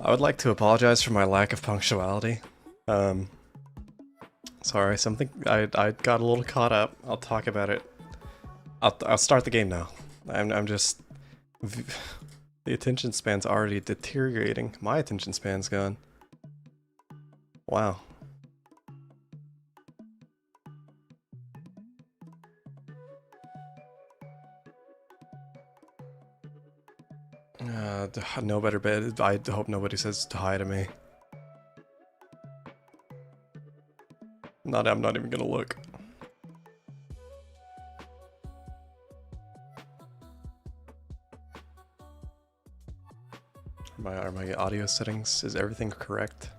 I would like to apologize for my lack of punctuality. Sorry, something I got a little caught up. I'll talk about it. I'll start the game now. I'm just the attention span's already deteriorating. My attention span's gone. Wow. No better bed. I hope nobody says hi to me. I'm not even gonna look. Are my audio settings? Is everything correct?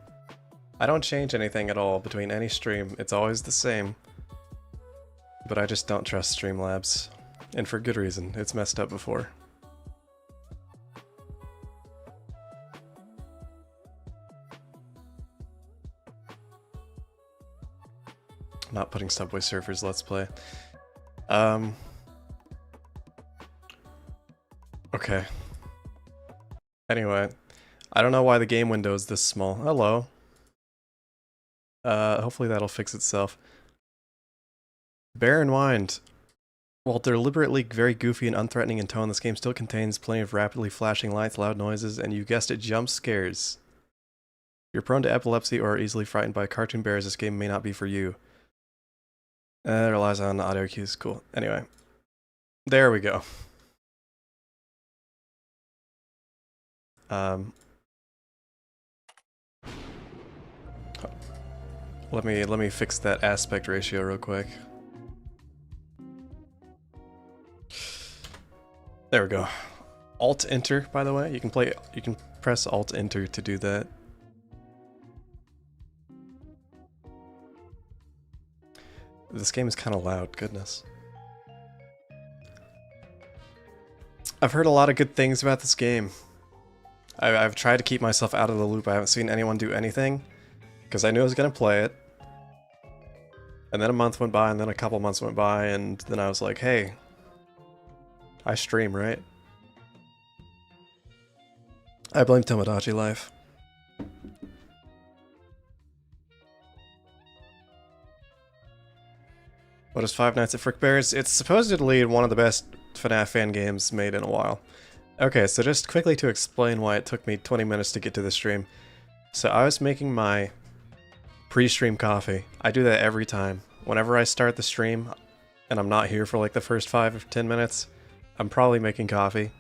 I don't change anything at all between any stream. It's always the same. But I just don't trust Streamlabs. And for good reason. It's messed up before. Not putting Subway Surfers Let's Play. Okay. Anyway, I don't know why the game window is this small. Hello. Hopefully that'll fix itself. Bear in mind, while deliberately very goofy and unthreatening in tone, this game still contains plenty of rapidly flashing lights, loud noises, and you guessed it, jump scares. If you're prone to epilepsy or are easily frightened by cartoon bears, this game may not be for you. It relies on audio cues. Cool. Anyway. There we go. Let me fix that aspect ratio real quick. There we go. Alt Enter, by the way. You can press Alt Enter to do that. This game is kind of loud, goodness. I've heard a lot of good things about this game. I've tried to keep myself out of the loop. I haven't seen anyone do anything, because I knew I was going to play it. And then a month went by, and then a couple months went by, and then I was like, hey, I stream, right? I blame Tomodachi Life. What is Five Nights at Frickbears? It's supposedly one of the best FNAF fan games made in a while. Okay, so just quickly to explain why it took me 20 minutes to get to the stream. So I was making my pre-stream coffee. I do that every time. Whenever I start the stream, and I'm not here for like the first 5 or 10 minutes, I'm probably making coffee.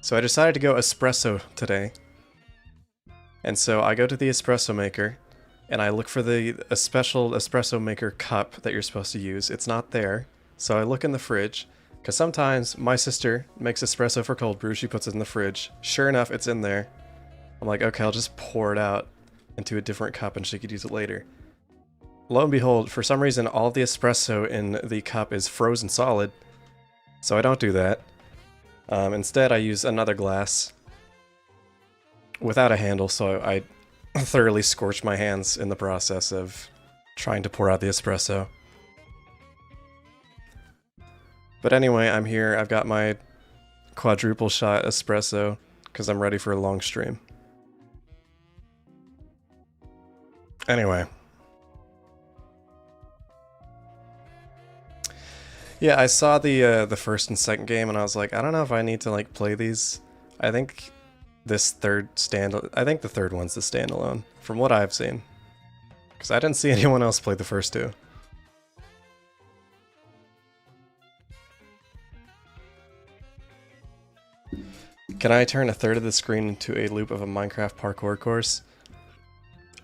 So I decided to go espresso today. And so I go to the espresso maker, and I look for a special espresso maker cup that you're supposed to use. It's not there. So I look in the fridge, because sometimes my sister makes espresso for cold brew, she puts it in the fridge. Sure enough, it's in there. I'm like, okay, I'll just pour it out into a different cup and she could use it later. Lo and behold, for some reason, all of the espresso in the cup is frozen solid, so I don't do that. Instead, I use another glass without a handle, so I thoroughly scorch my hands in the process of trying to pour out the espresso. But anyway, I'm here, I've got my quadruple shot espresso, because I'm ready for a long stream. Anyway. Yeah, I saw the first and second game, and I was like, I don't know if I need to like play these. I think the third one's the standalone, from what I've seen. Because I didn't see anyone else play the first two. Can I turn a third of the screen into a loop of a Minecraft parkour course?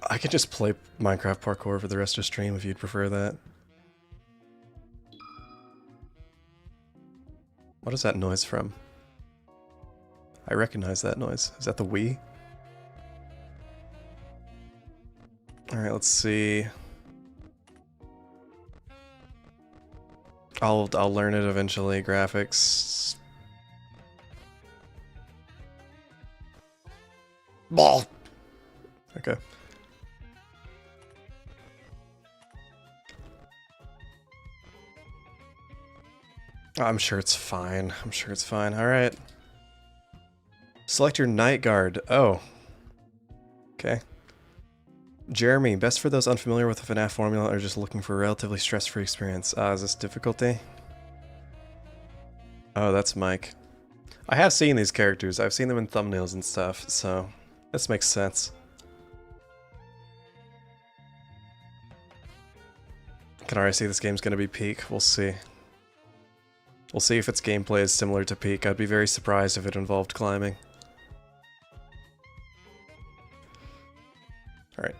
I could just play Minecraft parkour for the rest of the stream if you'd prefer that. What is that noise from? I recognize that noise. Is that the Wii? Alright, let's see. I'll learn it eventually. Graphics. Ball. Okay. I'm sure it's fine. I'm sure it's fine. Alright. Select your night guard. Oh. Okay. Jeremy, best for those unfamiliar with the FNAF formula or just looking for a relatively stress-free experience. Is this difficulty? Oh, that's Mike. I have seen these characters. I've seen them in thumbnails and stuff, so this makes sense. I can already see this game's gonna be Peak. We'll see. We'll see if its gameplay is similar to Peak. I'd be very surprised if it involved climbing. Alright.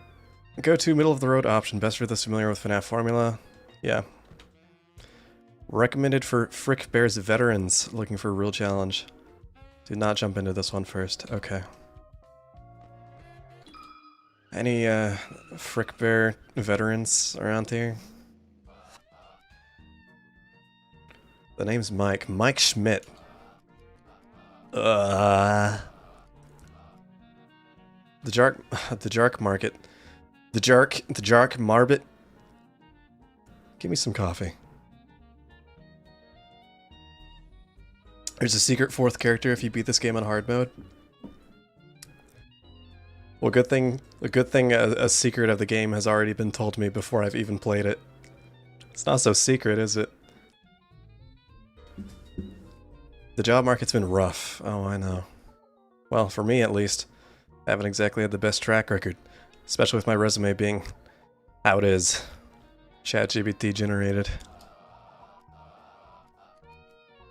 Go to middle of the road option. Best for those familiar with FNAF formula. Yeah. Recommended for Frickbears veterans looking for a real challenge. Do not jump into this one first. Okay. Any Frickbear veterans around here? The name's Mike. Mike Schmidt. The Jark Market. The Jark Marbit. Give me some coffee. There's a secret fourth character if you beat this game on hard mode. Well, a good thing a secret of the game has already been told me before I've even played it. It's not so secret, is it? The job market's been rough. Oh, I know. Well, for me at least. I haven't exactly had the best track record. Especially with my resume being how it is. ChatGPT generated.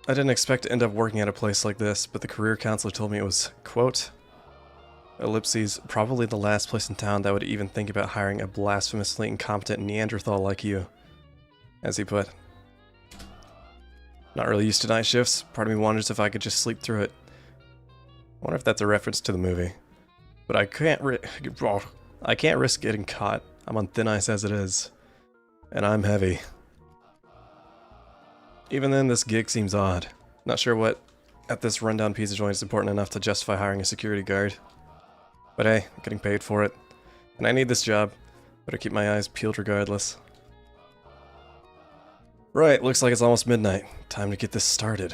I didn't expect to end up working at a place like this, but the career counselor told me it was, quote, ellipses, probably the last place in town that would even think about hiring a blasphemously incompetent Neanderthal like you. As he put. Not really used to night shifts. Part of me wonders if I could just sleep through it. I wonder if that's a reference to the movie. But I can't risk getting caught. I'm on thin ice as it is. And I'm heavy. Even then, this gig seems odd. Not sure what at this rundown piece of joint is important enough to justify hiring a security guard. But hey, I'm getting paid for it. And I need this job. Better keep my eyes peeled regardless. Right, looks like it's almost midnight. Time to get this started.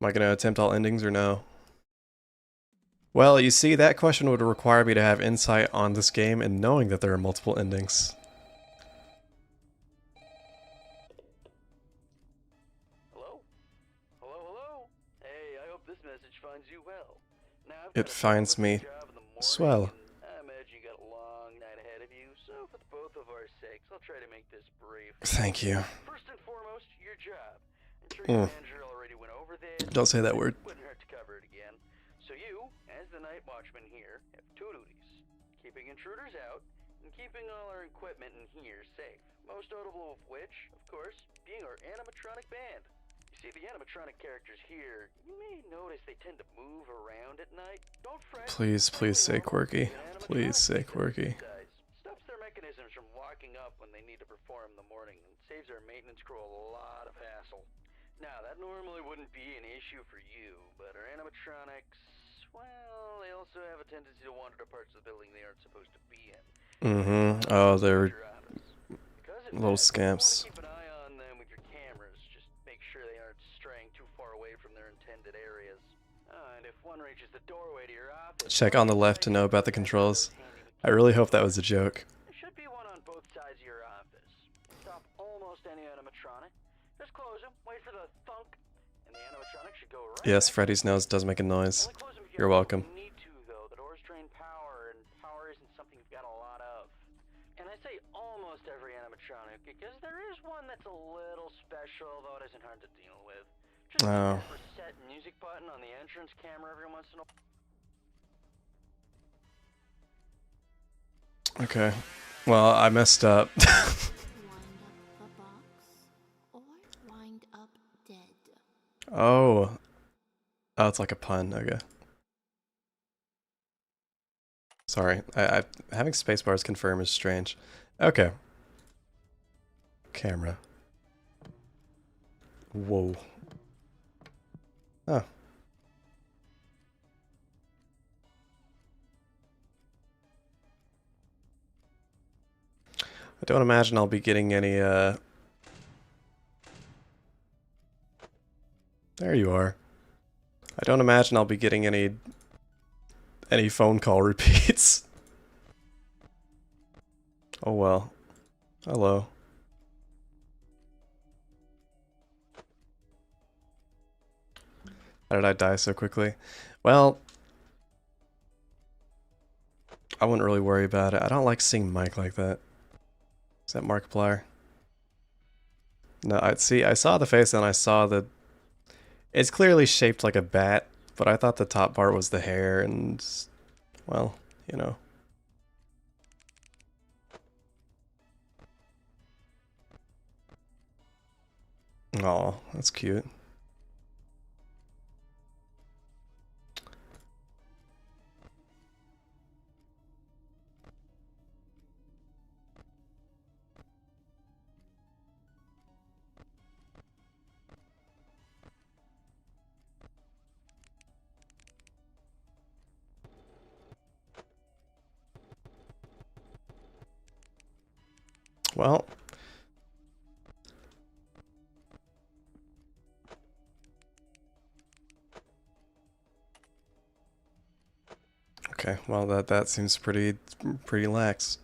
Am I gonna attempt all endings or no? Well, you see, that question would require me to have insight on this game and knowing that there are multiple endings. Hello? Hello? Hey, I hope this message finds you well. Now, It finds me swell. I imagine you got a long night ahead of you, so for both of our sakes, I'll try to make this brief. Thank you. First and foremost, your job. I'm sure your manager already went over this. Don't say that word. Wouldn't hurt to cover it again. So you, as the night watchman here, have two duties. Keeping intruders out, and keeping all our equipment in here safe. Most notable of which, of course, being our animatronic band. You see, the animatronic characters here, you may notice they tend to move around at night. Don't fret. Please say quirky. Please say quirky. Stops their mechanisms from locking up when they need to perform in the morning and saves our maintenance crew a lot of hassle. Now, that normally wouldn't be an issue for you, but our animatronics, well, they also have a tendency to wander to parts of the building they aren't supposed to be in. Mm-hmm. Oh, they're little scamps. Keep an eye on them with your cameras. Just make sure they aren't straying too far away from their intended areas. And if one reaches the doorway to your office, Check on the left to know about the controls. I really hope that was a joke. there should be one on both sides of your office. Stop almost any animatronic. Just close them, wait for the thunk, and the animatronic should go right. Yes, Freddy's nose does make a noise. Only close them if You're welcome. need to, though. The doors drain power, and power isn't something you've got a lot of. And I say almost every animatronic because there is one that's a little special, though it isn't hard to deal with. Just Oh. press the set music button on the entrance camera every once in a while. Okay. Well, I messed up. Wind up the box or wind up dead. Oh. Oh, it's like a pun. Okay. Sorry. Having spacebars confirm is strange. Okay. Camera. Whoa. Oh. I don't imagine I'll be getting any, There you are. I don't imagine I'll be getting any phone call repeats. Oh well. Hello. How did I die so quickly? Well, I wouldn't really worry about it. I don't like seeing Mike like that. Is that Markiplier? No, I saw the face and I saw the... It's clearly shaped like a bat, but I thought the top part was the hair and... Well, you know. Aw, that's cute. Well... Okay, well that seems pretty lax.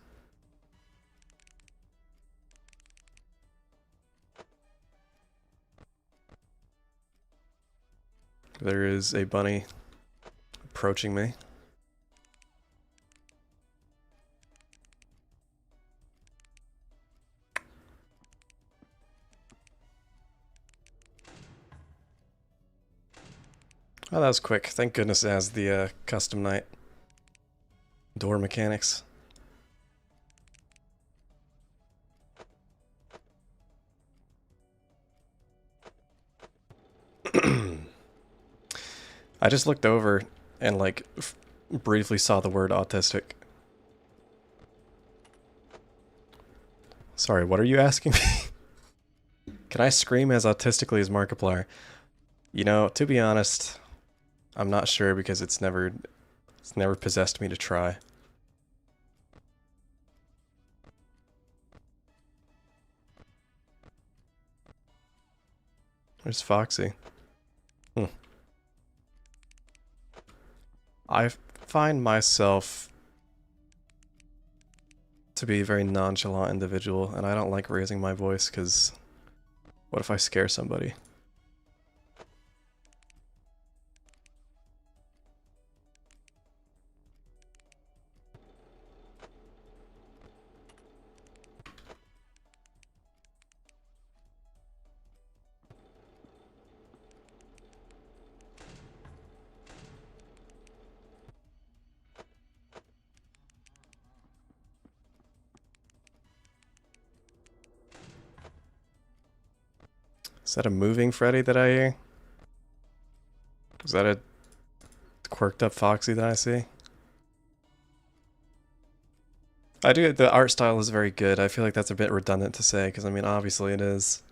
There is a bunny approaching me. Oh, that was quick. Thank goodness it has the custom night door mechanics. I just looked over and like briefly saw the word autistic. Sorry, what are you asking me? Can I scream as autistically as Markiplier? You know, to be honest, I'm not sure because it's never possessed me to try. There's Foxy. I find myself to be a very nonchalant individual, and I don't like raising my voice because what if I scare somebody? Is that a moving Freddy that I hear? Is that a quirked up Foxy that I see? The art style is very good. I feel like that's a bit redundant to say, because I mean, obviously it is.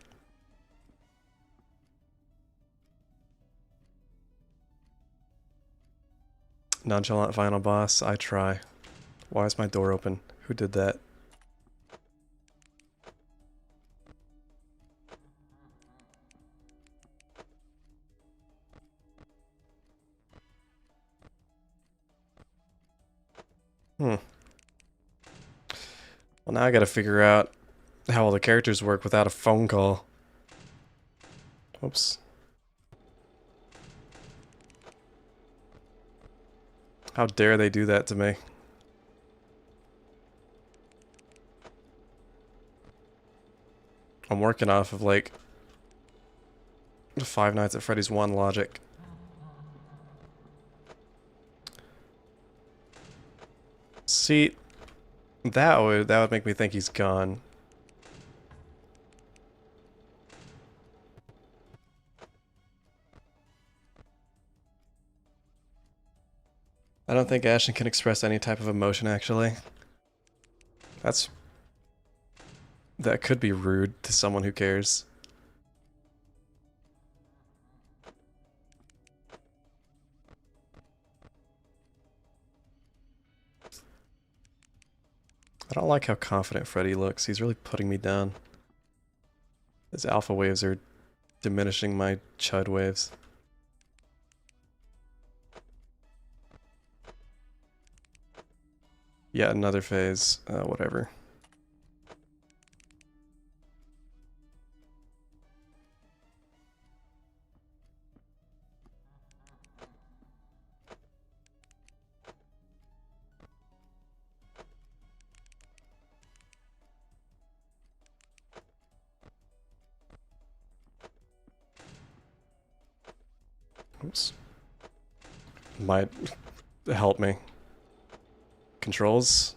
Nonchalant final boss, I try. Why is my door open? Who did that? Well, now I gotta figure out how all the characters work without a phone call. Oops. How dare they do that to me? I'm working off of like Five Nights at Freddy's 1 logic. See, that would make me think he's gone. I don't think Ashton can express any type of emotion, actually. That could be rude to someone who cares. I don't like how confident Freddy looks. He's really putting me down. His alpha waves are diminishing my chud waves. Yeah, another phase. Whatever. Oops. Might help me. Controls?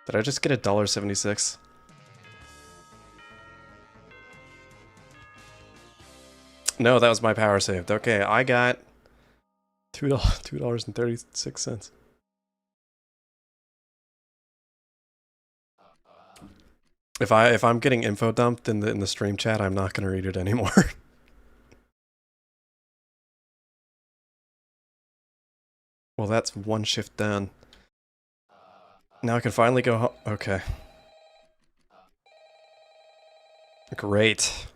Did I just get $1.76? No, that was my power saved. Okay, I got $2.36. If I'm getting info dumped in the stream chat, I'm not gonna read it anymore. Well, that's one shift down. Now I can finally go home. Okay. Great.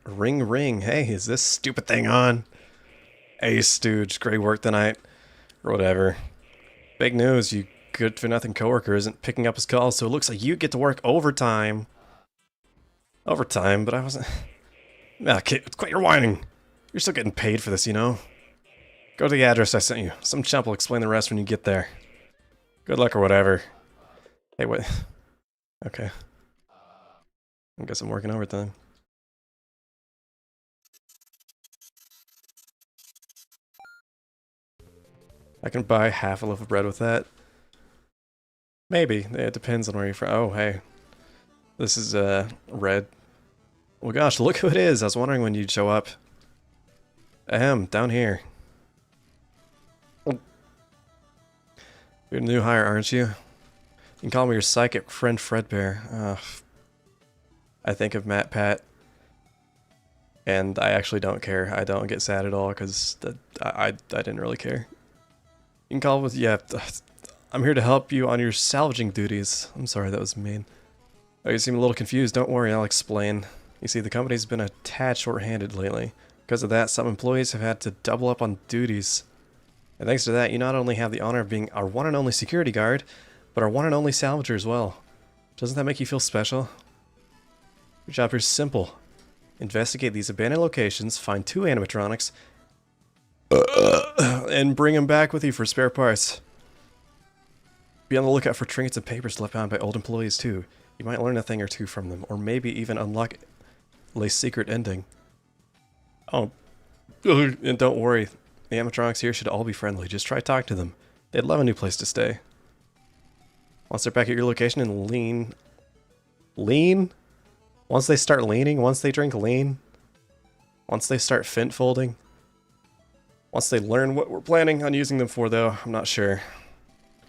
Ring ring. Hey, is this stupid thing on? Hey, Stooge. Great work tonight. Or whatever. Big news. You good for nothing coworker isn't picking up his calls, so it looks like you get to work overtime. Overtime, but I wasn't... Ah, kid, quit your whining. You're still getting paid for this, you know? Go to the address I sent you. Some chump will explain the rest when you get there. Good luck or whatever. Hey, wait. Okay. I guess I'm working overtime. I can buy half a loaf of bread with that. Maybe. It depends on where you're from. Oh, hey. This is, red. Well, gosh, look who it is. I was wondering when you'd show up. Ahem, down here. You're a new hire, aren't you? You can call me your psychic friend Fredbear. I think of Matt Pat. And I actually don't care. I don't get sad at all, because I didn't really care. You can call with... Yeah, I'm here to help you on your salvaging duties. I'm sorry, that was mean. Oh, you seem a little confused. Don't worry, I'll explain. You see, the company's been a tad short-handed lately. Because of that, some employees have had to double up on duties. And thanks to that, you not only have the honor of being our one and only security guard, but our one and only salvager as well. Doesn't that make you feel special? Your job here is simple. Investigate these abandoned locations, find 2 animatronics, and bring them back with you for spare parts. Be on the lookout for trinkets and papers left behind by old employees too. You might learn a thing or two from them, or maybe even unlock a secret ending. Oh, and don't worry. The animatronics here should all be friendly. Just try talk to them. They'd love a new place to stay. Once they're back at your location and lean? Once they start leaning? Once they drink lean? Once they start fint folding? Once they learn what we're planning on using them for, though, I'm not sure.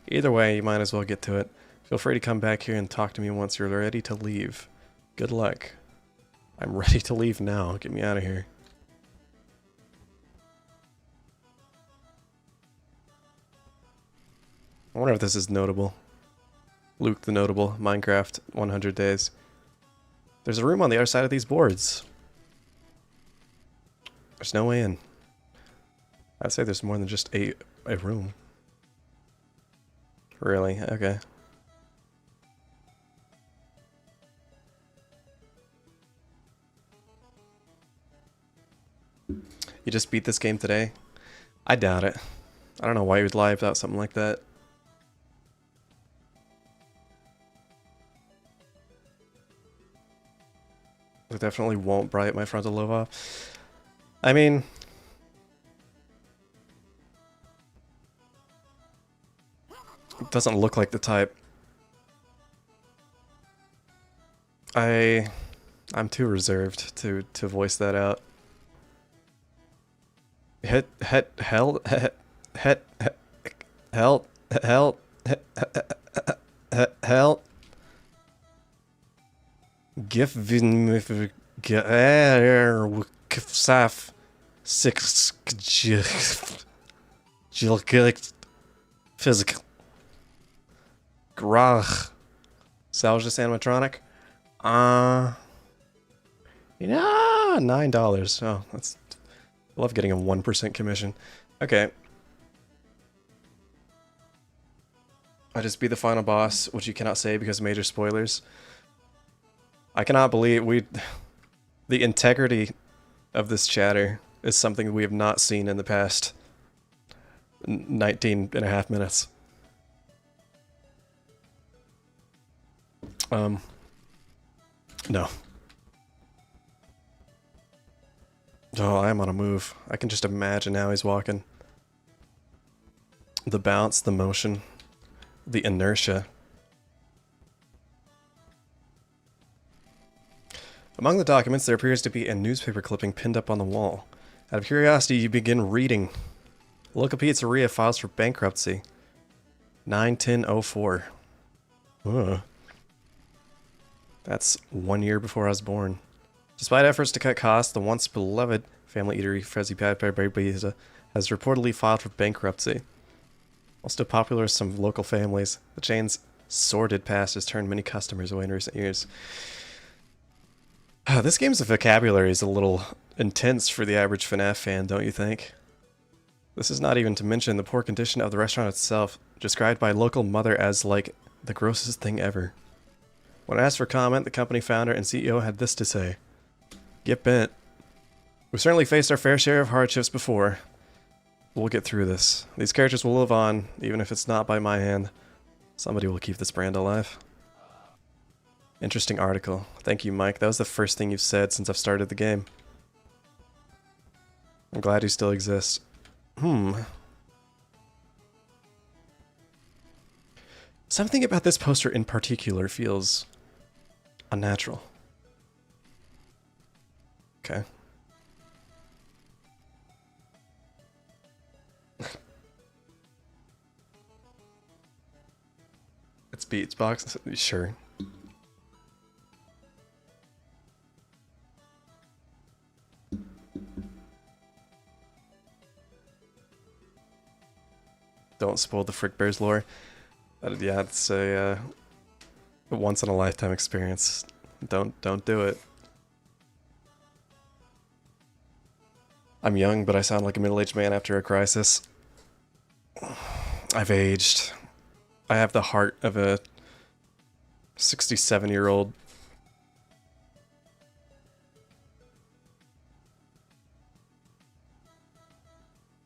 Either way, you might as well get to it. Feel free to come back here and talk to me once you're ready to leave. Good luck. I'm ready to leave now. Get me out of here. I wonder if this is notable. Luke the Notable, Minecraft, 100 days. There's a room on the other side of these boards. There's no way in. I'd say there's more than just a room. Really? Okay. You just beat this game today? I doubt it. I don't know why you would lie about something like that. I definitely won't bright my frontal lobe off. I mean... it doesn't look like the type. I'm too reserved to voice that out. Hell. Gif saf 6 physical. Grach. Salvage this animatronic. Yeah, $9. Oh, that's... I love getting a 1% commission. Okay. I just beat the final boss, which you cannot say because of major spoilers. I cannot believe the integrity of this chatter is something we have not seen in the past 19 and a half minutes. No. Oh, I am on a move. I can just imagine how he's walking. The bounce, the motion, the inertia. Among the documents, there appears to be a newspaper clipping pinned up on the wall. Out of curiosity, you begin reading. Local pizzeria files for bankruptcy. 9/10/04. Ugh. That's 1 year before I was born. Despite efforts to cut costs, the once beloved family eatery Frickbears has reportedly filed for bankruptcy. While still popular with some local families, the chain's sordid past has turned many customers away in recent years. This game's vocabulary is a little intense for the average FNAF fan, don't you think? This is not even to mention the poor condition of the restaurant itself, described by a local mother as like the grossest thing ever. When asked for comment, the company founder and CEO had this to say: "Get bent. We've certainly faced our fair share of hardships before. We'll get through this. These characters will live on, even if it's not by my hand. Somebody will keep this brand alive." Interesting article. Thank you, Mike. That was the first thing you've said since I've started the game. I'm glad you still exist. Something about this poster in particular feels unnatural. Okay. It's Beatsbox? Sure. Don't spoil the Frickbears lore. Yeah, it's a once in a lifetime experience. Don't do it. I'm young, but I sound like a middle-aged man after a crisis. I've aged. I have the heart of a 67-year-old.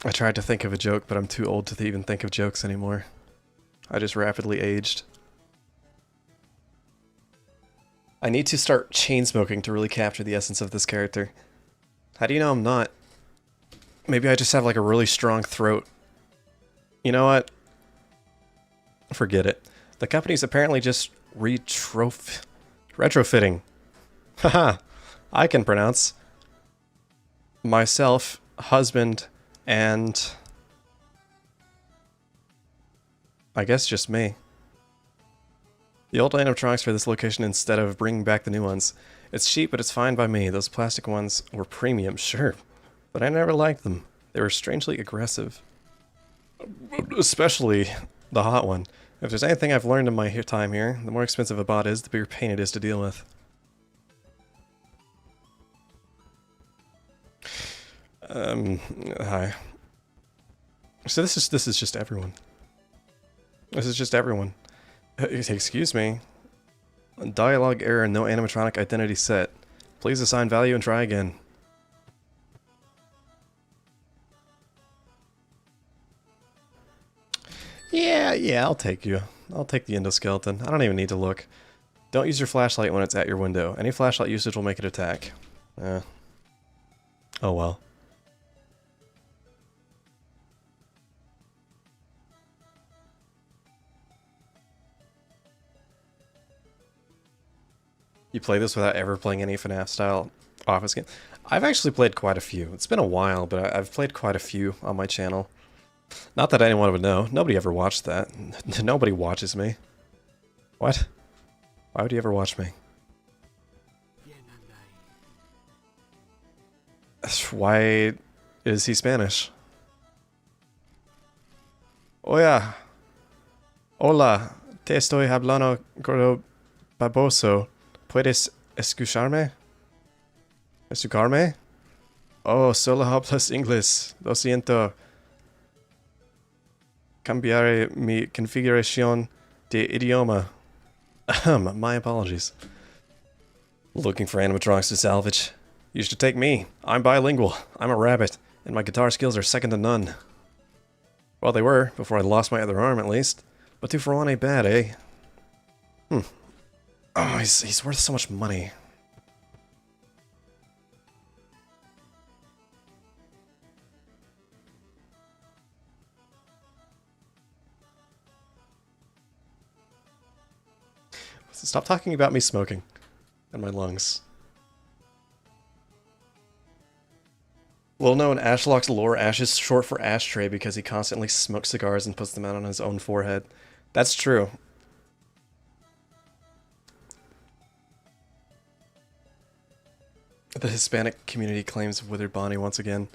I tried to think of a joke, but I'm too old to even think of jokes anymore. I just rapidly aged. I need to start chain smoking to really capture the essence of this character. How do you know I'm not? Maybe I just have like a really strong throat. You know what? Forget it. The company's apparently just retrofitting. Haha, I can pronounce. Myself, husband, and I guess just me. The old animatronics for this location instead of bringing back the new ones. It's cheap, but it's fine by me. Those plastic ones were premium, sure, but I never liked them. They were strangely aggressive. Especially the hot one. If there's anything I've learned in my time here, the more expensive a bot is, the bigger pain it is to deal with. Hi. So this is just everyone. This is just everyone. Excuse me. Dialogue error, no animatronic identity set. Please assign value and try again. Yeah, I'll take you. I'll take the endoskeleton. I don't even need to look. Don't use your flashlight when it's at your window. Any flashlight usage will make it attack. Oh well. You play this without ever playing any FNAF style office game? I've actually played quite a few. It's been a while, but I've played quite a few on my channel. Not that anyone would know. Nobody ever watched that. Nobody watches me. What? Why would you ever watch me? Why is he Spanish? Oya. Hola. Te estoy hablando gordo baboso. ¿Puedes escucharme? ¿Escucharme? Oh, solo hablas inglés. Lo siento. Cambiaré mi configuración de idioma. My apologies. Looking for animatronics to salvage? You should take me. I'm bilingual. I'm a rabbit, and my guitar skills are second to none. Well, they were, before I lost my other arm at least. But 2 for 1 ain't bad, eh? Oh, he's worth so much money. Stop talking about me smoking. And my lungs. Little known Ashlock's lore, Ash is short for ashtray because he constantly smokes cigars and puts them out on his own forehead. That's true. The Hispanic community claims Withered Bonnie once again.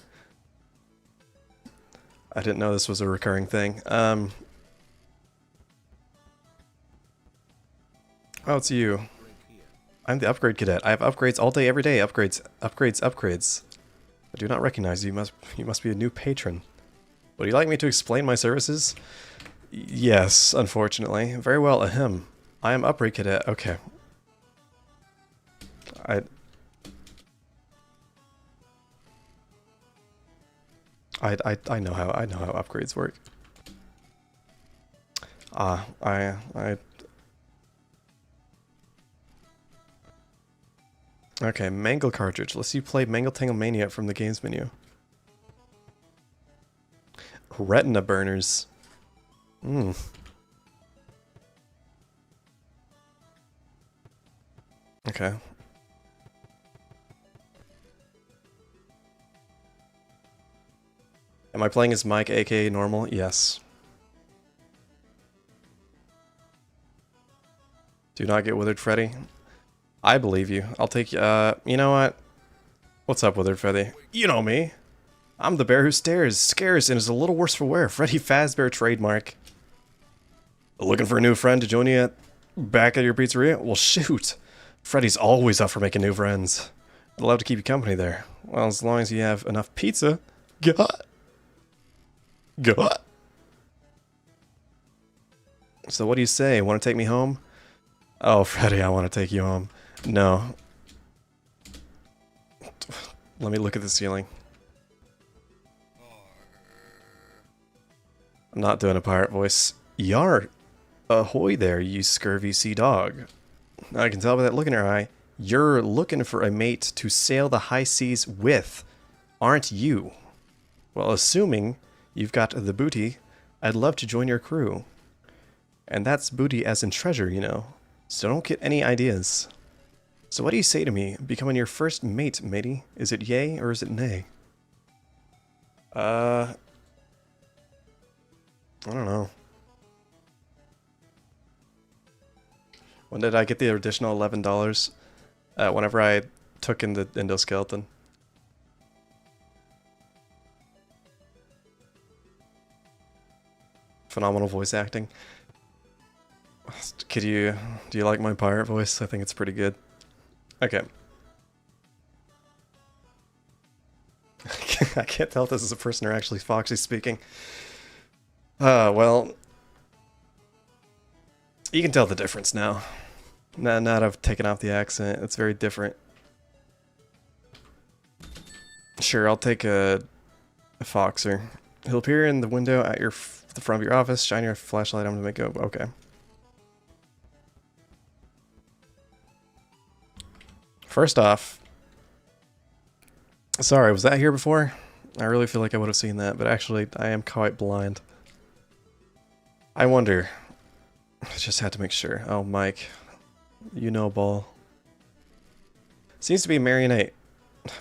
I didn't know this was a recurring thing. Oh, it's you. I'm the upgrade cadet. I have upgrades all day, every day. Upgrades, upgrades, upgrades. I do not recognize you. You must be a new patron. Would you like me to explain my services? Yes, unfortunately. Very well, ahem. I am upgrade cadet. Okay. I know how upgrades work. Okay, Mangle cartridge. Let's see you play Mangle Tangle Mania from the games menu. Retina burners. Okay. Am I playing as Mike, aka normal? Yes. Do not get withered, Freddy. I believe you. I'll take you. You know what? What's up, Withered Freddy? You know me. I'm the bear who scares, and is a little worse for wear. Freddy Fazbear trademark. Looking for a new friend to join you back at your pizzeria? Well, shoot. Freddy's always up for making new friends. I'd love to keep you company there. Well, as long as you have enough pizza. God. So what do you say? Want to take me home? Oh, Freddy, I want to take you home. No. Let me look at the ceiling. I'm not doing a pirate voice. Yar. Ahoy there, you scurvy sea dog. I can tell by that look in her eye. You're looking for a mate to sail the high seas with, aren't you? Well, assuming you've got the booty, I'd love to join your crew. And that's booty as in treasure, you know. So don't get any ideas. So what do you say to me, becoming your first mate, matey? Is it yay or is it nay? I don't know. When did I get the additional $11? Whenever I took in the endoskeleton. Phenomenal voice acting. Do you like my pirate voice? I think it's pretty good. Okay. I can't tell if this is a person or actually Foxy speaking. Well, you can tell the difference now. Now that I've taken off the accent, it's very different. Sure, I'll take a Foxer. He'll appear in the window at the front of your office. Shine your flashlight on him to make it. Okay. First off, sorry, was that here before? I really feel like I would have seen that, but actually, I am quite blind. I wonder. I just had to make sure. Oh, Mike. You know ball. Seems to be marionate.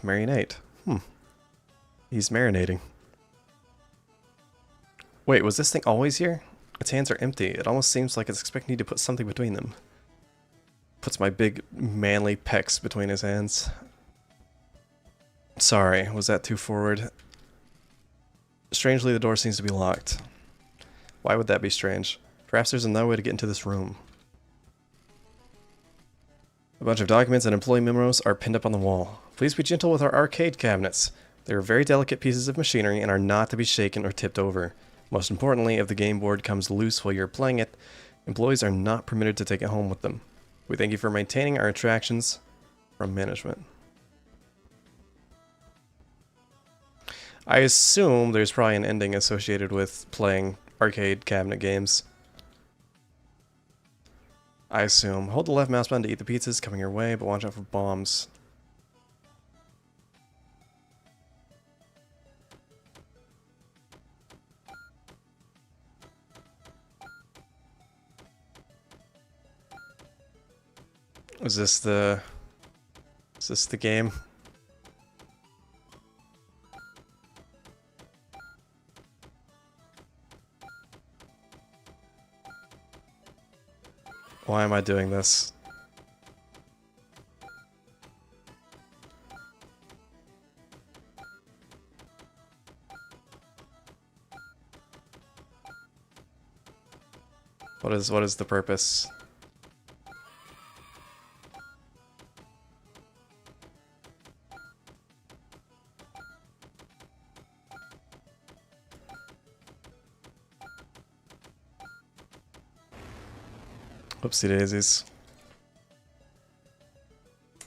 Marionate. He's marinating. Wait, was this thing always here? Its hands are empty. It almost seems like it's expecting me to put something between them. Puts my big, manly pecs between his hands. Sorry, was that too forward? Strangely, the door seems to be locked. Why would that be strange? Perhaps there's another way to get into this room. A bunch of documents and employee memos are pinned up on the wall. Please be gentle with our arcade cabinets. They are very delicate pieces of machinery and are not to be shaken or tipped over. Most importantly, if the game board comes loose while you're playing it, employees are not permitted to take it home with them. We thank you for maintaining our attractions from management. I assume there's probably an ending associated with playing arcade cabinet games. I assume. Hold the left mouse button to eat the pizzas coming your way, but watch out for bombs. Is this the game? Why am I doing this? What is the purpose? Whoopsie daisies.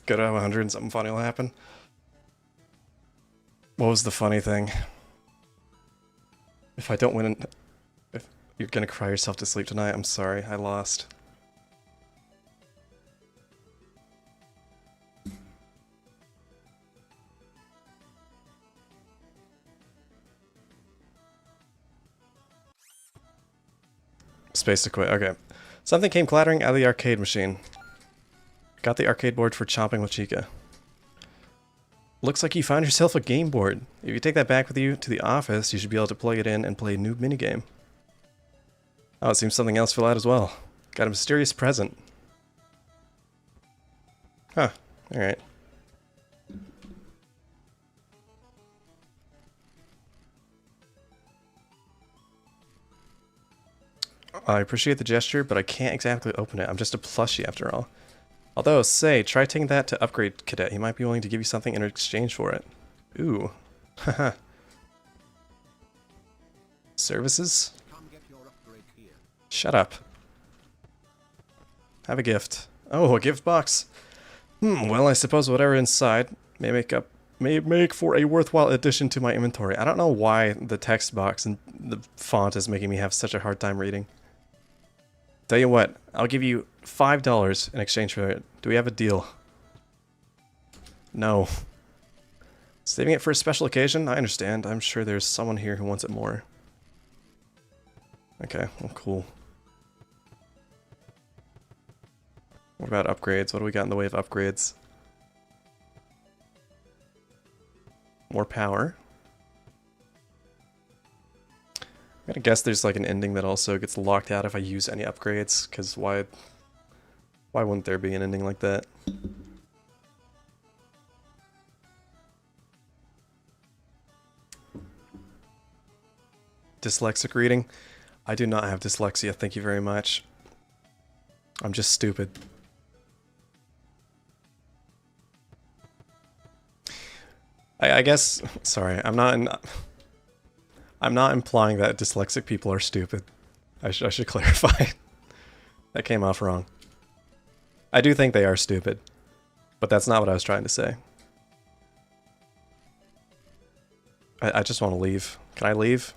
Go to 100 and something funny will happen. What was the funny thing? If I don't win, if you're gonna cry yourself to sleep tonight, I'm sorry, I lost. Space to quit, okay. Something came clattering out of the arcade machine. Got the arcade board for chomping with Chica. Looks like you found yourself a game board. If you take that back with you to the office, you should be able to plug it in and play a new minigame. Oh, it seems something else fell out as well. Got a mysterious present. Huh, alright. I appreciate the gesture, but I can't exactly open it. I'm just a plushie after all. Although, say, try taking that to Upgrade Cadet. He might be willing to give you something in exchange for it. Ooh. Haha. Services? Shut up. Have a gift. Oh, a gift box. Well, I suppose whatever inside may make for a worthwhile addition to my inventory. I don't know why the text box and the font is making me have such a hard time reading. Tell you what, I'll give you $5 in exchange for it. Do we have a deal? No. Saving it for a special occasion? I understand. I'm sure there's someone here who wants it more. Okay, well, cool. What about upgrades? What do we got in the way of upgrades? More power. I'm gonna guess there's like an ending that also gets locked out if I use any upgrades, because why wouldn't there be an ending like that? Dyslexic reading? I do not have dyslexia, thank you very much. I'm just stupid. I guess, sorry, I'm not implying that dyslexic people are stupid. I should clarify. That came off wrong. I do think they are stupid, but that's not what I was trying to say. I just want to leave. Can I leave?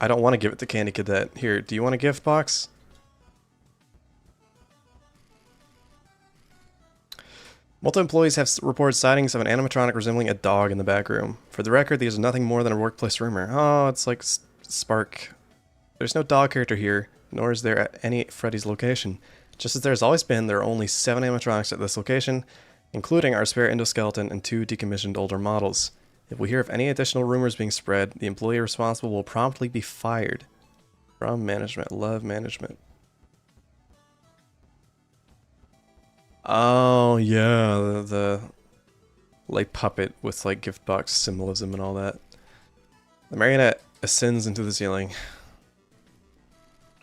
I don't want to give it to Candy Cadet. Here, do you want a gift box? Multiple employees have reported sightings of an animatronic resembling a dog in the back room. For the record, these are nothing more than a workplace rumor. Oh, it's like Spark. There's no dog character here, nor is there at any Freddy's location. Just as there's always been, there are only 7 animatronics at this location, including our spare endoskeleton and 2 decommissioned older models. If we hear of any additional rumors being spread, the employee responsible will promptly be fired. From management. Love management. Oh, yeah, the like puppet with like gift box symbolism and all that. The marionette ascends into the ceiling.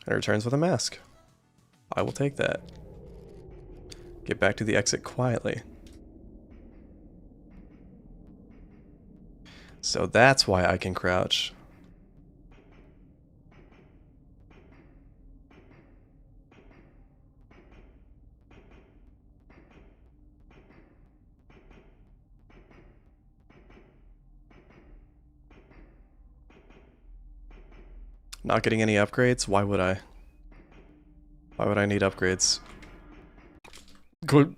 And returns with a mask. I will take that. Get back to the exit quietly. So that's why I can crouch. Not getting any upgrades? Why would I? Why would I need upgrades? Good.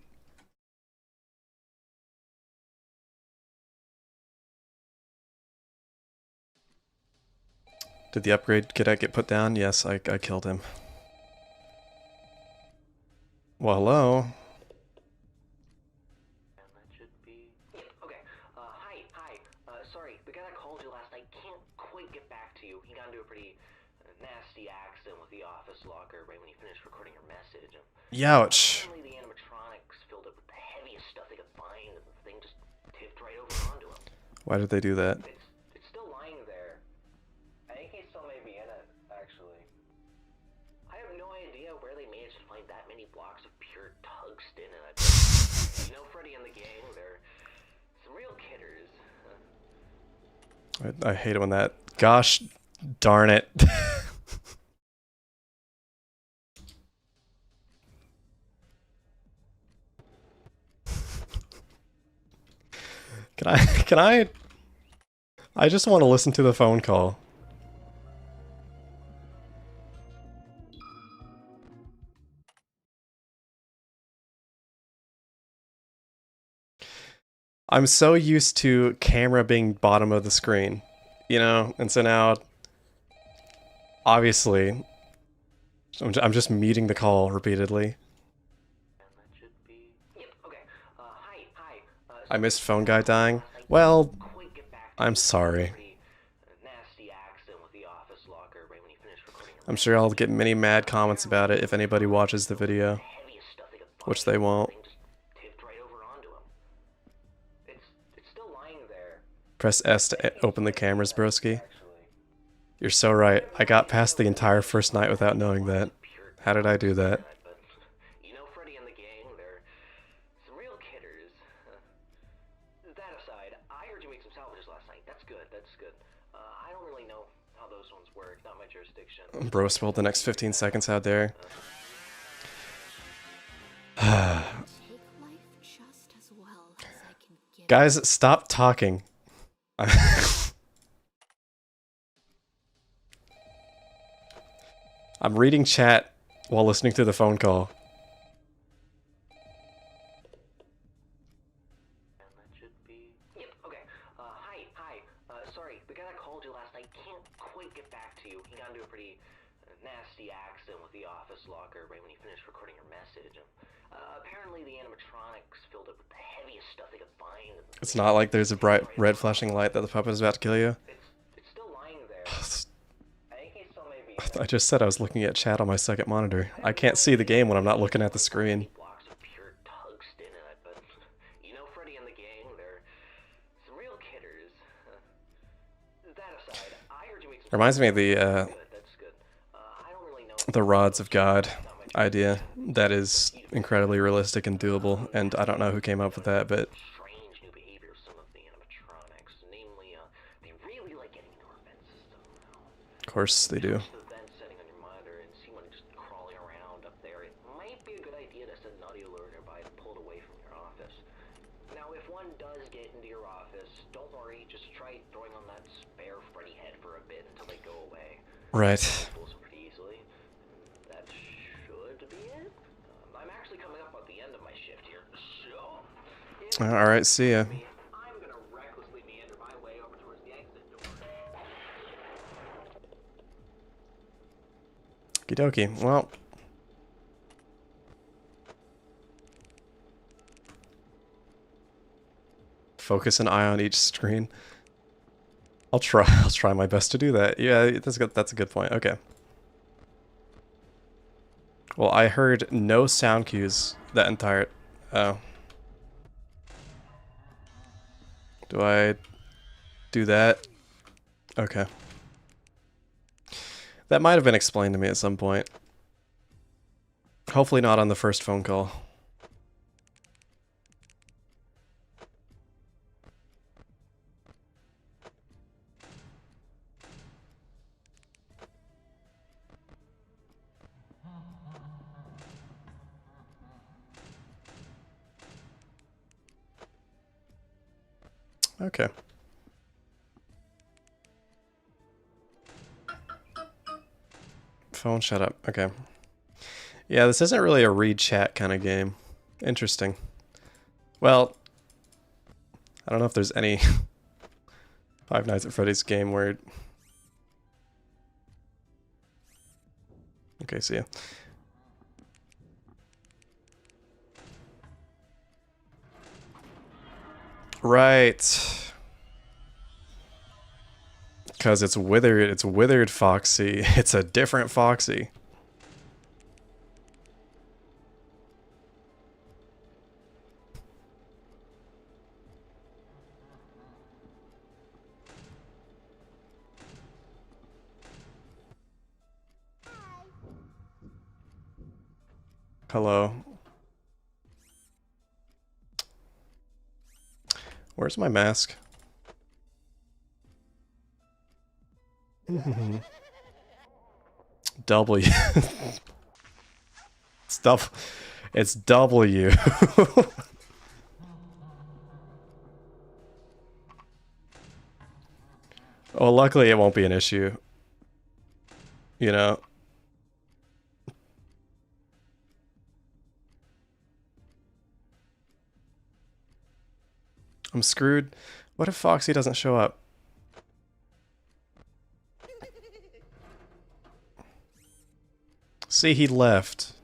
Did the upgrade cadet get put down? Yes, I killed him. Well, hello. That should be... Okay, hi. Sorry, the guy that called you last night can't quite get back to you. He got into a pretty nasty accident with the office locker right when he finished recording your message. Youch. Apparently the animatronics filled it with the heaviest stuff they could find, and the thing just tipped right over onto him. Why did they do that? It's still lying there. I think he still may be in it, actually. I have no idea where they managed to find that many blocks of pure tungsten in it. You know, Freddy and the gang, they're some real kidders. I hate it when that... Gosh darn it. Can I just want to listen to the phone call. I'm so used to camera being bottom of the screen, you know? And so now, obviously, I'm just muting the call repeatedly. I missed phone guy dying. Well, I'm sorry. I'm sure I'll get many mad comments about it if anybody watches the video. Which they won't. Press S to open the cameras, broski. You're so right. I got past the entire first night without knowing that. How did I do that? You know, Freddy and the gang, they're some real kidders. That aside, I heard you make some salvages last night. That's good, that's good. I don't really know how those ones work, not my jurisdiction. Bro spilled the next 15 seconds out there. Take life just as well as I can give. Guys, stop talking. I'm reading chat while listening to the phone call. Okay. Hi. Sorry, the guy that called you last night can't quite get back to you. He got into a pretty nasty accident with the office locker right when he finished recording your message. Apparently the animatronics filled it with the heaviest stuff they could find. It's not like there's a bright red flashing light that the puppet is about to kill you. It's still lying there. I think he still may be. I just said I was looking at chat on my second monitor. I can't see the game when I'm not looking at the screen. Blocks of pure tungsten in it, but you know, Freddy and the gang, they're some real kidders. That aside, I heard you make some... Reminds me of the That's good. I don't really know the rods of God idea. That is incredibly realistic and doable, and I don't know who came up with that, but strange new behavior of some of the animatronics. Namely, they really like getting into our vent system. of course they do. The vent setting on your monitor and see one just crawling around up there. It might be a good idea to set an audio alert nearby to pull it away from your office. Now, if one does get into your office, don't worry. Just try throwing on that spare Freddy head for a bit until they go away. Right. Pulls them pretty easily. That should be it. I'm actually coming up at the end of my shift here, so... Alright, see ya. I'm gonna recklessly meander my way over towards the exit door. Okie dokie. Well. Focus an eye on each screen. I'll try my best to do that. Yeah, that's a good point. Okay. Well, I heard no sound cues that entire... Oh. Do I do that? Okay. That might have been explained to me at some point. Hopefully not on the first phone call. Okay. Phone, shut up. Okay. Yeah, this isn't really a read chat kind of game. Interesting. Well, I don't know if there's any Five Nights at Freddy's game where... Okay, see ya. Right. Because it's withered Foxy. It's a different Foxy. Hello. Where's my mask? W. It's double. It's W. Well, luckily it won't be an issue. You know. I'm screwed. What if Foxy doesn't show up? See, he left.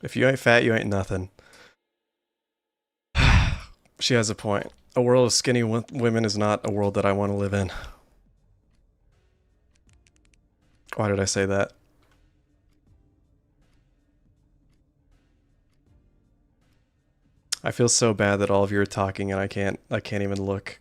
If you ain't fat, you ain't nothing. She has a point. A world of skinny women is not a world that I want to live in. Why did I say that? I feel so bad that all of you are talking and I can't even look.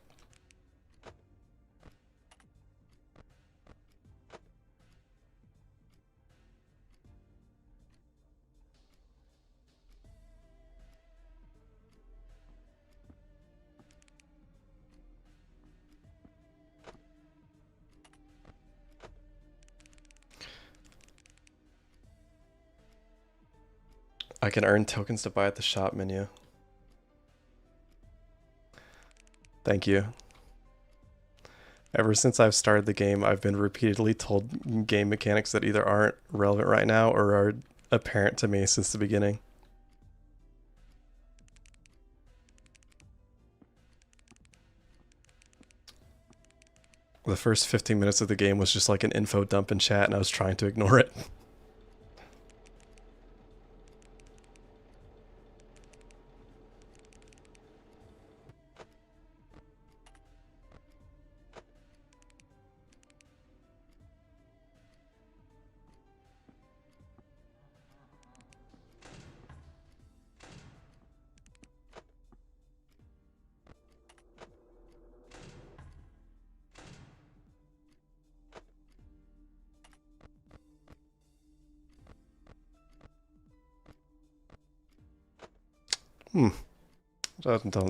I can earn tokens to buy at the shop menu. Thank you. Ever since I've started the game, I've been repeatedly told game mechanics that either aren't relevant right now or are apparent to me since the beginning. The first 15 minutes of the game was just like an info dump in chat and I was trying to ignore it.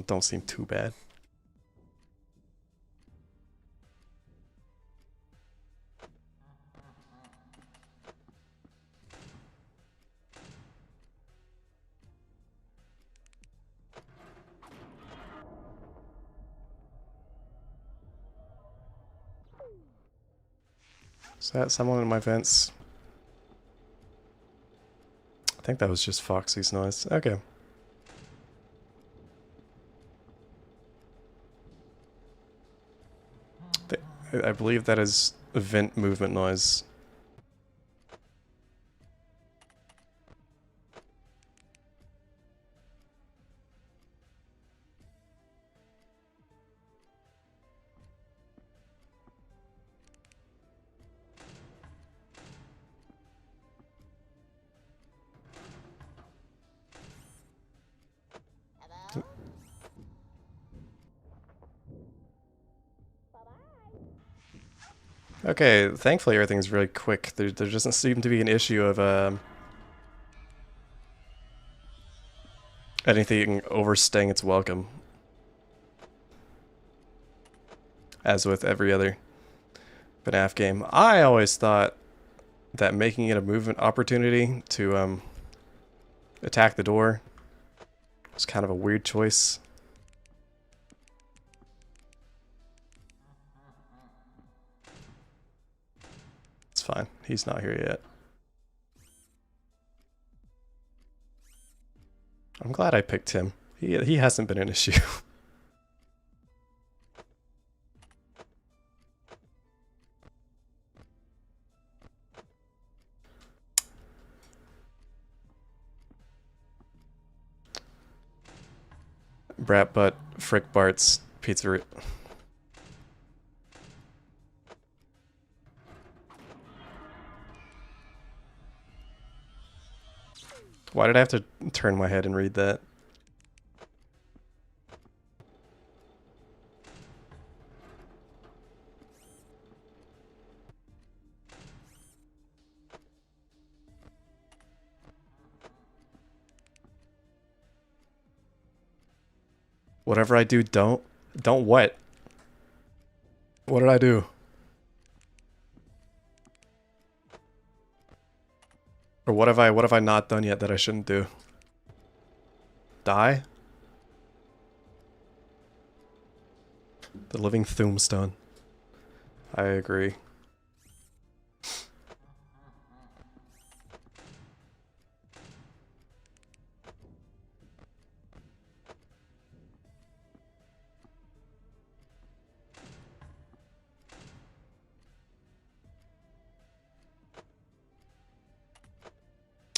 Don't seem too bad. Is that someone in my vents? I think that was just Foxy's noise. Okay. I believe that is vent movement noise. Okay, thankfully everything's really quick. There doesn't seem to be an issue of anything overstaying its welcome. As with every other FNAF game. I always thought that making it a movement opportunity to attack the door was kind of a weird choice. It's fine. He's not here yet. I'm glad I picked him. He hasn't been an issue. Brat Butt Frickbart's Pizzeria. Why did I have to turn my head and read that? Whatever I do, don't what? What did I do? Or what have I not done yet that I shouldn't do? Die? The living tombstone. I agree.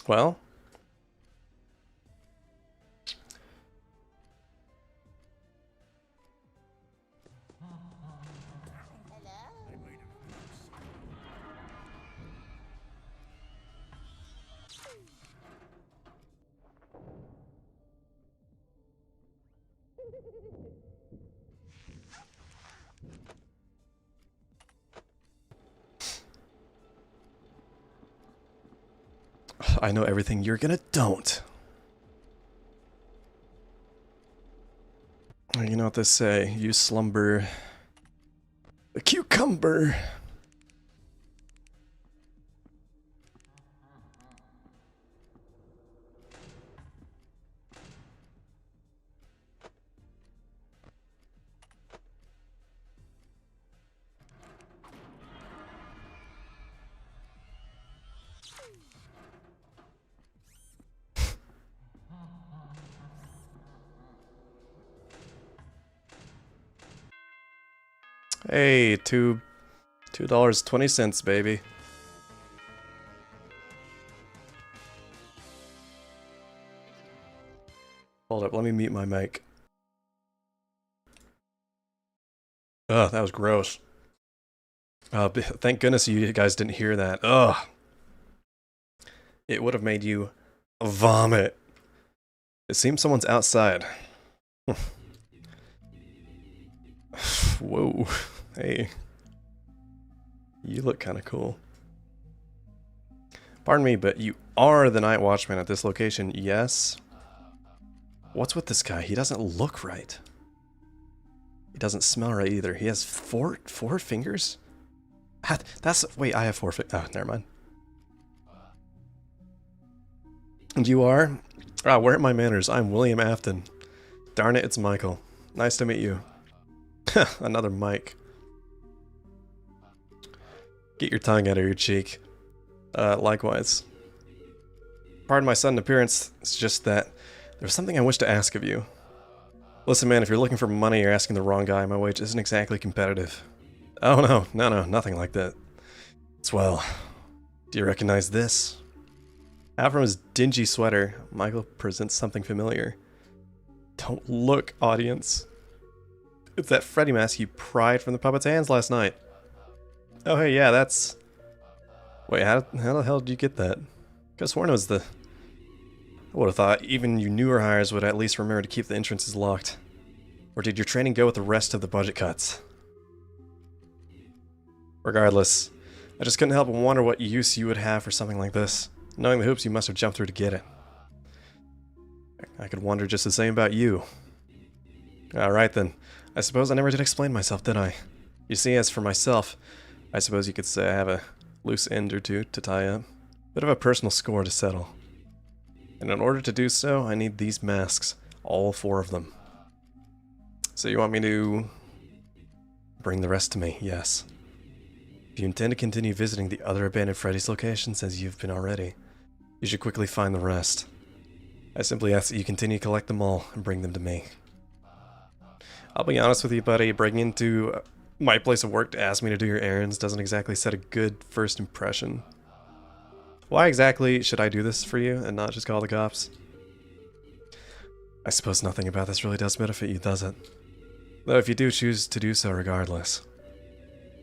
Well, I know everything you're gonna don't. You know what they say, you slumber a cucumber. Hey, $2.20, baby. Hold up, let me mute my mic. Ugh, that was gross. Thank goodness you guys didn't hear that. Ugh. It would have made you vomit. It seems someone's outside. Whoa. Hey. You look kind of cool. Pardon me, but you are the night watchman at this location, yes? What's with this guy? He doesn't look right. He doesn't smell right either. He has four fingers? Wait, I have 4 fingers. Oh, never mind. And you are? Ah, where are my manners? I'm William Afton. Darn it, it's Michael. Nice to meet you. Another Mike. Get your tongue out of your cheek. Likewise. Pardon my sudden appearance, it's just that there's something I wish to ask of you. Listen man, if you're looking for money, you're asking the wrong guy. My wage isn't exactly competitive. Oh no, nothing like that. Swell. Do you recognize this? Out from his dingy sweater, Michael presents something familiar. Don't look, audience. It's that Freddy mask you pried from the puppet's hands last night. Oh hey, yeah, that's... Wait, how the hell did you get that? Could've sworn it was the... I would've thought even you newer hires would at least remember to keep the entrances locked. Or did your training go with the rest of the budget cuts? Regardless, I just couldn't help but wonder what use you would have for something like this, knowing the hoops you must have jumped through to get it. I could wonder just the same about you. Alright then, I suppose I never did explain myself, did I? You see, as for myself, I suppose you could say I have a loose end or two to tie up. Bit of a personal score to settle. And in order to do so, I need these masks. All 4 of them. So you want me to bring the rest to me? Yes. If you intend to continue visiting the other abandoned Freddy's locations as you've been already, you should quickly find the rest. I simply ask that you continue to collect them all and bring them to me. I'll be honest with you, buddy, breaking into my place of work to ask me to do your errands doesn't exactly set a good first impression. Why exactly should I do this for you and not just call the cops? I suppose nothing about this really does benefit you, does it? Though if you do choose to do so regardless,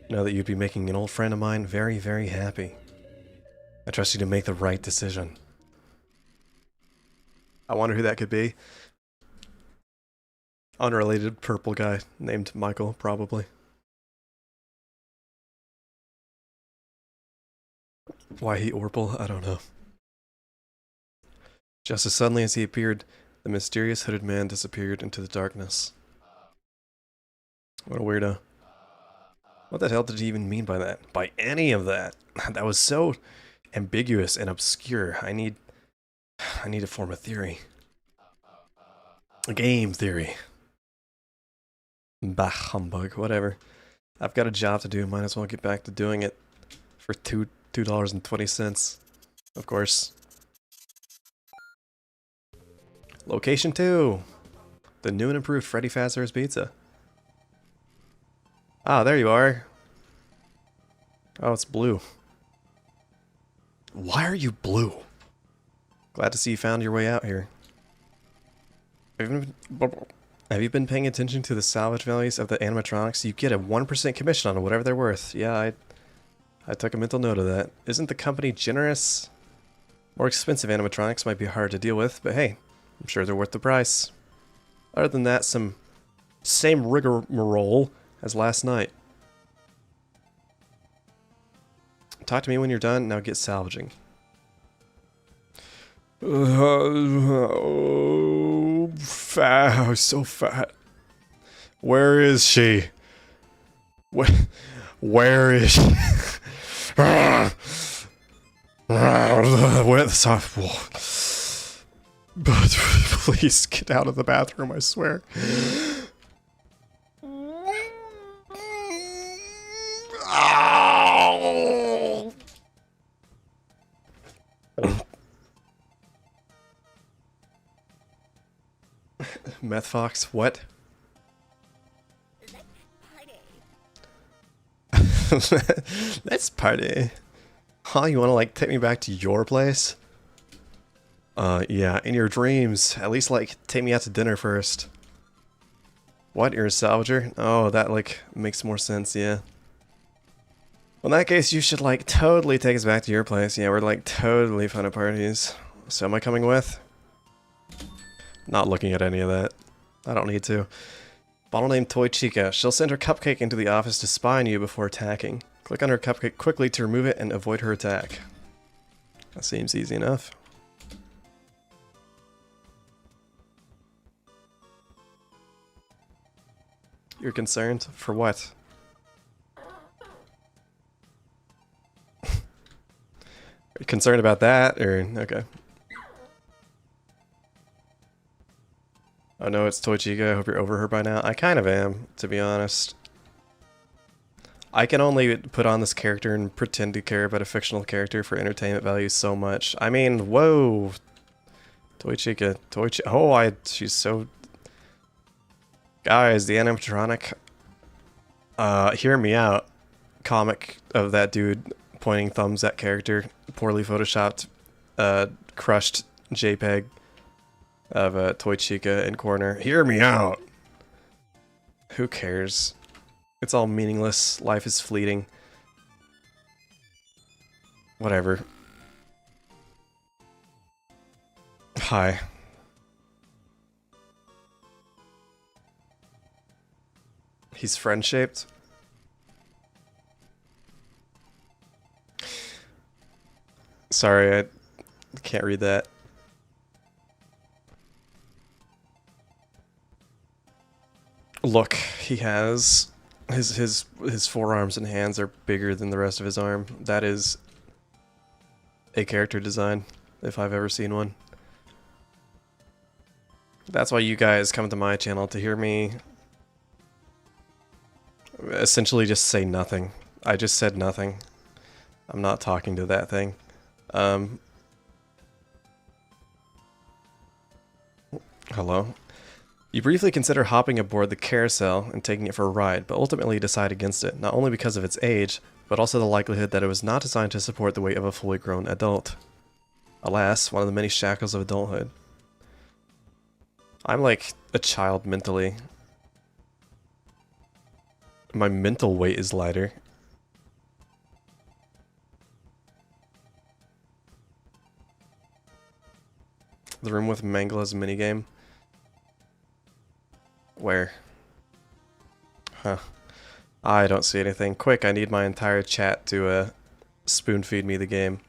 know that you'd be making an old friend of mine very, very happy. I trust you to make the right decision. I wonder who that could be. Unrelated purple guy named Michael, probably. Why he Orpal? I don't know. Just as suddenly as he appeared, the mysterious hooded man disappeared into the darkness. What a weirdo. What the hell did he even mean by that? By any of that? That was so ambiguous and obscure. I need to form a theory. A game theory. Bah, humbug, whatever. I've got a job to do, might as well get back to doing it for $2.20. Of course. Location 2! The new and improved Freddy Fazbear's Pizza. Ah, there you are. Oh, it's blue. Why are you blue? Glad to see you found your way out here. Have you been paying attention to the salvage values of the animatronics? You get a 1% commission on whatever they're worth. Yeah, I took a mental note of that. Isn't the company generous? More expensive animatronics might be hard to deal with, but hey, I'm sure they're worth the price. Other than that, same rigmarole as last night. Talk to me when you're done, now get salvaging. Fat, so fat. Where is she? Where is she? Where the soft wall? But please get out of the bathroom, I swear. Meth Fox, what? Let's party. Huh, you wanna like take me back to your place? Yeah, in your dreams. At least like take me out to dinner first. What, you're a salvager? Oh, that like makes more sense, yeah. Well, in that case, you should like totally take us back to your place. Yeah, we're like totally fun at parties. So am I coming with? Not looking at any of that. I don't need to. Bottle named Toy Chica. She'll send her cupcake into the office to spy on you before attacking. Click on her cupcake quickly to remove it and avoid her attack. That seems easy enough. You're concerned? For what? Are you concerned about that? Or, okay. Oh no, it's Toy Chica. I hope you're over her by now. I kind of am, to be honest. I can only put on this character and pretend to care about a fictional character for entertainment value so much. I mean, whoa! Toy Chica. Oh, she's so... Guys, the animatronic... hear me out. Comic of that dude pointing thumbs at character. Poorly photoshopped, crushed JPEG of Toy Chica in corner. Hear me out! Who cares? It's all meaningless. Life is fleeting. Whatever. Hi. He's friend-shaped? Sorry, I can't read that. Look, he has his forearms and hands are bigger than the rest of his arm. That is a character design, if I've ever seen one. That's why you guys come to my channel to hear me essentially just say nothing. I just said nothing. I'm not talking to that thing. Hello? You briefly consider hopping aboard the carousel and taking it for a ride, but ultimately decide against it, not only because of its age, but also the likelihood that it was not designed to support the weight of a fully grown adult. Alas, one of the many shackles of adulthood. I'm like a child mentally. My mental weight is lighter. The room with Mangala's minigame. Where? Huh. I don't see anything. Quick, I need my entire chat to spoon feed me the game.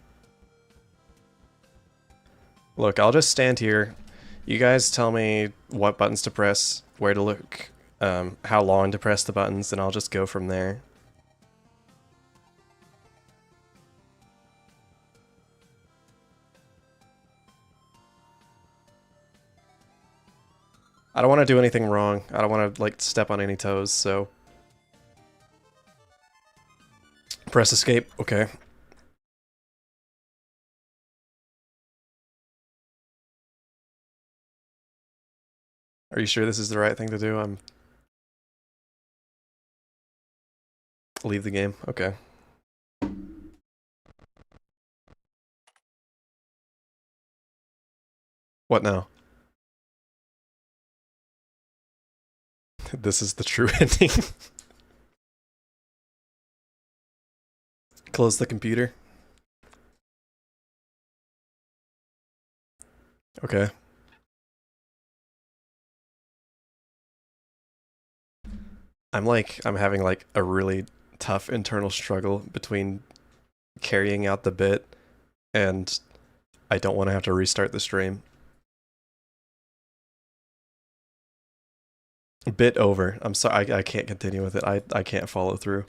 Look, I'll just stand here. You guys tell me what buttons to press, where to look, how long to press the buttons, and I'll just go from there. I don't want to do anything wrong. I don't want to, like, step on any toes, so... Press escape. Okay. Are you sure this is the right thing to do? Leave the game. Okay. What now? This is the true ending. Close the computer. Okay. I'm having like a really tough internal struggle between carrying out the bit and I don't want to have to restart the stream. Bit over. I'm sorry, I can't continue with it. I can't follow through.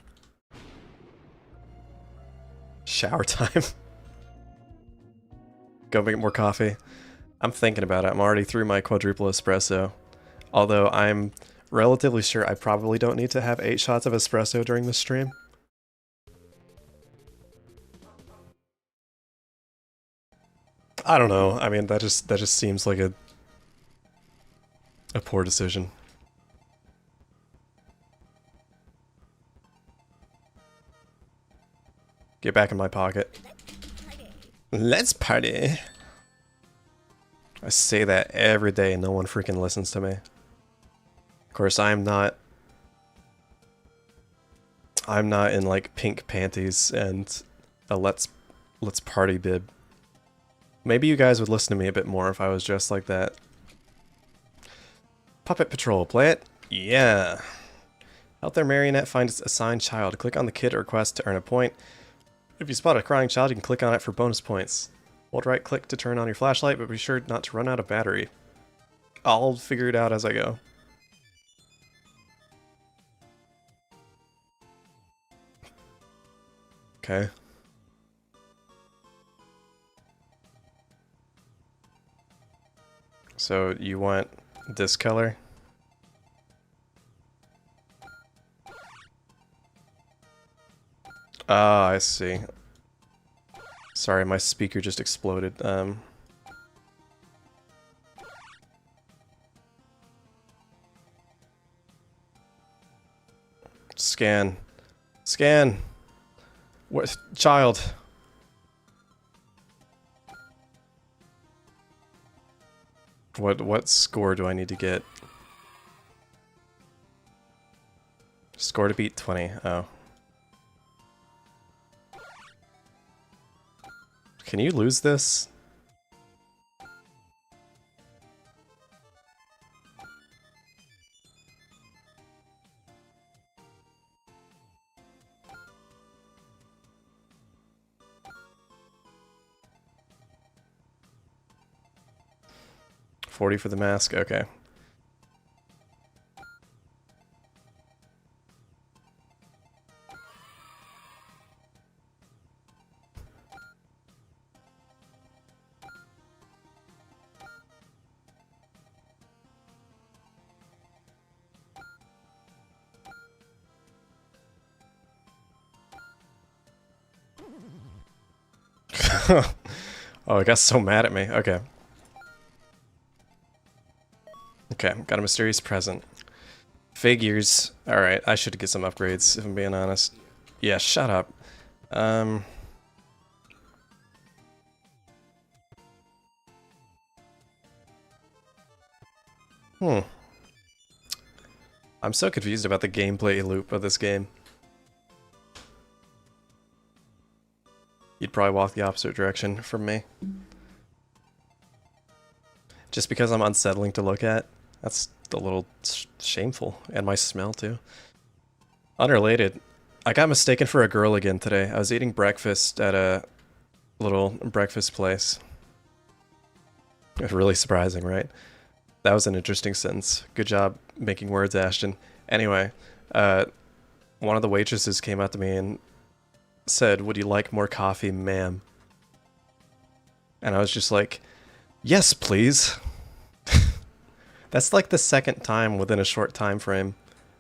Shower time. Go make more coffee. I'm thinking about it. I'm already through my quadruple espresso. Although I'm relatively sure I probably don't need to have 8 shots of espresso during the stream. I don't know. I mean, that just seems like a poor decision. Get back in my pocket. Let's party. I say that every day and no one freaking listens to me. Of course, I'm not in like pink panties and a let's party bib. Maybe you guys would listen to me a bit more if I was dressed like that. Puppet Patrol, play it? Yeah. Help their marionette find its assigned child. Click on the kid request to earn a point. If you spot a crying child, you can click on it for bonus points. Hold right click to turn on your flashlight, but be sure not to run out of battery. I'll figure it out as I go. Okay. So you want this color? Ah, I see. Sorry, my speaker just exploded. Scan. Scan! What? Child. What score do I need to get? Score to beat 20. Oh. Can you lose this? 40 for the mask, okay. Oh, it got so mad at me. Okay. Okay, got a mysterious present. Figures. Alright, I should get some upgrades, if I'm being honest. Yeah, shut up. I'm so confused about the gameplay loop of this game. You'd probably walk the opposite direction from me. Just because I'm unsettling to look at? That's a little shameful. And my smell, too. Unrelated. I got mistaken for a girl again today. I was eating breakfast at a little breakfast place. Really surprising, right? That was an interesting sentence. Good job making words, Ashton. Anyway, one of the waitresses came up to me and said, "Would you like more coffee, ma'am?" And I was just like, "Yes, please." That's like the second time within a short time frame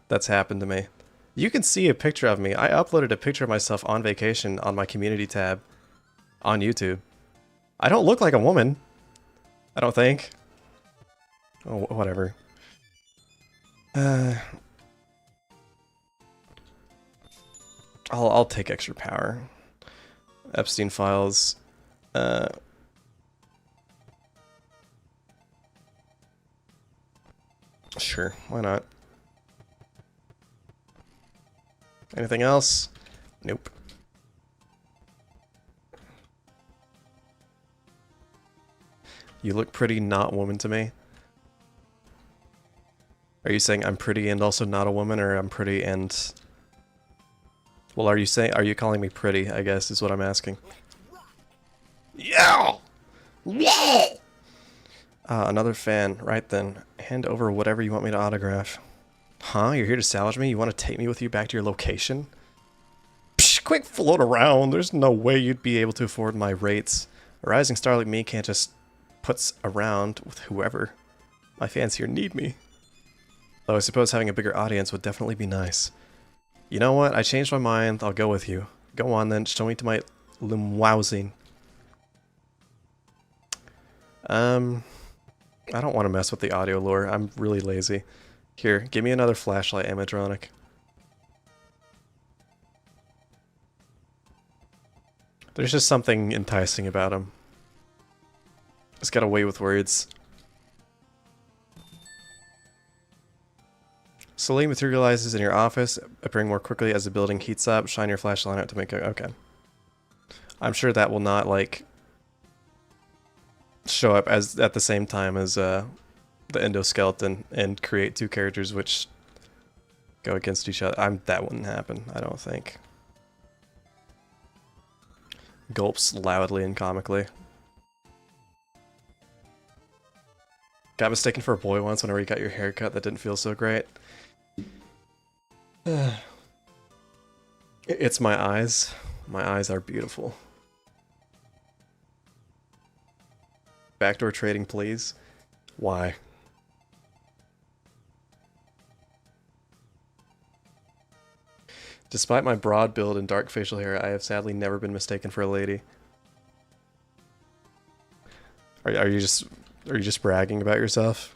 that's happened to me. You can see a picture of me. I uploaded a picture of myself on vacation on my community tab on YouTube. I don't look like a woman. I don't think. Oh, whatever. I'll take extra power. Epstein files. Sure, why not? Anything else? Nope. You look pretty not woman to me. Are you saying I'm pretty and also not a woman, or I'm pretty and... Well, are you calling me pretty, I guess, is what I'm asking. Yeah! Yeah! Another fan. Right then. Hand over whatever you want me to autograph. Huh? You're here to salvage me? You want to take me with you back to your location? Psh, quick float around. There's no way you'd be able to afford my rates. A rising star like me can't just putz around with whoever. My fans here need me. Though I suppose having a bigger audience would definitely be nice. You know what? I changed my mind. I'll go with you. Go on then. Show me to my limousine. I don't want to mess with the audio lore. I'm really lazy. Here, give me another flashlight, animatronic. There's just something enticing about him. He's got a way with words. Slowly materializes in your office, appearing more quickly as the building heats up. Shine your flashlight out to make it... Okay. I'm sure that will not, like, show up as at the same time as the endoskeleton and create two characters which go against each other. That wouldn't happen, I don't think. Gulps loudly and comically. Got mistaken for a boy once whenever you got your haircut. That didn't feel so great. It's my eyes. My eyes are beautiful. Backdoor trading, please. Why? Despite my broad build and dark facial hair, I have sadly never been mistaken for a lady. Are you just bragging about yourself?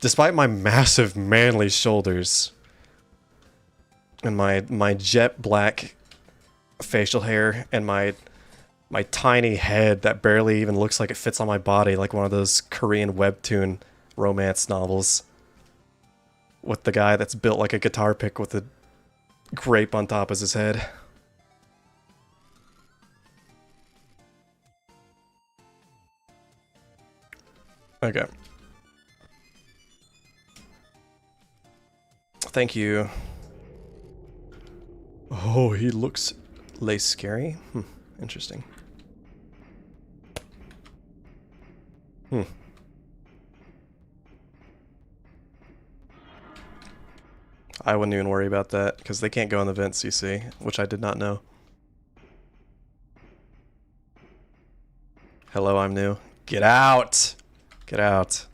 Despite my massive manly shoulders and my jet black facial hair and my tiny head that barely even looks like it fits on my body, like one of those Korean webtoon romance novels with the guy that's built like a guitar pick with a grape on top as his head. Okay. Thank you. Oh, he looks less scary? Interesting. I wouldn't even worry about that, because they can't go in the vents, you see, which I did not know. Hello, I'm new. Get out! Get out.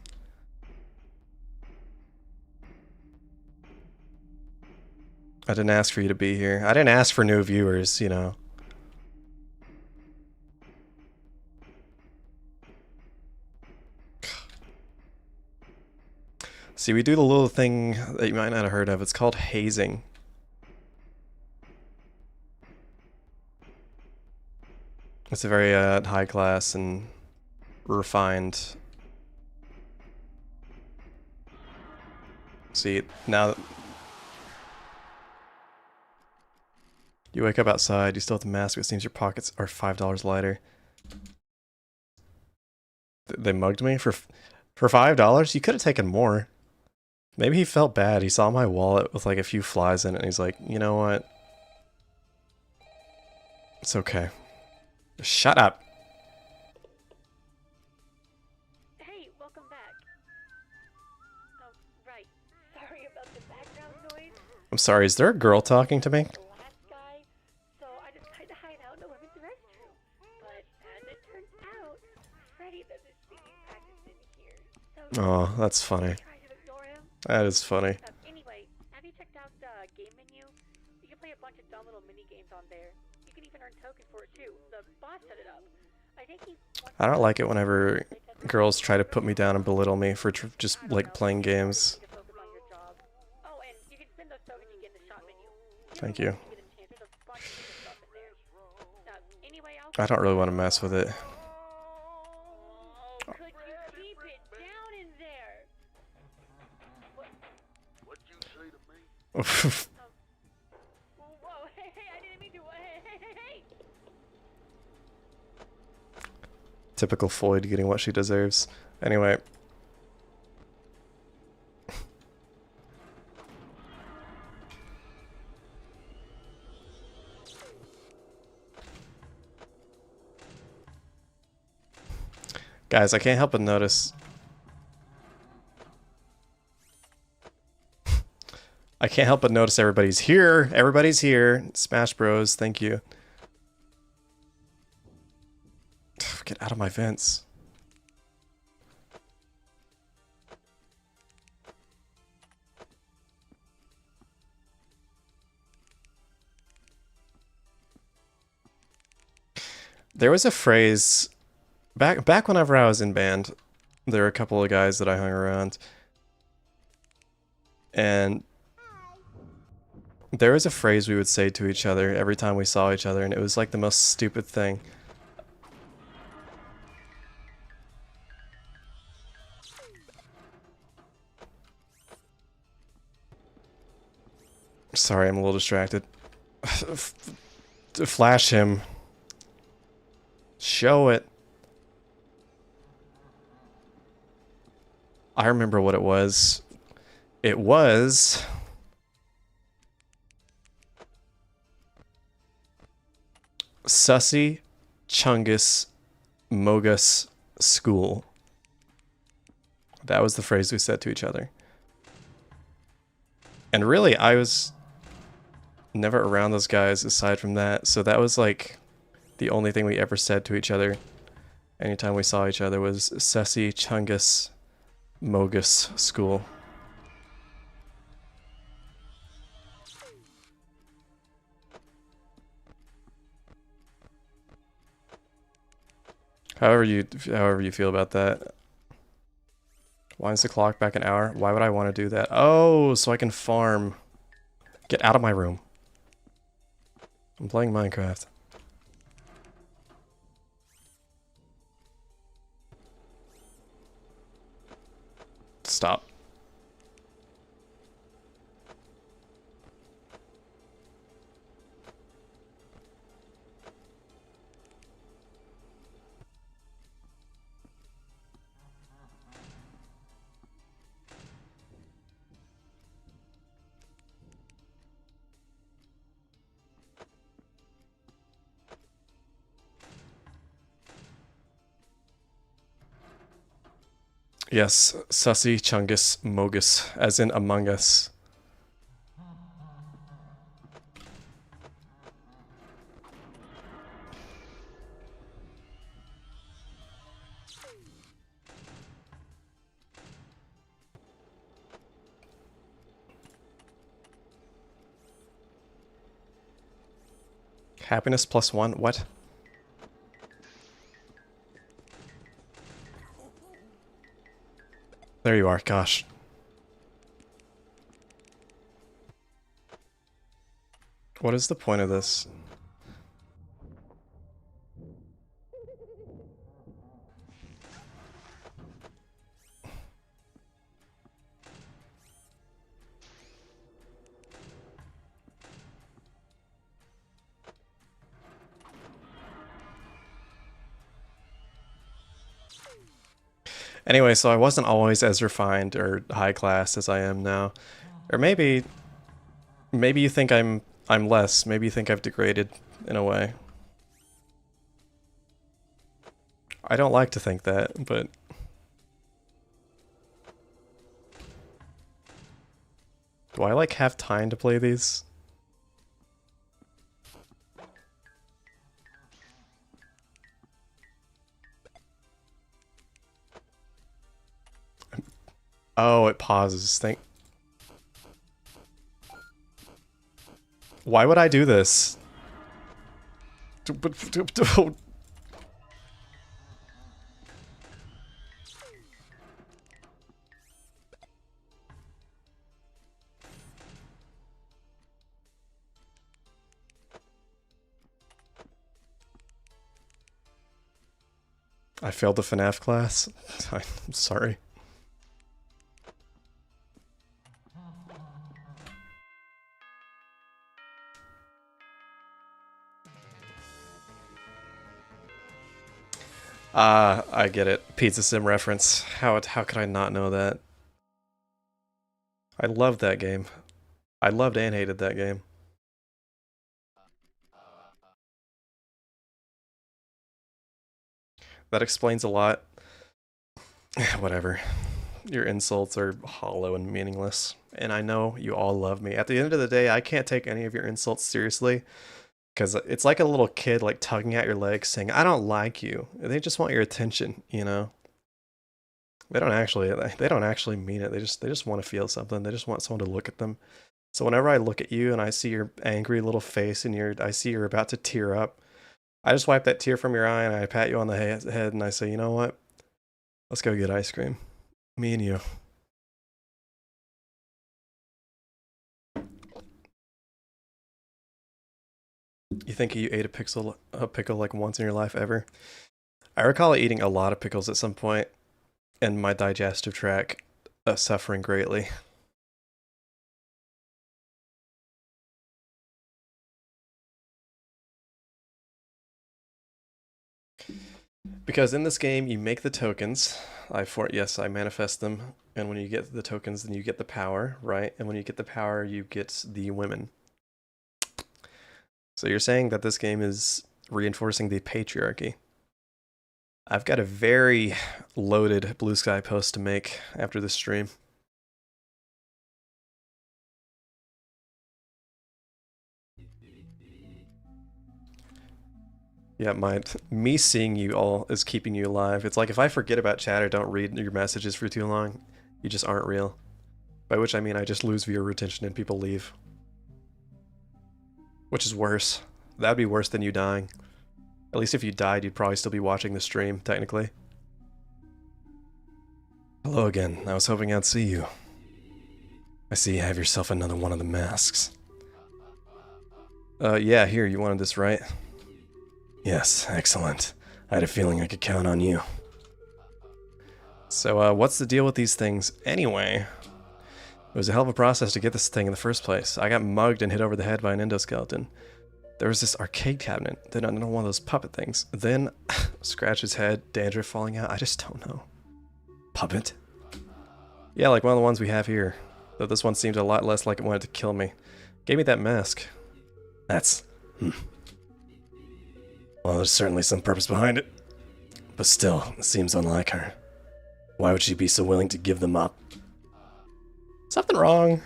I didn't ask for you to be here. I didn't ask for new viewers, you know. See, we do the little thing that you might not have heard of. It's called hazing. It's a very high class and refined. See, now you wake up outside, you still have the mask, but it seems your pockets are $5 lighter. They mugged me for $5? You could have taken more. Maybe he felt bad. He saw my wallet with like a few flies in it and he's like, you know what? It's okay. Shut up. Hey, welcome back. Oh, right. Sorry about the background noise. I'm sorry, is there a girl talking to me? The last guy, so I decided to hide out in the women's restroom. But as it turns out, Freddy does his speaking practice in here. So Oh, that's funny. try to ignore him. That is funny. Anyway, have you checked out the game menu? You can play a bunch of dumb little mini games on there. You can even earn tokens for it too. The boss set it up. I think he wants I don't like it whenever girls try to put me down and belittle me for just like playing games. you to focus on your job. Oh, and you can spend those tokens you get in the shop menu. Thank you. Get a chance. There's a bunch of different stuff in there. Anyway, I don't really want to mess with it. could you keep it down in there? What'd you say to me? Whoa, hey, I didn't mean to. Hey. Typical Floyd getting what she deserves. Anyway. Guys, I can't help but notice. I can't help but notice everybody's here. Everybody's here. Smash Bros, thank you. Get out of my vents. There was a phrase back whenever I was in band, there were a couple of guys that I hung around. And there was a phrase we would say to each other every time we saw each other, and it was like the most stupid thing. Sorry, I'm a little distracted. Flash him. Show it. I remember what it was. It was... Sussy, Chungus, Mogus, School. That was the phrase we said to each other. And really, I was never around those guys aside from that, so that was like the only thing we ever said to each other anytime we saw each other was Sussy, Chungus, Mogus, School. However you feel about that. Winds the clock back an hour. Why would I want to do that? Oh, so I can farm. Get out of my room. I'm playing Minecraft. Stop. Yes, Sussy, Chungus, Mogus, as in Among Us. Happiness +1? What? There you are, gosh. What is the point of this? Anyway, so I wasn't always as refined or high class as I am now. Or maybe you think I'm less. Maybe you think I've degraded in a way. I don't like to think that, but do I like have time to play these? Oh, it pauses. Why would I do this? I failed the FNAF class. I'm sorry. I get it. Pizza Sim reference. How could I not know that? I loved that game. I loved and hated that game. That explains a lot. Whatever. Your insults are hollow and meaningless. And I know you all love me. At the end of the day, I can't take any of your insults seriously. Because it's like a little kid like tugging at your leg saying, I don't like you. They just want your attention, you know? They don't actually mean it. They just want to feel something. They just want someone to look at them. So whenever I look at you and I see your angry little face and I see you're about to tear up, I just wipe that tear from your eye and I pat you on the head and I say, you know what? Let's go get ice cream. Me and you. You think you ate a pickle like once in your life ever? I recall eating a lot of pickles at some point and my digestive tract suffering greatly. Because in this game, you make the tokens. Yes, I manifest them. And when you get the tokens, then you get the power, right? And when you get the power, you get the women. So you're saying that this game is reinforcing the patriarchy. I've got a very loaded Blue Sky post to make after this stream. Yeah, me seeing you all is keeping you alive. It's like if I forget about chat or don't read your messages for too long, you just aren't real. By which I mean I just lose viewer retention and people leave. Which is worse. That'd be worse than you dying. At least if you died, you'd probably still be watching the stream, technically. Hello again. I was hoping I'd see you. I see you have yourself another one of the masks. Yeah, here, you wanted this, right? Yes, excellent. I had a feeling I could count on you. So, what's the deal with these things anyway? It was a hell of a process to get this thing in the first place. I got mugged and hit over the head by an endoskeleton. There was this arcade cabinet, then another one of those puppet things. Then, scratch his head, dandruff falling out, I just don't know. Puppet? Yeah, like one of the ones we have here. Though this one seemed a lot less like it wanted to kill me. Gave me that mask. That's... Well, there's certainly some purpose behind it. But still, it seems unlike her. Why would she be so willing to give them up? Something wrong.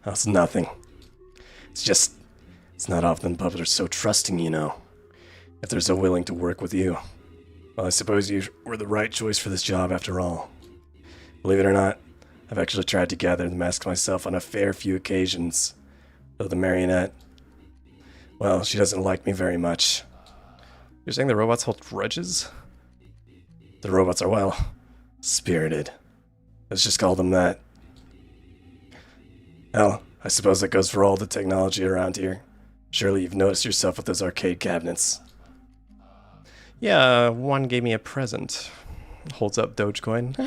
Oh, it's nothing. It's just... It's not often puppets are so trusting, you know. If they're so willing to work with you. Well, I suppose you were the right choice for this job after all. Believe it or not, I've actually tried to gather the mask myself on a fair few occasions. Though the marionette... Well, she doesn't like me very much. You're saying the robots hold grudges? The robots are, well, spirited. Let's just call them that. Hell, I suppose that goes for all the technology around here. Surely you've noticed yourself with those arcade cabinets. Yeah, one gave me a present. Holds up Dogecoin.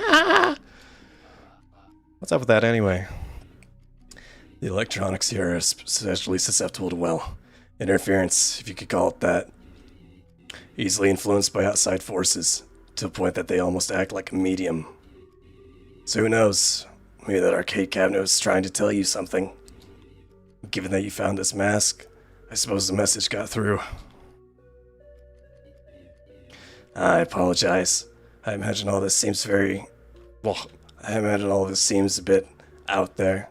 What's up with that anyway? The electronics here are especially susceptible to, well, interference, if you could call it that. Easily influenced by outside forces, to the point that they almost act like a medium. So who knows? Maybe that arcade cabinet was trying to tell you something. Given that you found this mask, I suppose the message got through. I apologize. I imagine all this seems very... Well, I imagine all this seems a bit out there.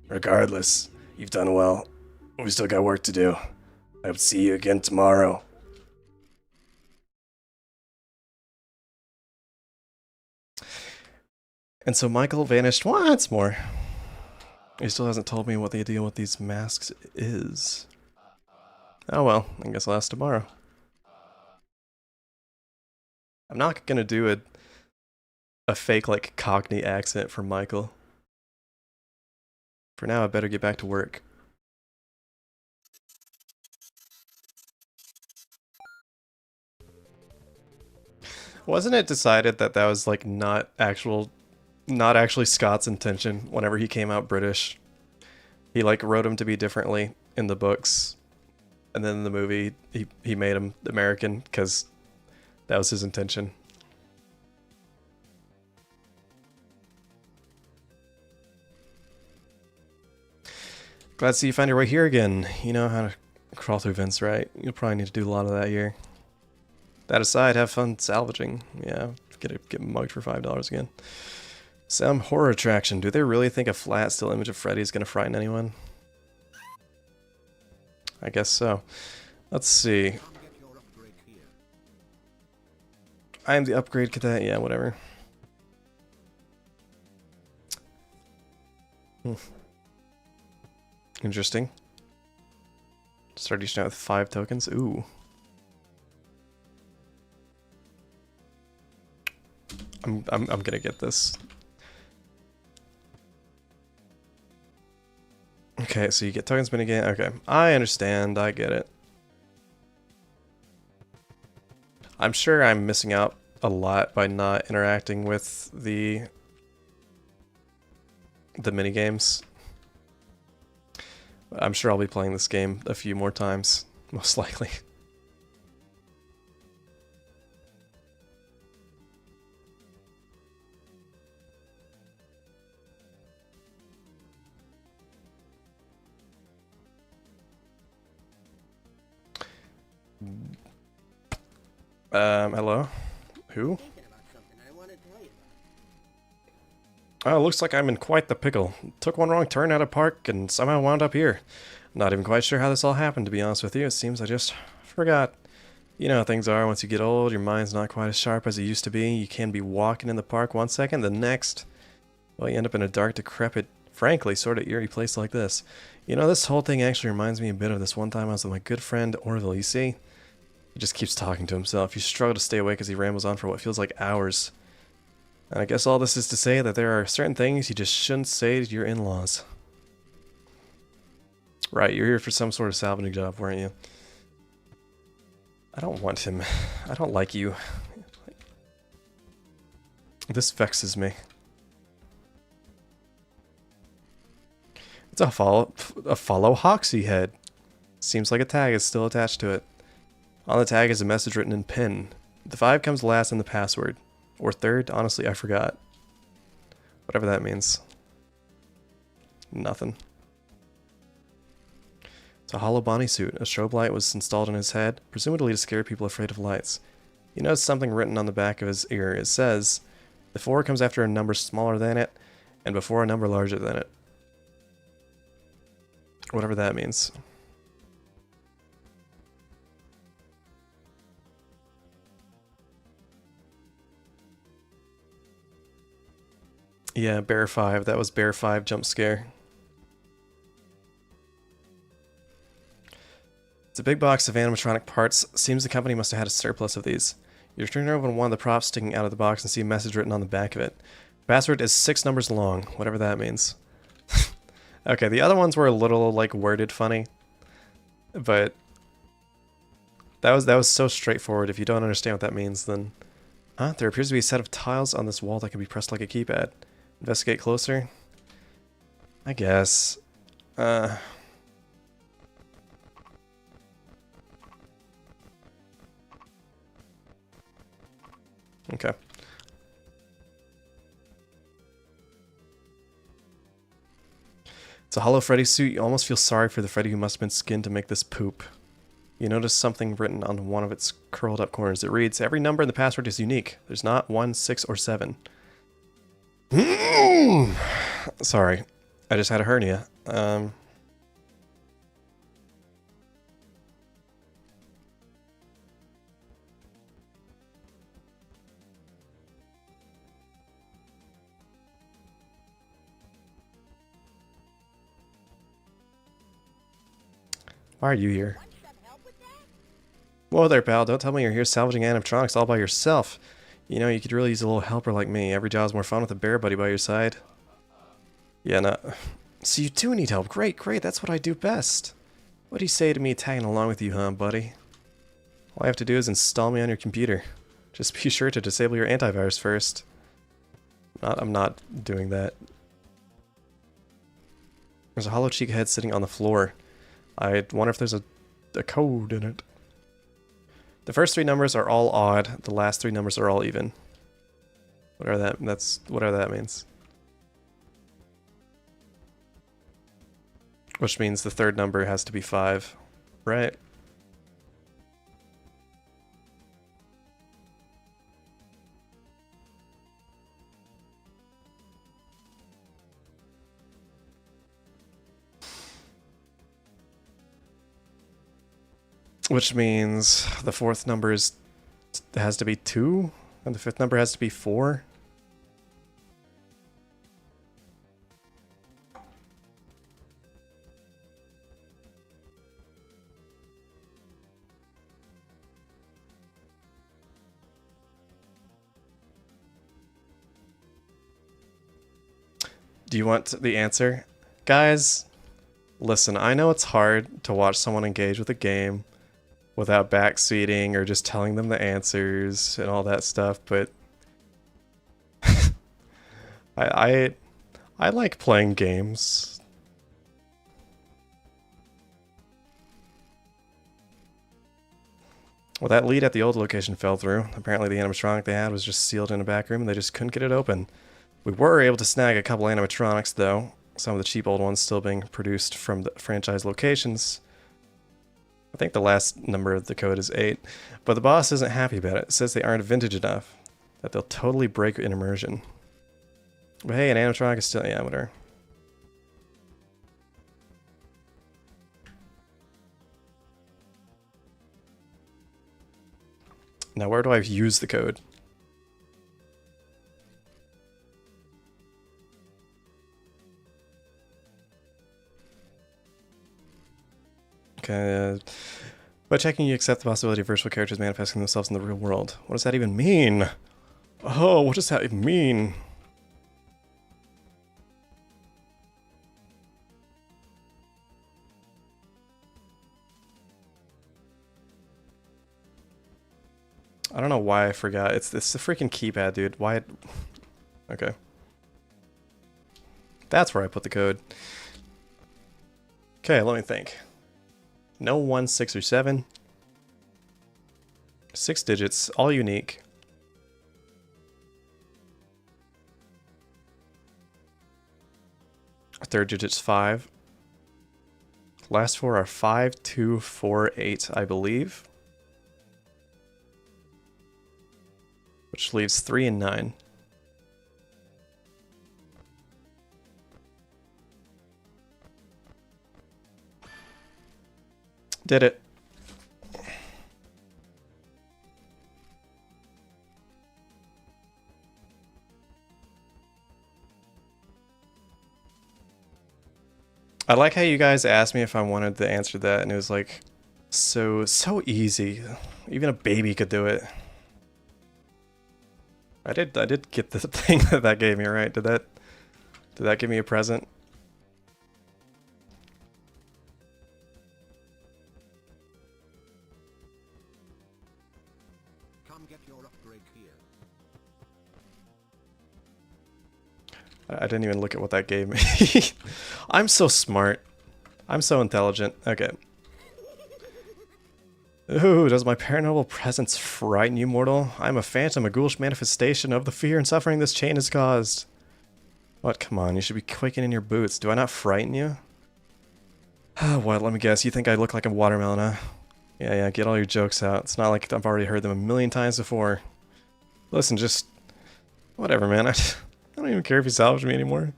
Regardless, you've done well. We still got work to do. I would see you again tomorrow. And so Michael vanished once more. He still hasn't told me what the deal with these masks is. Oh well, I guess I'll ask tomorrow. I'm not gonna do a fake like Cockney accent for Michael. For now, I better get back to work. Wasn't it decided that that was like not actually Scott's intention whenever he came out British? He like wrote him to be differently in the books, and then in the movie he made him American because that was his intention. Glad to see you found your way here again. You know how to crawl through vents, right? You'll probably need to do a lot of that here. That aside, have fun salvaging. Yeah, get mugged for $5 again. Some horror attraction. Do they really think a flat still image of Freddy is going to frighten anyone? I guess so. Let's see. I am the upgrade cadet. Yeah, whatever. Interesting. Start each night with 5 tokens. Ooh. I'm gonna get this. Okay, so you get tokens minigame. Okay, I understand. I get it. I'm sure I'm missing out a lot by not interacting with the minigames. I'm sure I'll be playing this game a few more times, most likely. Hello? Who? Oh, looks like I'm in quite the pickle. Took one wrong turn out of park and somehow wound up here. Not even quite sure how this all happened, to be honest with you. It seems I just forgot. You know how things are. Once you get old, your mind's not quite as sharp as it used to be. You can be walking in the park one second, the next, well, you end up in a dark, decrepit, frankly, sort of eerie place like this. You know, this whole thing actually reminds me a bit of this one time I was with my good friend Orville, you see? He just keeps talking to himself. You struggle to stay awake as he rambles on for what feels like hours. And I guess all this is to say that there are certain things you just shouldn't say to your in-laws. Right, you're here for some sort of salvaging job, weren't you? I don't want him. I don't like you. This vexes me. It's a follow Hoxie head. Seems like a tag is still attached to it. On the tag is a message written in pen. The 5 comes last in the password. Or third, honestly, I forgot. Whatever that means. Nothing. It's a hollow Bonnie suit. A strobe light was installed in his head, presumably to scare people afraid of lights. You notice something written on the back of his ear. It says, the 4 comes after a number smaller than it, and before a number larger than it. Whatever that means. Yeah, Bear 5. That was Bear 5 jump scare. It's a big box of animatronic parts. Seems the company must have had a surplus of these. You turn over one of the props sticking out of the box and see a message written on the back of it. Password is 6 numbers long, whatever that means. Okay, the other ones were a little, like, worded funny. But that was so straightforward. If you don't understand what that means, then... Huh? There appears to be a set of tiles on this wall that can be pressed like a keypad. Investigate closer? I guess. Okay. It's a hollow Freddy suit. You almost feel sorry for the Freddy who must have been skinned to make this poop. You notice something written on one of its curled up corners. It reads, every number in the password is unique. There's not 1, 6, or 7. Sorry. I just had a hernia. Why are you here? Whoa there, pal. Don't tell me you're here salvaging animatronics all by yourself. You know, you could really use a little helper like me. Every job's more fun with a bear buddy by your side. Yeah, no. So you do need help. Great, great. That's what I do best. What do you say to me tagging along with you, huh, buddy? All I have to do is install me on your computer. Just be sure to disable your antivirus first. I'm not doing that. There's a hollow cheek head sitting on the floor. I wonder if there's a code in it. The first 3 numbers are all odd. The last 3 numbers are all even. Whatever that means. Which means the third number has to be 5, right? Which means the 4th number has to be 2, and the 5th number has to be 4. Do you want the answer? Guys, listen, I know it's hard to watch someone engage with a game without backseating or just telling them the answers and all that stuff, but I like playing games. Well, that lead at the old location fell through. Apparently the animatronic they had was just sealed in a back room and they just couldn't get it open. We were able to snag a couple animatronics though, some of the cheap old ones still being produced from the franchise locations. I think the last number of the code is 8, but the boss isn't happy about it. It says they aren't vintage enough, that they'll totally break in immersion. But hey, an animatronic is still, yeah, whatever. Now where do I use the code? Okay, by checking you accept the possibility of virtual characters manifesting themselves in the real world. What does that even mean? Oh, what does that even mean? I don't know why I forgot. It's the freaking keypad, dude. Why? Okay. That's where I put the code. Okay, let me think. No 1, 6, or 7. 6 digits, all unique. Third digit's 5. Last 4 are 5, 2, 4, 8, I believe. Which leaves 3 and 9. Did it. I like how you guys asked me if I wanted to answer that, and it was like, So easy. Even a baby could do it. I did get the thing that gave me, right? Did that give me a present? Come get your upgrade here. I didn't even look at what that gave me. I'm so smart. I'm so intelligent. Okay. Ooh, does my paranormal presence frighten you, mortal? I'm a phantom, a ghoulish manifestation of the fear and suffering this chain has caused. What? Come on, you should be quaking in your boots. Do I not frighten you? What? Let me guess. You think I look like a watermelon, huh? Yeah, get all your jokes out. It's not like I've already heard them a million times before. Listen, just... whatever, man. I don't even care if you salvage me anymore.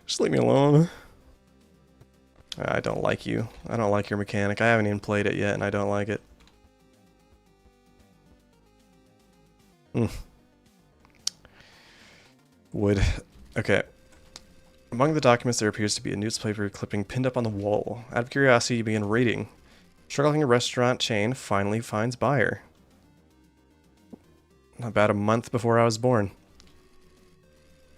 Just leave me alone. I don't like you. I don't like your mechanic. I haven't even played it yet, and I don't like it. Wood. Okay. Among the documents there appears to be a newspaper clipping pinned up on the wall. Out of curiosity, you begin reading. Struggling restaurant chain finally finds buyer. About a month before I was born.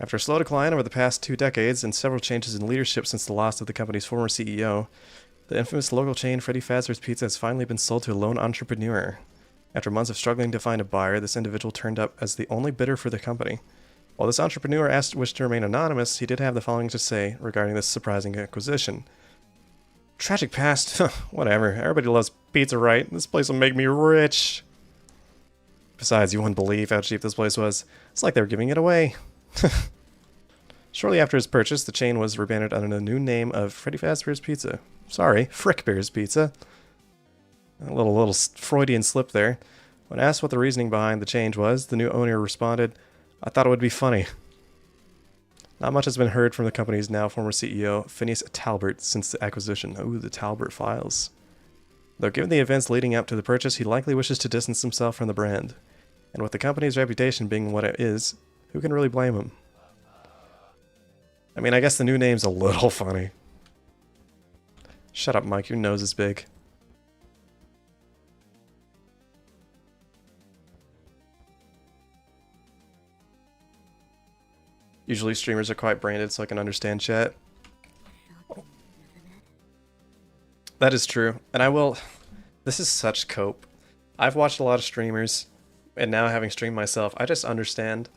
After a slow decline over the past 2 decades and several changes in leadership since the loss of the company's former CEO, the infamous local chain Freddy Fazbear's Pizza has finally been sold to a lone entrepreneur. After months of struggling to find a buyer, this individual turned up as the only bidder for the company. While this entrepreneur wished to remain anonymous, he did have the following to say regarding this surprising acquisition. Tragic past, whatever, everybody loves pizza, right? This place will make me rich. Besides, you wouldn't believe how cheap this place was. It's like they were giving it away. Shortly after his purchase, the chain was rebranded under the new name of Freddy Fazbear's Pizza. Sorry, Frickbears Pizza. A little Freudian slip there. When asked what the reasoning behind the change was, the new owner responded, I thought it would be funny. Not much has been heard from the company's now former CEO, Phineas Talbert, since the acquisition. Ooh, the Talbert files. Though given the events leading up to the purchase, he likely wishes to distance himself from the brand. And with the company's reputation being what it is, who can really blame him? I mean, I guess the new name's a little funny. Shut up, Mike, your nose is big. Usually streamers are quite branded so I can understand chat. That is true. And I will... This is such cope. I've watched a lot of streamers, and now having streamed myself, I just understand.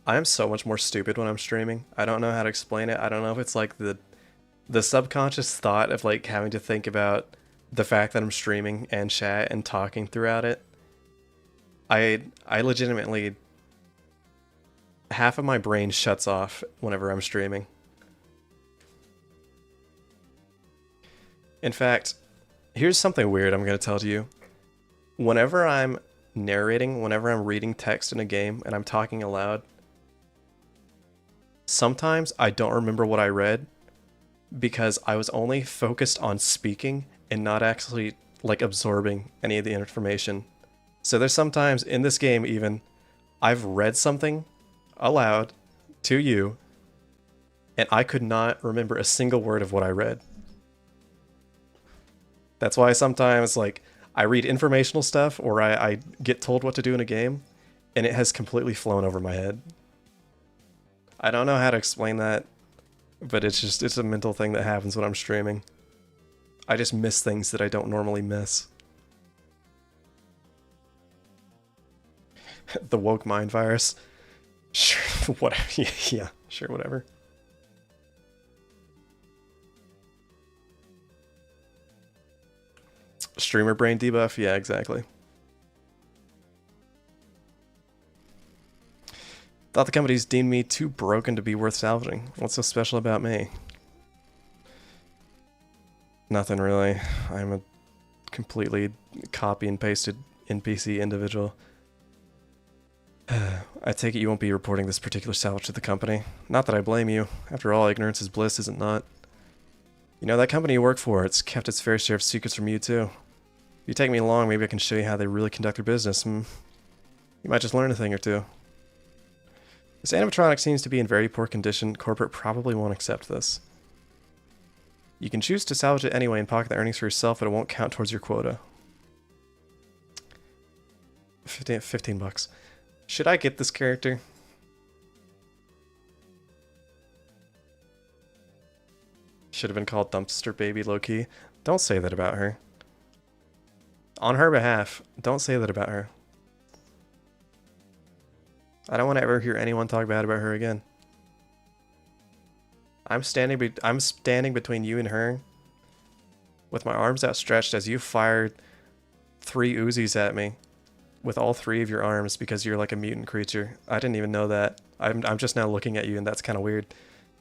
I am so much more stupid when I'm streaming. I don't know how to explain it. I don't know if it's like the subconscious thought of like having to think about the fact that I'm streaming and chat and talking throughout it. I legitimately... half of my brain shuts off whenever I'm streaming. In fact, here's something weird I'm going to tell to you. Whenever I'm narrating, whenever I'm reading text in a game and I'm talking aloud, sometimes I don't remember what I read because I was only focused on speaking and not actually like absorbing any of the information. So there's sometimes in this game even, I've read something aloud to you and I could not remember a single word of what I read. That's why sometimes like I read informational stuff or I get told what to do in a game and it has completely flown over my head. I don't know how to explain that, but it's a mental thing that happens when I'm streaming. I just miss things that I don't normally miss. The woke mind virus. Sure, whatever. Yeah, sure, whatever. Streamer brain debuff? Yeah, exactly. Thought the companies deemed me too broken to be worth salvaging. What's so special about me? Nothing really. I'm a completely copy and pasted NPC individual. I take it you won't be reporting this particular salvage to the company. Not that I blame you. After all, ignorance is bliss, is it not? You know, that company you work for, it's kept its fair share of secrets from you too. If you take me along, maybe I can show you how they really conduct their business. You might just learn a thing or two. This animatronic seems to be in very poor condition. Corporate probably won't accept this. You can choose to salvage it anyway and pocket the earnings for yourself, but it won't count towards your quota. 15 bucks. Should I get this character? Should have been called Dumpster Baby low-key. Don't say that about her. On her behalf, don't say that about her. I don't want to ever hear anyone talk bad about her again. I'm standing between you and her with my arms outstretched as you fired 3 Uzis at me with all 3 of your arms because you're like a mutant creature. I didn't even know that. I'm just now looking at you and that's kind of weird.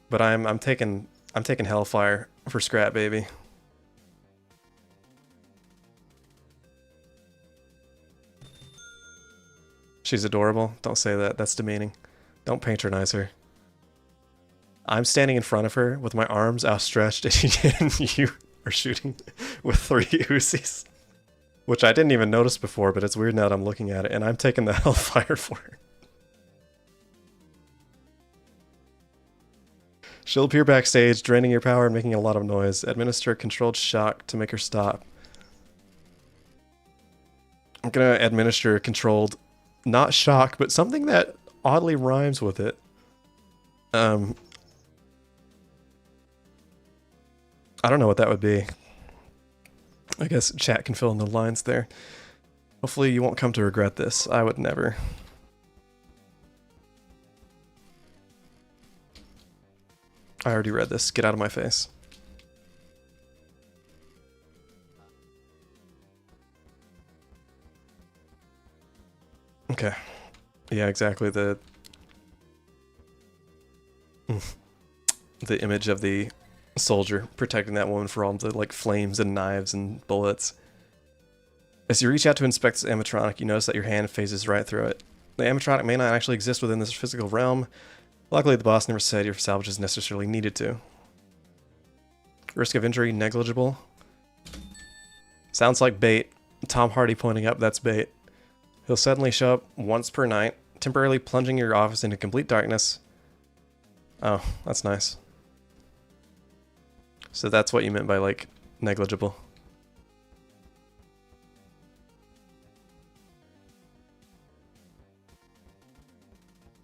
But I'm taking Hellfire for Scrap Baby. She's adorable. Don't say that. That's demeaning. Don't patronize her. I'm standing in front of her with my arms outstretched and you are shooting with 3 Uzis. Which I didn't even notice before, but it's weird now that I'm looking at it, and I'm taking the Hellfire for her. She'll appear backstage, draining your power and making a lot of noise. Administer a controlled shock to make her stop. I'm gonna administer a controlled, not shock, but something that oddly rhymes with it. I don't know what that would be. I guess chat can fill in the lines there. Hopefully you won't come to regret this. I would never. I already read this. Get out of my face. Okay. Yeah, exactly. The image of the soldier protecting that woman for all the like flames and knives and bullets. As you reach out to inspect this animatronic, you notice that your hand phases right through it. The animatronic may not actually exist within this physical realm. Luckily, the boss never said your salvage is necessarily needed to. Risk of injury negligible. Sounds like bait. Tom Hardy pointing up, that's bait. He'll suddenly show up once per night, temporarily plunging your office into complete darkness. Oh, that's nice. So that's what you meant by, like, negligible.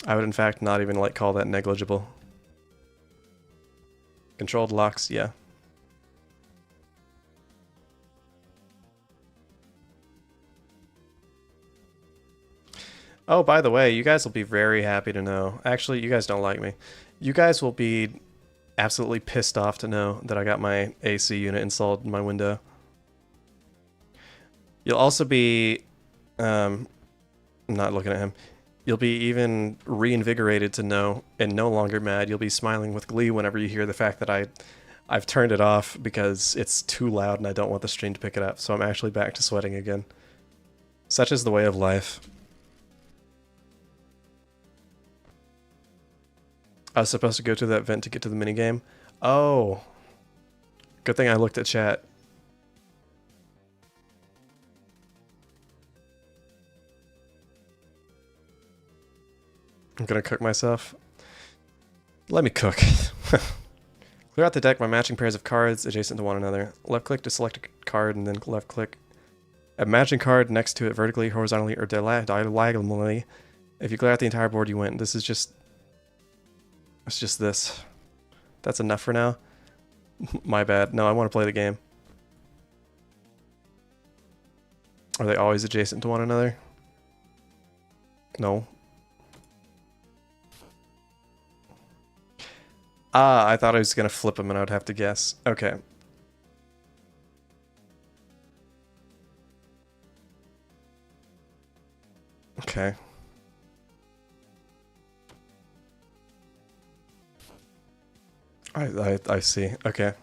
I would, in fact, not even, like, call that negligible. Controlled locks, yeah. Oh, by the way, you guys will be very happy to know. Actually, you guys don't like me. You guys will be absolutely pissed off to know that I got my AC unit installed in my window. You'll also be, I'm not looking at him. You'll be even reinvigorated to know, and no longer mad. You'll be smiling with glee whenever you hear the fact that I've turned it off because it's too loud and I don't want the stream to pick it up. So I'm actually back to sweating again. Such is the way of life. I was supposed to go to that vent to get to the minigame. Oh. Good thing I looked at chat. I'm gonna cook myself. Let me cook. Clear out the deck by matching pairs of cards adjacent to one another. Left click to select a card and then left click. A matching card next to it vertically, horizontally, or diagonally. If you clear out the entire board, you win. This is just... It's just this. That's enough for now. My bad. No, I want to play the game. Are they always adjacent to one another? No. Ah, I thought I was going to flip them and I would have to guess. Okay. Okay. I see. Okay.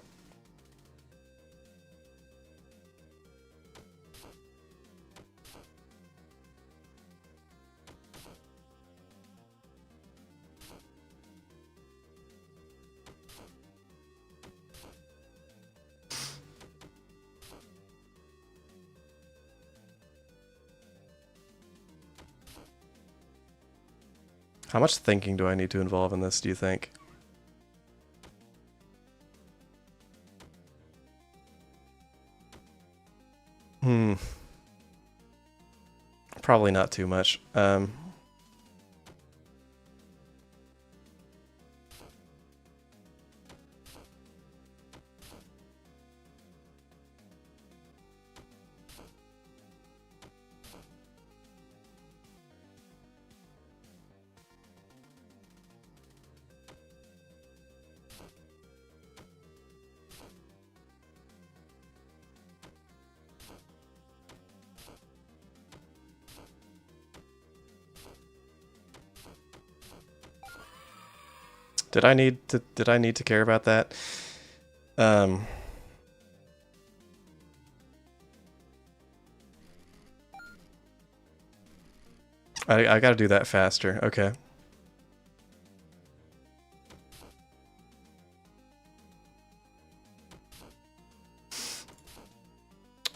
How much thinking do I need to involve in this, do you think? Probably not too much. Did I need to care about that? I gotta do that faster. Okay.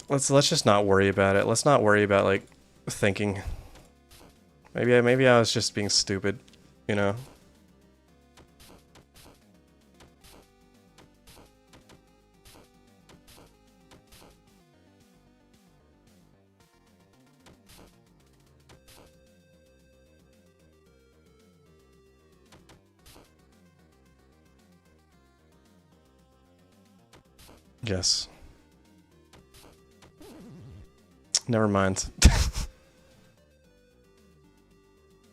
Let's just not worry about it. Let's not worry about like thinking. Maybe I was just being stupid, you know. Yes. Never mind.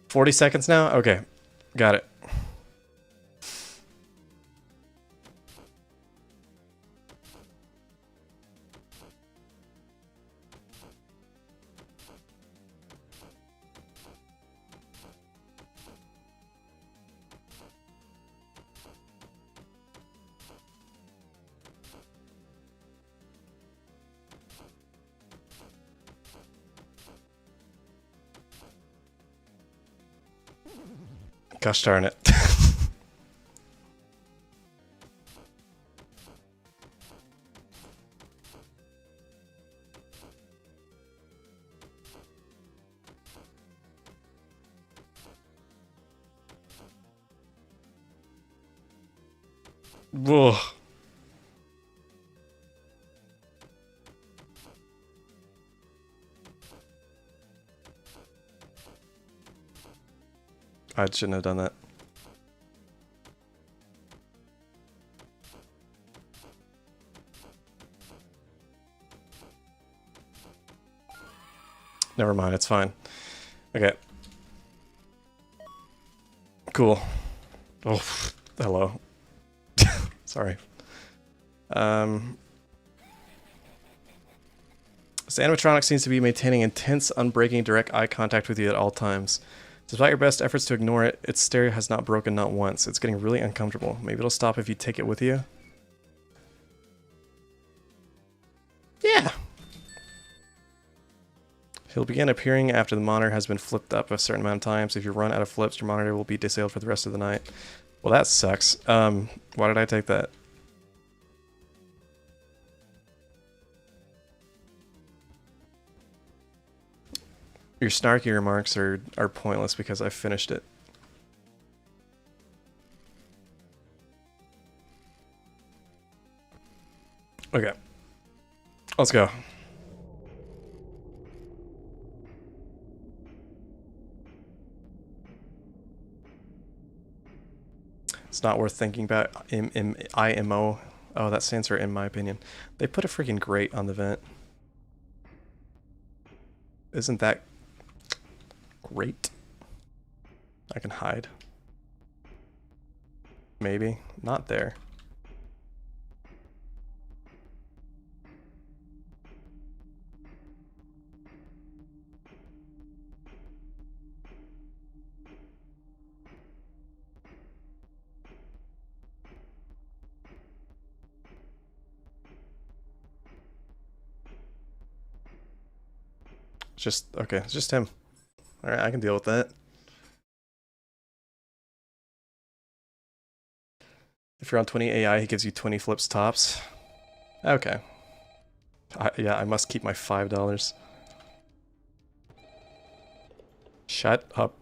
40 seconds now? Okay. Got it. Gosh darn it. Whoa. I shouldn't have done that. Never mind, it's fine. Okay. Cool. Oh, hello. Sorry. This animatronic seems to be maintaining intense, unbreaking, direct eye contact with you at all times. Despite your best efforts to ignore it, its stare has not broken not once. It's getting really uncomfortable. Maybe it'll stop if you take it with you? Yeah! He'll begin appearing after the monitor has been flipped up a certain amount of times. If you run out of flips, your monitor will be disabled for the rest of the night. Well, that sucks. Why did I take that? Your snarky remarks are pointless because I finished it. Okay. Let's go. It's not worth thinking about. IMO. Oh, that stands for in my opinion. They put a freaking grate on the vent. Isn't that great? I can hide. Maybe. Not there. Just, okay, it's just him. Alright, I can deal with that. If you're on 20 AI, he gives you 20 flips tops. Okay. Yeah, I must keep my $5. Shut up.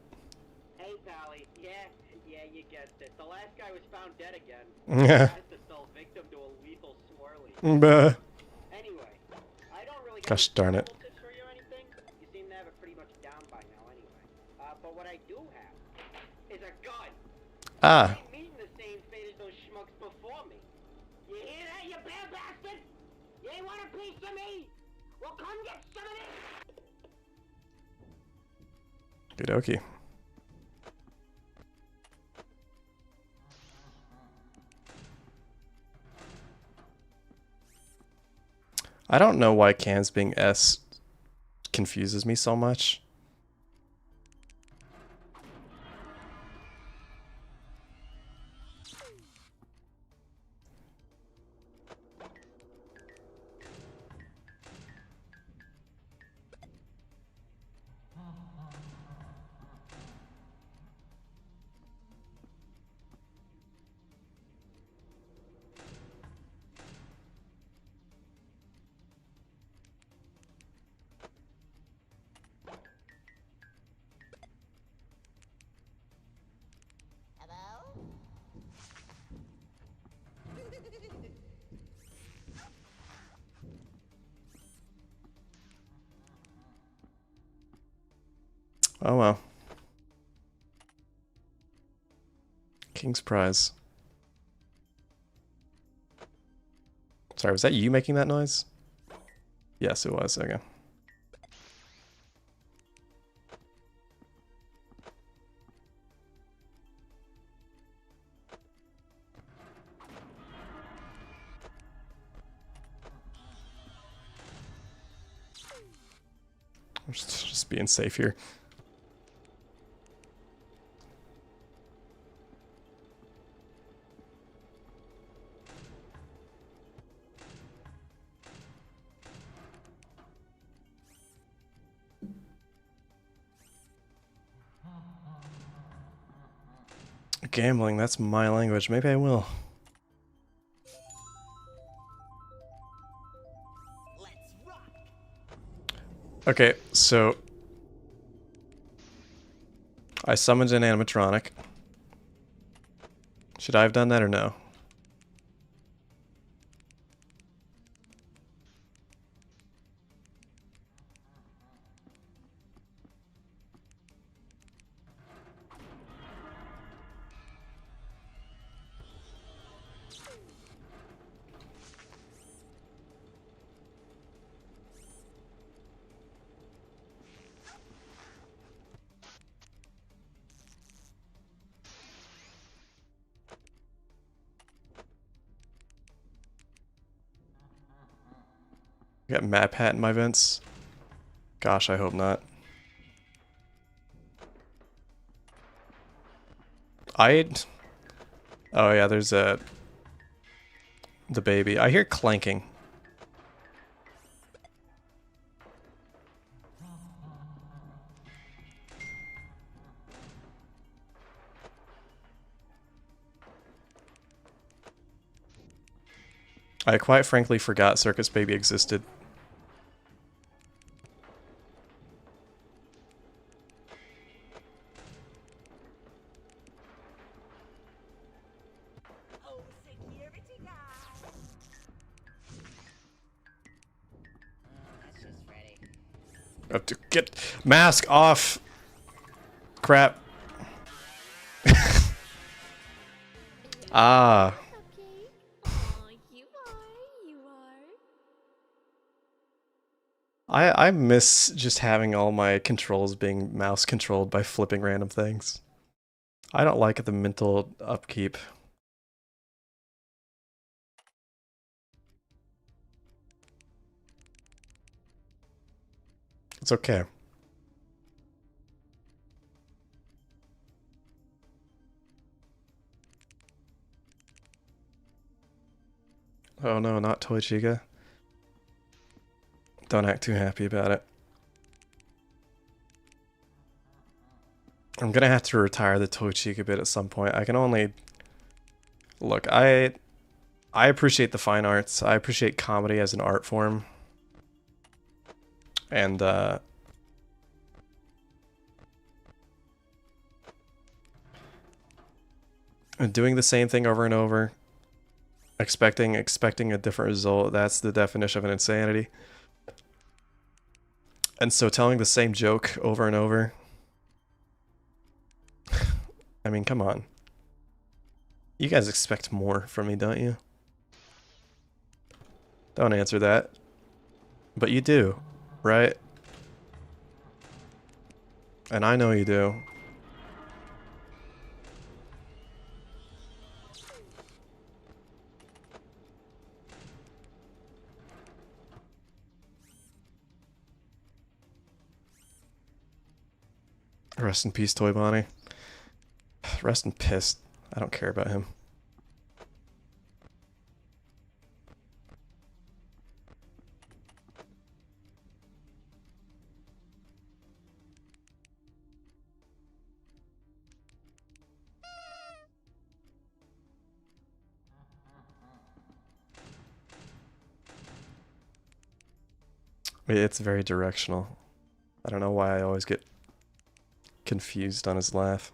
Hey, Pally. Yeah, you guessed it. The last guy was found dead again. Yeah. Just fell victim to a lethal swirly. Bah. Anyway, I don't really Gosh darn it. Tips for you or anything? You seem to have it pretty much down by now anyway. But what I do have is a gun. Ah, I ain't meeting the same fate as those schmucks before me. You hear that, you bad bastard? You ain't want a piece of me? Well, come get some of this! good okey. I don't know why cans being S confuses me so much. Hello? Oh well. King's Prize. Sorry, was that you making that noise? Yes, it was. Okay. I'm just being safe here. Gambling, that's my language. Maybe I will. Okay, so I summoned an animatronic. Should I have done that or no? I got map hat in my vents. Gosh, I hope not. Oh yeah, there's the baby. I hear clanking. I quite frankly forgot Circus Baby existed. Oh, security guy. That's just Freddy. Have to get mask off. Crap. Ah. Okay. Aw, you are. I miss just having all my controls being mouse controlled by flipping random things. I don't like the mental upkeep. It's okay. Oh no, not Toy Chica. Don't act too happy about it. I'm gonna have to retire the Toy Chica bit at some point. I can only... Look, I appreciate the fine arts. I appreciate comedy as an art form. And, doing the same thing over and over, expecting a different result, that's the definition of an insanity. And so telling the same joke over and over. I mean, come on. You guys expect more from me, don't you? Don't answer that. But you do, right? And I know you do. Rest in peace, Toy Bonnie. Rest in piss. I don't care about him. It's very directional. I don't know why I always get confused on his laugh.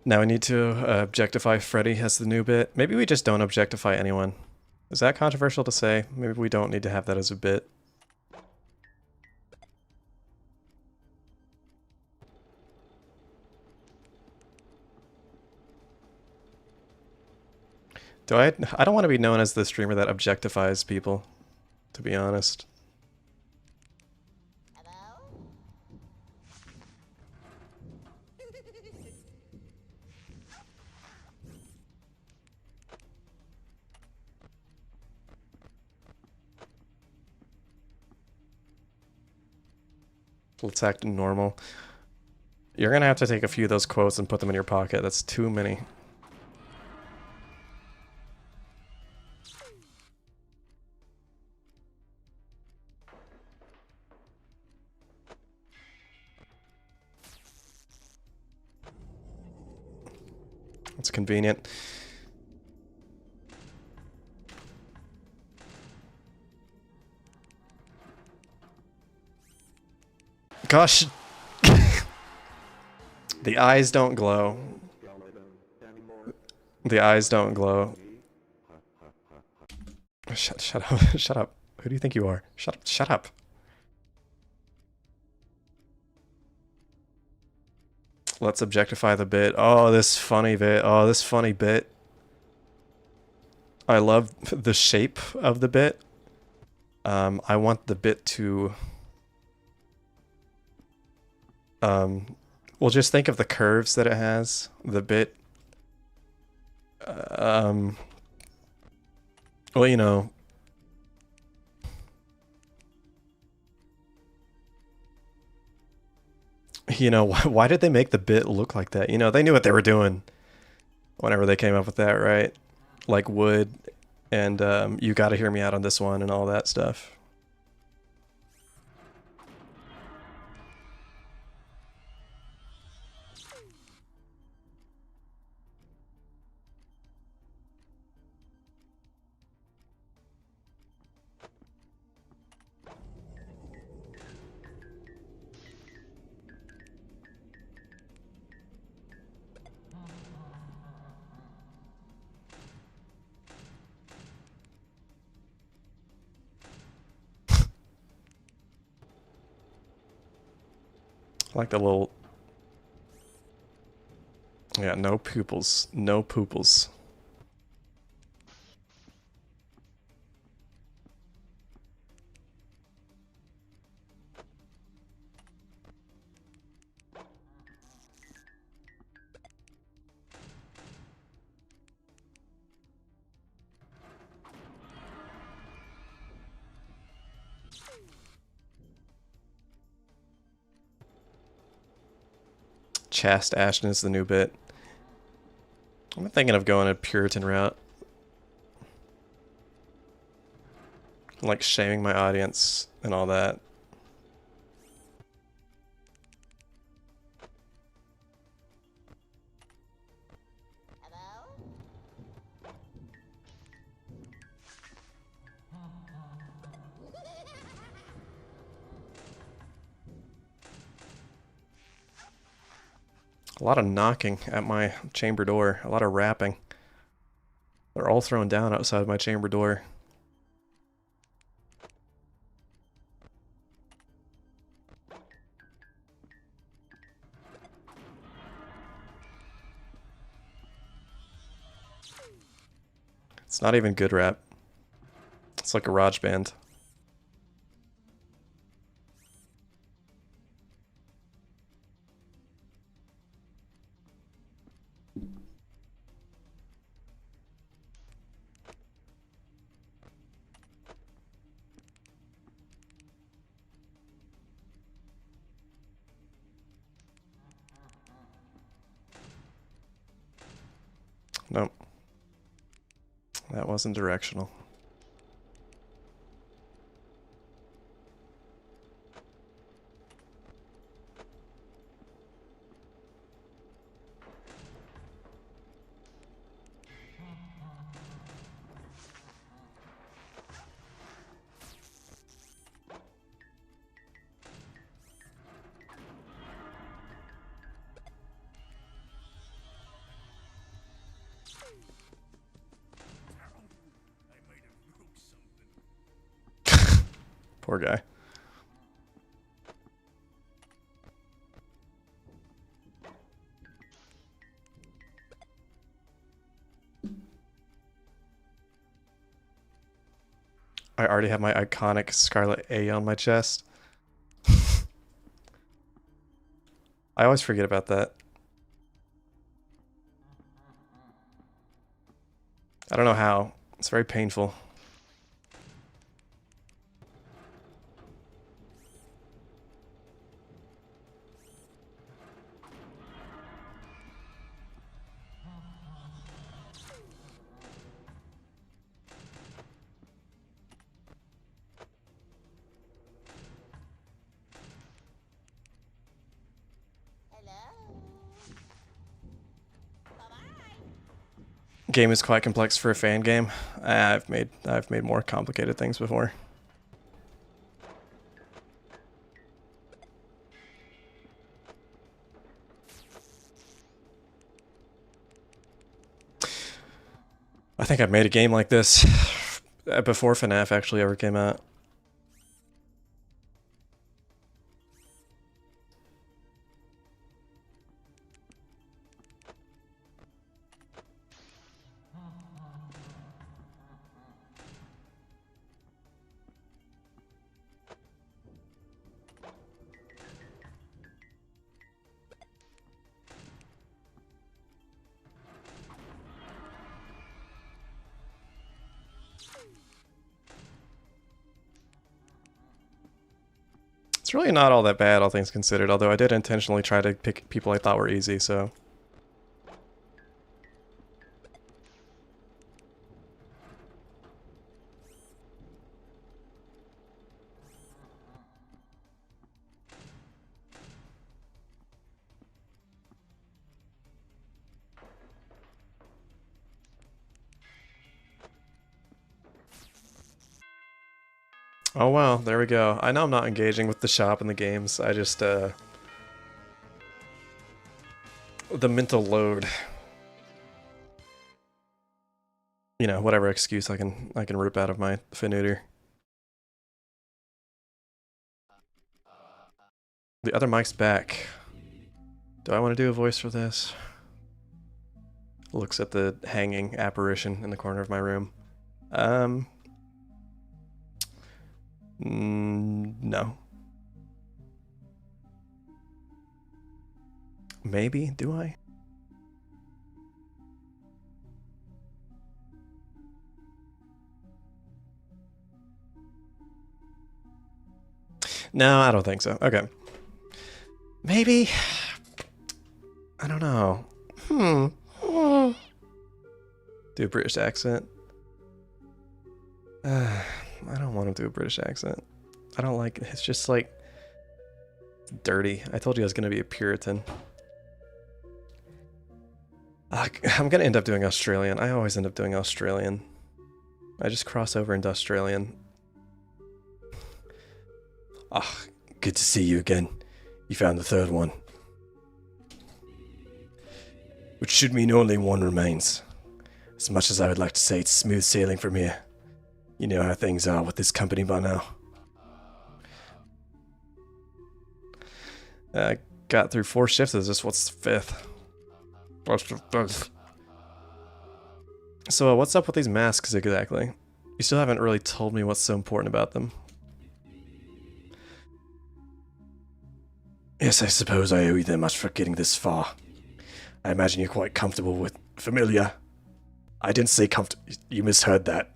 Now we need to objectify Freddy as the new bit. Maybe we just don't objectify anyone. Is that controversial to say? Maybe we don't need to have that as a bit. I don't want to be known as the streamer that objectifies people, to be honest. Let's act normal. You're gonna have to take a few of those quotes and put them in your pocket. That's too many. It's convenient. Gosh. The eyes don't glow. The eyes don't glow. Shut up. Shut up. Who do you think you are? Shut up. Shut up. Let's objectify the bit. Oh, this funny bit. Oh, this funny bit. I love the shape of the bit. I want the bit to... well, just think of the curves that it has. The bit... well, you know... You know, why did they make the bit look like that? You know, they knew what they were doing whenever they came up with that, right? Like wood and you gotta hear me out on this one and all that stuff. Like the little... Yeah, no pupils. No pupils. Chast Ashton is the new bit. I'm thinking of going a Puritan route. Like shaming my audience and all that. A lot of knocking at my chamber door. A lot of rapping. They're all thrown down outside my chamber door. It's not even good rap. It's like a garage band. Nope. That wasn't directional. Poor guy. I already have my iconic Scarlet A on my chest. I always forget about that. I don't know how. It's very painful. Game is quite complex for a fan game. I've made more complicated things before. I think I've made a game like this before FNAF actually ever came out. It's really not all that bad, all things considered, although I did intentionally try to pick people I thought were easy, so... Oh well, there we go. I know I'm not engaging with the shop and the games, I just, the mental load. You know, whatever excuse I can rip out of my finooter. The other mic's back. Do I want to do a voice for this? Looks at the hanging apparition in the corner of my room. No. Maybe, do I? No, I don't think so. Okay. Maybe. I don't know. Do a British accent. I don't want to do a British accent. I don't like it. It's just like dirty. I told you I was going to be a Puritan. I'm going to end up doing Australian. I always end up doing Australian. I just cross over into Australian. Ah, good to see you again. You found the third one. which should mean only one remains. As much as I would like to say it's smooth sailing from here, you know how things are with this company by now. I got through 4 shifts of this. What's the 5th? So what's up with these masks exactly? You still haven't really told me what's so important about them. Yes, I suppose I owe you that much for getting this far. I imagine you're quite comfortable with familiar. I didn't say you misheard that.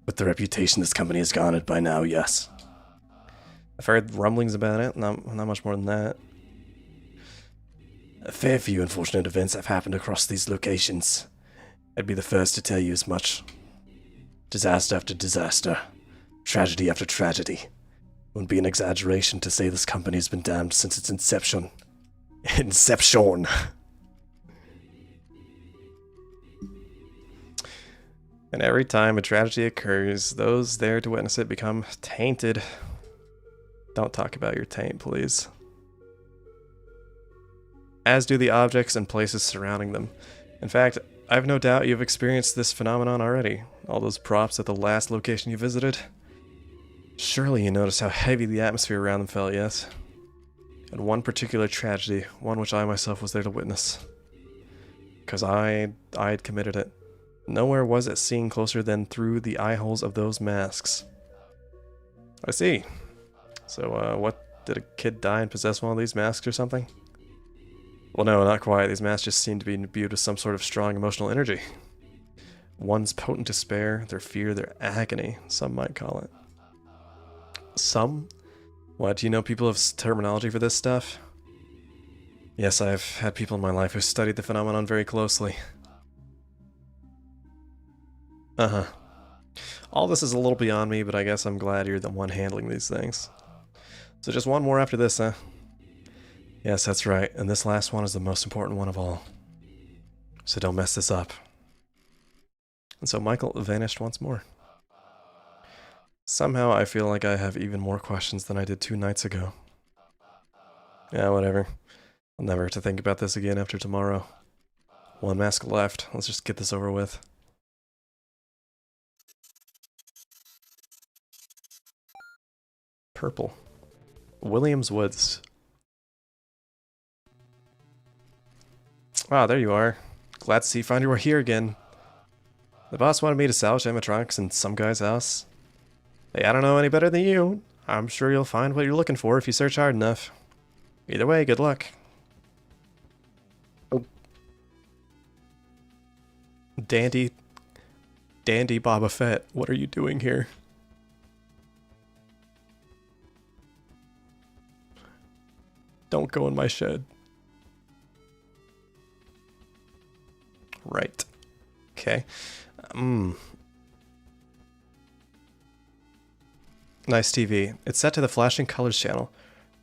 With the reputation this company has garnered by now, yes. I've heard rumblings about it, not much more than that. A fair few unfortunate events have happened across these locations. I'd be the first to tell you as much. Disaster after disaster. Tragedy after tragedy. Wouldn't be an exaggeration to say this company has been damned since its inception. Inception! And every time a tragedy occurs, those there to witness it become tainted. Don't talk about your taint, please. As do the objects and places surrounding them. In fact, I've no doubt you've experienced this phenomenon already. All those props at the last location you visited. Surely you noticed how heavy the atmosphere around them felt, yes? And one particular tragedy, one which I myself was there to witness. Because I had committed it. Nowhere was it seen closer than through the eye holes of those masks. I see. So, what, did a kid die and possess one of these masks or something? Well, no, not quite. These masks just seem to be imbued with some sort of strong emotional energy. One's potent despair, their fear, their agony, some might call it. Some? What, do you know people have terminology for this stuff? Yes, I've had people in my life who studied the phenomenon very closely. Uh-huh. All this is a little beyond me, but I guess I'm glad you're the one handling these things. So just one more after this, huh? Yes, that's right, and this last one is the most important one of all. So don't mess this up. And so Michael vanished once more. Somehow I feel like I have even more questions than I did 2 nights ago. Yeah, whatever. I'll never have to think about this again after tomorrow. 1 mask left. Let's just get this over with. Purple. Williams Woods. Wow, there you are. Glad to see you finally were here again. The boss wanted me to salvage animatronics in some guy's house. Hey, I don't know any better than you. I'm sure you'll find what you're looking for if you search hard enough. Either way, good luck. Oh. Dandy Boba Fett, what are you doing here? Don't go in my shed. Right. Okay. Nice TV. It's set to the flashing colors channel.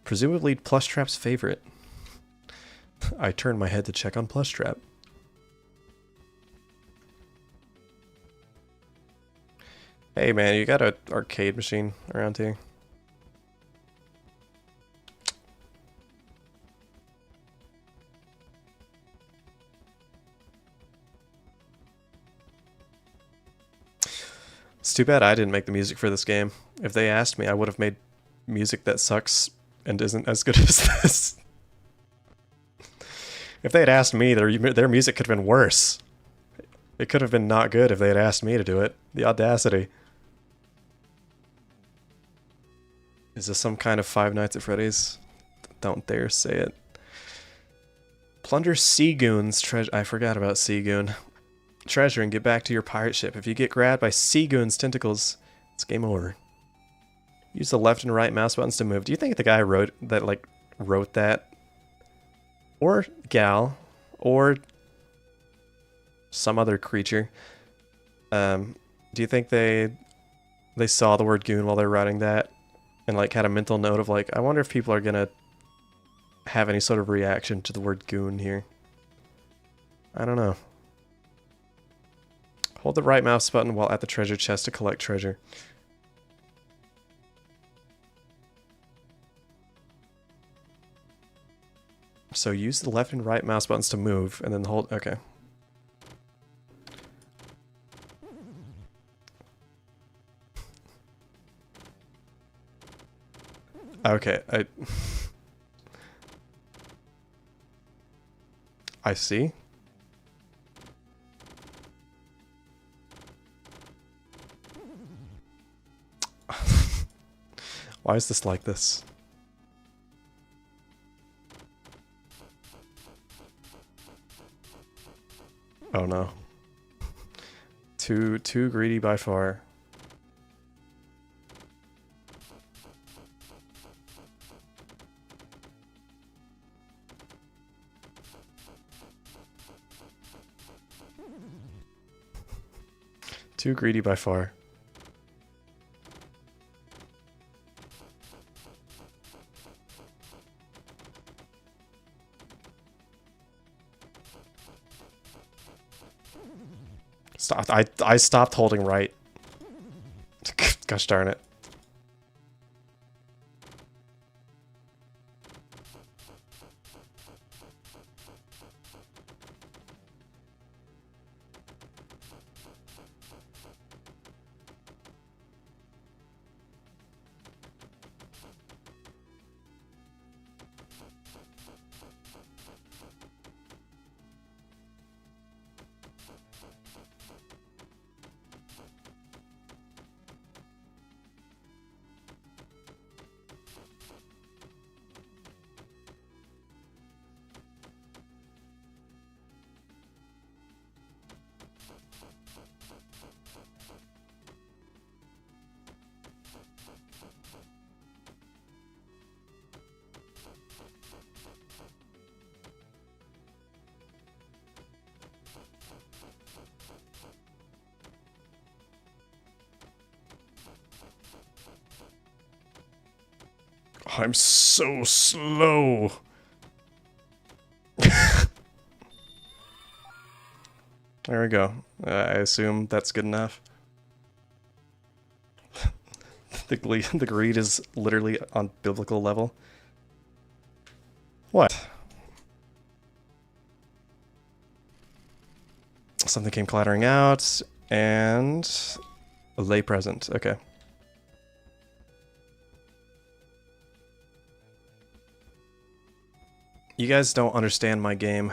Presumably Plushtrap's favorite. I turned my head to check on Plushtrap. Hey man, you got an arcade machine around here? It's too bad I didn't make the music for this game. If they asked me, I would have made music that sucks and isn't as good as this. If they had asked me, their music could have been worse. It could have been not good if they had asked me to do it. The audacity. Is this some kind of Five Nights at Freddy's? Don't dare say it. Plunder Seagoon's treasure. I forgot about Seagoon. Treasure and get back to your pirate ship. If you get grabbed by Seagoon's tentacles, it's game over. Use the left and right mouse buttons to move. Do you think the guy wrote that? Or gal, or some other creature. Do you think they saw the word goon while they're writing that and like had a mental note of like, I wonder if people are gonna have any sort of reaction to the word goon here? I don't know. Hold the right mouse button while at the treasure chest to collect treasure. So use the left and right mouse buttons to move, and then hold... Okay. Okay, I see. Why is this like this? Oh no. Too greedy by far. Too greedy by far. Stop. I stopped holding right. Gosh darn it. I'm so slow. There we go. I assume that's good enough. The greed is literally on biblical level. What? Something came clattering out, and a lay present. Okay. You guys don't understand my game.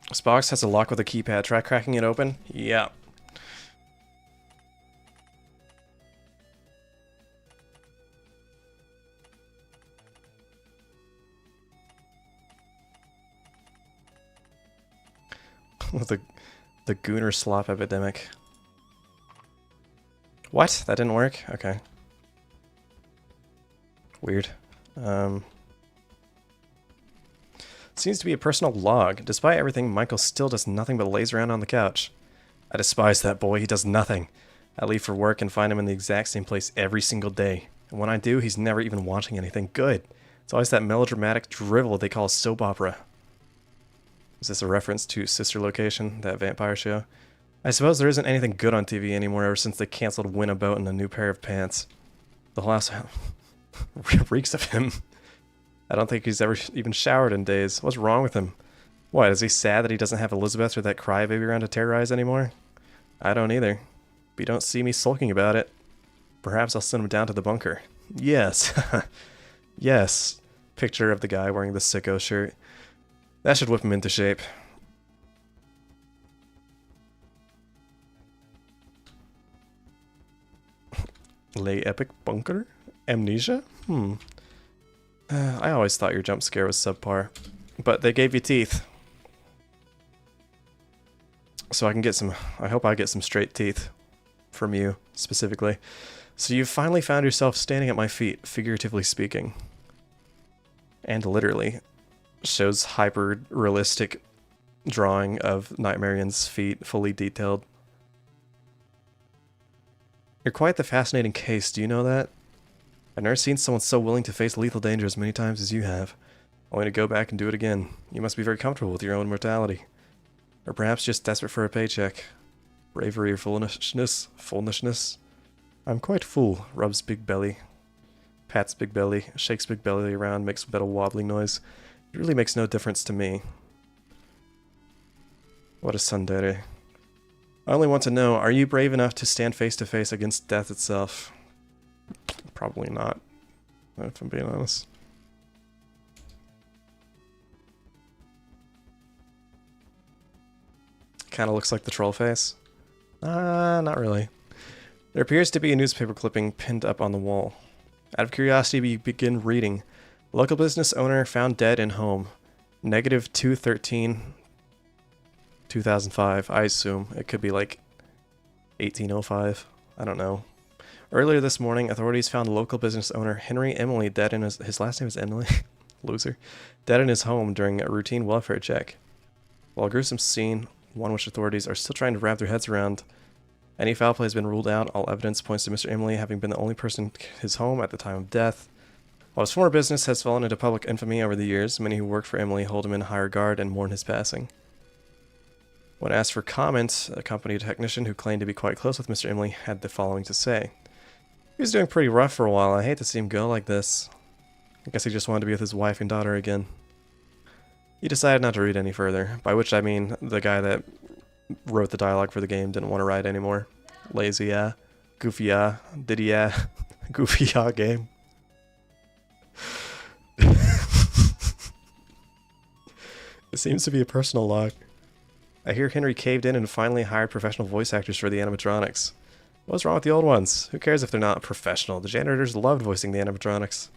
This box has a lock with a keypad. Try cracking it open? Yeah. the Gooner slop epidemic. What? That didn't work? Okay. Weird. Seems to be a personal log. Despite everything, Michael still does nothing but lays around on the couch. I despise that boy. He does nothing. I leave for work and find him in the exact same place every single day. And when I do, he's never even watching anything good. It's always that melodramatic drivel they call a soap opera. Is this a reference to Sister Location, that vampire show? I suppose there isn't anything good on TV anymore ever since they canceled Win a Boat and a New Pair of Pants. The last reeks of him. I don't think he's ever even showered in days. What's wrong with him? What, is he sad that he doesn't have Elizabeth or that crybaby around to terrorize anymore? I don't either. But you don't see me sulking about it. Perhaps I'll send him down to the bunker. Yes. Yes. Picture of the guy wearing the sicko shirt. That should whip him into shape. Lay epic bunker? Amnesia? I always thought your jump scare was subpar. But they gave you teeth. So I can get some... I hope I get some straight teeth. From you, specifically. So you've finally found yourself standing at my feet, figuratively speaking. And literally. Shows hyper-realistic drawing of Nightmarian's feet, fully detailed. You're quite the fascinating case, do you know that? I've never seen someone so willing to face lethal danger as many times as you have. Only to go back and do it again. You must be very comfortable with your own mortality. Or perhaps just desperate for a paycheck. Bravery or foolishness? Foolishness? I'm quite full, rubs big belly. pats big belly, shakes big belly around, makes a bit of wobbling noise. It really makes no difference to me. What a tsundere. I only want to know, are you brave enough to stand face to face against death itself? Probably not, if I'm being honest. Kind of looks like the troll face. Not really. There appears to be a newspaper clipping pinned up on the wall. Out of curiosity, we begin reading. Local business owner found dead in home. Negative 213 2005, I assume. It could be like 1805. I don't know. Earlier this morning, authorities found local business owner Henry Emily dead in his last name is Emily? Loser. Dead in his home during a routine welfare check. While a gruesome scene, one which authorities are still trying to wrap their heads around, any foul play has been ruled out. All evidence points to Mr. Emily having been the only person in his home at the time of death. While his former business has fallen into public infamy over the years, many who work for Emily hold him in high regard and mourn his passing. When asked for comment, a company technician who claimed to be quite close with Mr. Emily had the following to say. He was doing pretty rough for a while. I hate to see him go like this. I guess he just wanted to be with his wife and daughter again. He decided not to read any further, by which I mean the guy that wrote the dialogue for the game didn't want to write anymore. Lazy, yeah. Goofy, yeah. Diddy, yeah. Goofy, yeah game. It seems to be a personal log. I hear Henry caved in and finally hired professional voice actors for the animatronics. What's wrong with the old ones? Who cares if they're not professional? The janitors loved voicing the animatronics.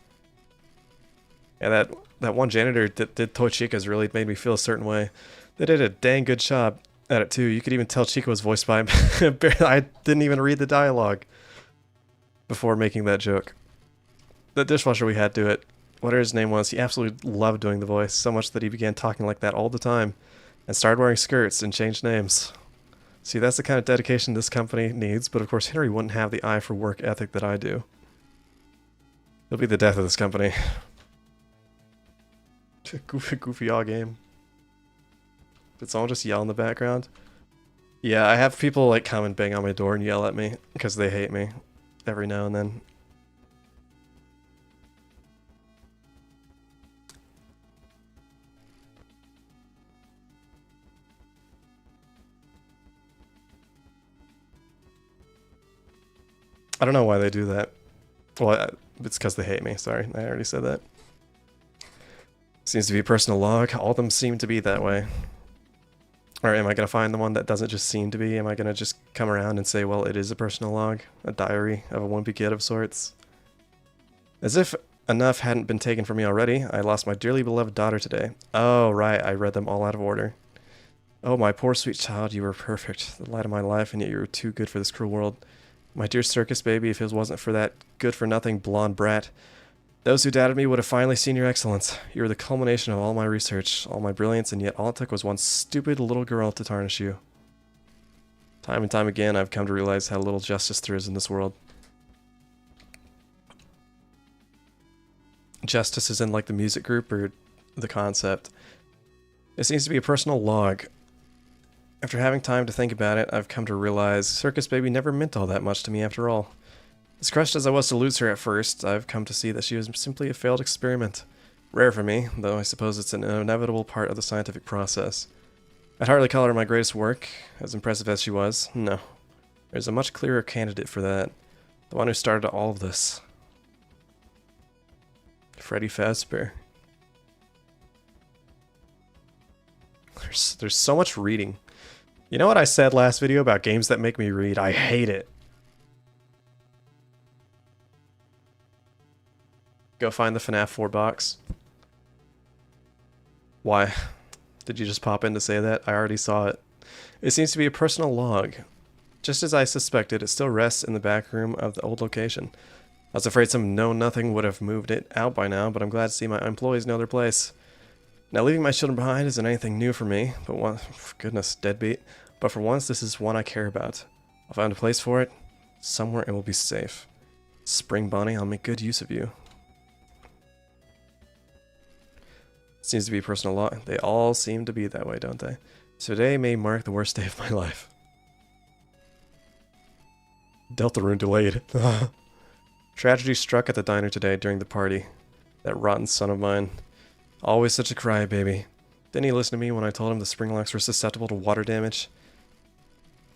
Yeah, that one janitor that did Toy Chica's really made me feel a certain way. They did a dang good job at it too. You could even tell Chica was voiced by him. I didn't even read the dialogue before making that joke. The dishwasher we had do it, whatever his name was, he absolutely loved doing the voice, so much that he began talking like that all the time, and started wearing skirts and changed names. See, that's the kind of dedication this company needs, but of course Henry wouldn't have the eye for work ethic that I do. It'll be the death of this company. Goofy all game. Did someone just yell in the background? Yeah, I have people like come and bang on my door and yell at me because they hate me every now and then. I don't know why they do that. Well, it's because they hate me. Sorry, I already said that. Seems to be a personal log. All of them seem to be that way. Or am I going to find the one that doesn't just seem to be? Am I going to just come around and say, well, it is a personal log? A diary of a wimpy kid of sorts? As if enough hadn't been taken from me already, I lost my dearly beloved daughter today. Oh, right, I read them all out of order. Oh, my poor sweet child, you were perfect. The light of my life, and yet you were too good for this cruel world. My dear circus baby, if it wasn't for that good-for-nothing blonde brat, those who doubted me would have finally seen your excellence. You were the culmination of all my research, all my brilliance, and yet all it took was one stupid little girl to tarnish you. Time and time again, I've come to realize how little justice there is in this world. Justice is in like the music group or the concept. It seems to be a personal log. After having time to think about it, I've come to realize Circus Baby never meant all that much to me after all. As crushed as I was to lose her at first, I've come to see that she was simply a failed experiment. Rare for me, though I suppose it's an inevitable part of the scientific process. I'd hardly call her my greatest work, as impressive as she was. No. There's a much clearer candidate for that. The one who started all of this. Freddy Fazbear. There's so much reading. You know what I said last video about games that make me read? I hate it. Go find the FNAF 4 box. Why? Did you just pop in to say that? I already saw it. It seems to be a personal log. Just as I suspected, it still rests in the back room of the old location. I was afraid some know-nothing would have moved it out by now, but I'm glad to see my employees know their place. Now, leaving my children behind isn't anything new for me, but goodness, deadbeat. But for once, this is one I care about. I'll find a place for it. Somewhere it will be safe. Spring Bonnie, I'll make good use of you. Seems to be a personal law. They all seem to be that way, don't they? Today may mark the worst day of my life. Deltarune delayed. Tragedy struck at the diner today during the party. That rotten son of mine. Always such a crybaby. Didn't he listen to me when I told him the spring locks were susceptible to water damage?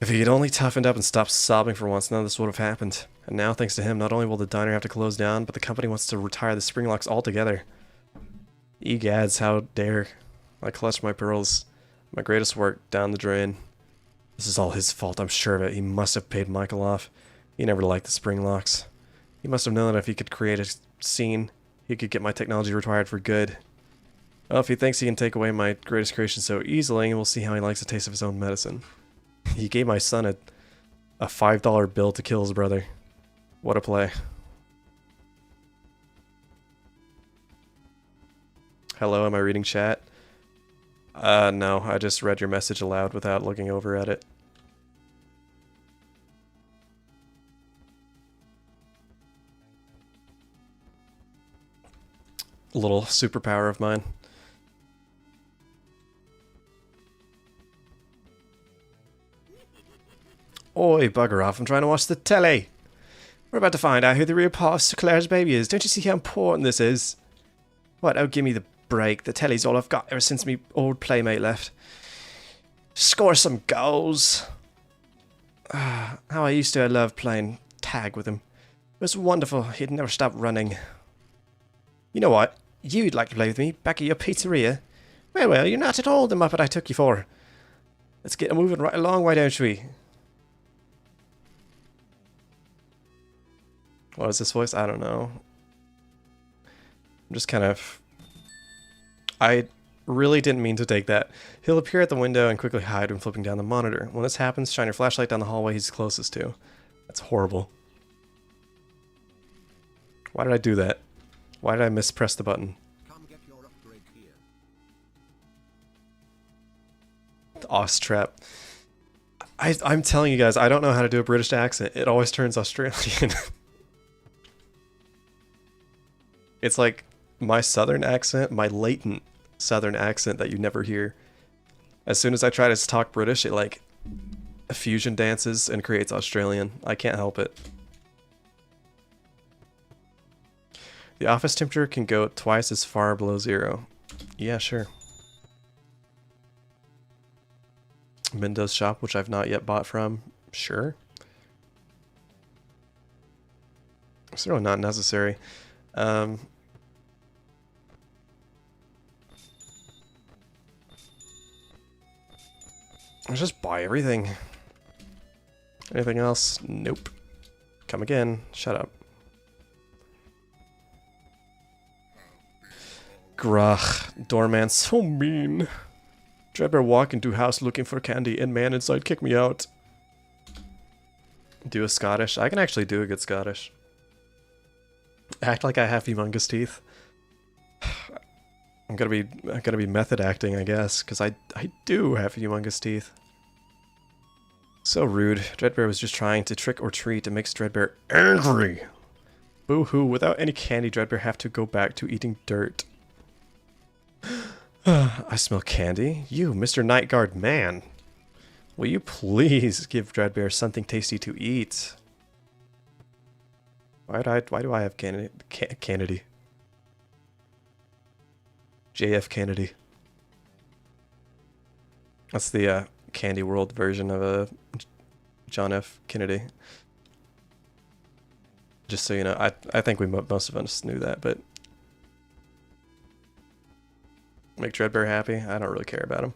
If he had only toughened up and stopped sobbing for once, none of this would have happened. And now, thanks to him, not only will the diner have to close down, but the company wants to retire the spring locks altogether. Egads, how dare. I clutched my pearls. My greatest work down the drain. This is all his fault, I'm sure of it. He must have paid Michael off. He never liked the spring locks. He must have known that if he could create a scene, he could get my technology retired for good. Well, if he thinks he can take away my greatest creation so easily, we'll see how he likes the taste of his own medicine. He gave my son a $5 bill to kill his brother. What a play. Hello, am I reading chat? No, I just read your message aloud without looking over at it. A little superpower of mine. Oi, bugger off, I'm trying to watch the telly. We're about to find out who the real part of Sir Claire's baby is. Don't you see how important this is? What, oh, give me the break. The telly's all I've got ever since me old playmate left. Score some goals. How I used to love playing tag with him. It was wonderful. He'd never stop running. You know what? You'd like to play with me back at your pizzeria. Well, you're not at all the muppet I took you for. Let's get moving right along, why don't we? What is this voice? I don't know. I'm just kind of... I really didn't mean to take that. He'll appear at the window and quickly hide when flipping down the monitor. When this happens, shine your flashlight down the hallway he's closest to. That's horrible. Why did I do that? Why did I mispress the button? Come get your upgrade here. The Oz trap. I'm telling you guys, I don't know how to do a British accent. It always turns Australian. It's like my southern accent, my latent southern accent that you never hear. As soon as I try to talk British, it like fusion dances and creates Australian. I can't help it. The office temperature can go twice as far below zero. Yeah, sure. Mindo's shop, which I've not yet bought from. Sure. It's really not necessary. Let's just buy everything. Anything else? Nope. Come again. Shut up. Grach. Doorman so mean. Dreadbear walk into house looking for candy and man inside kick me out. Do a Scottish. I can actually do a good Scottish. Act like I have humongous teeth. I'm gonna be method acting, I guess, because I do have humongous teeth. So rude. Dreadbear was just trying to trick or treat. It makes Dreadbear angry. Boo-hoo. Without any candy, Dreadbear have to go back to eating dirt. I smell candy. You, Mr. Night Guard man. Will you please give Dreadbear something tasty to eat? Why do I have Kennedy? JF Kennedy. That's the Candy World version of John F. Kennedy. Just so you know, I think most of us knew that, but make Dreadbear happy? I don't really care about him.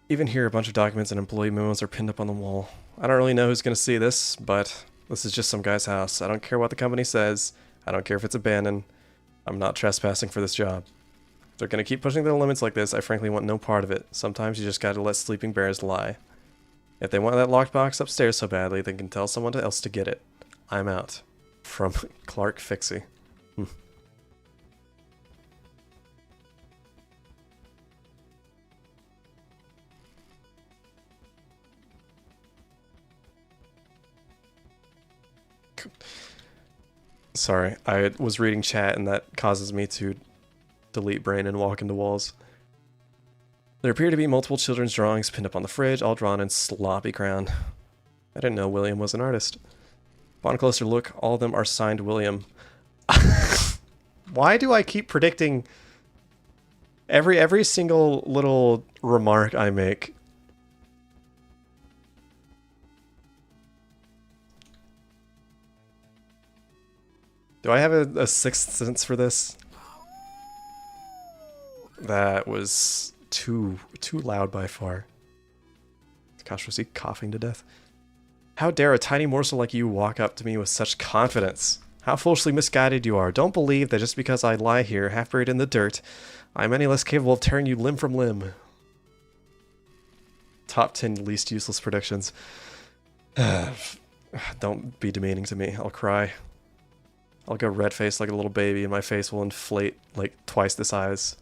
Even here, a bunch of documents and employee memos are pinned up on the wall. I don't really know who's going to see this, but this is just some guy's house. I don't care what the company says. I don't care if it's abandoned. I'm not trespassing for this job. If they're going to keep pushing their limits like this, I frankly want no part of it. Sometimes you just gotta let sleeping bears lie. If they want that locked box upstairs so badly, they can tell someone else to get it. I'm out. From Clark Fixie. Sorry, I was reading chat and that causes me to delete brain and walk into walls. There appear to be multiple children's drawings pinned up on the fridge, all drawn in sloppy crayon. I didn't know William was an artist. Upon a closer look, all of them are signed William. Why do I keep predicting every single little remark I make? Do I have a sixth sense for this? That was too loud by far. Gosh, was he coughing to death? How dare a tiny morsel like you walk up to me with such confidence? How foolishly misguided you are. Don't believe that just because I lie here, half buried in the dirt, I'm any less capable of tearing you limb from limb. Top 10 least useless predictions. Don't be demeaning to me. I'll cry. I'll go red-faced like a little baby and my face will inflate like twice the size.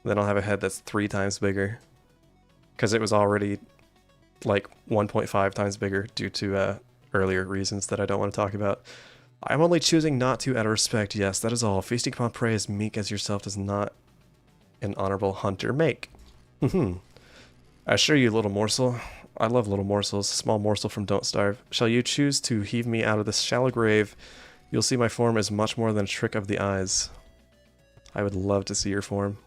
Then I'll have a head that's 3 times bigger. Because it was already like 1.5 times bigger due to earlier reasons that I don't want to talk about. I'm only choosing not to out of respect, yes, that is all. Feasting upon prey as meek as yourself does not an honorable hunter make. I assure you, little morsel. I love little morsels. Small morsel from Don't Starve. Shall you choose to heave me out of this shallow grave, you'll see my form is much more than a trick of the eyes. I would love to see your form.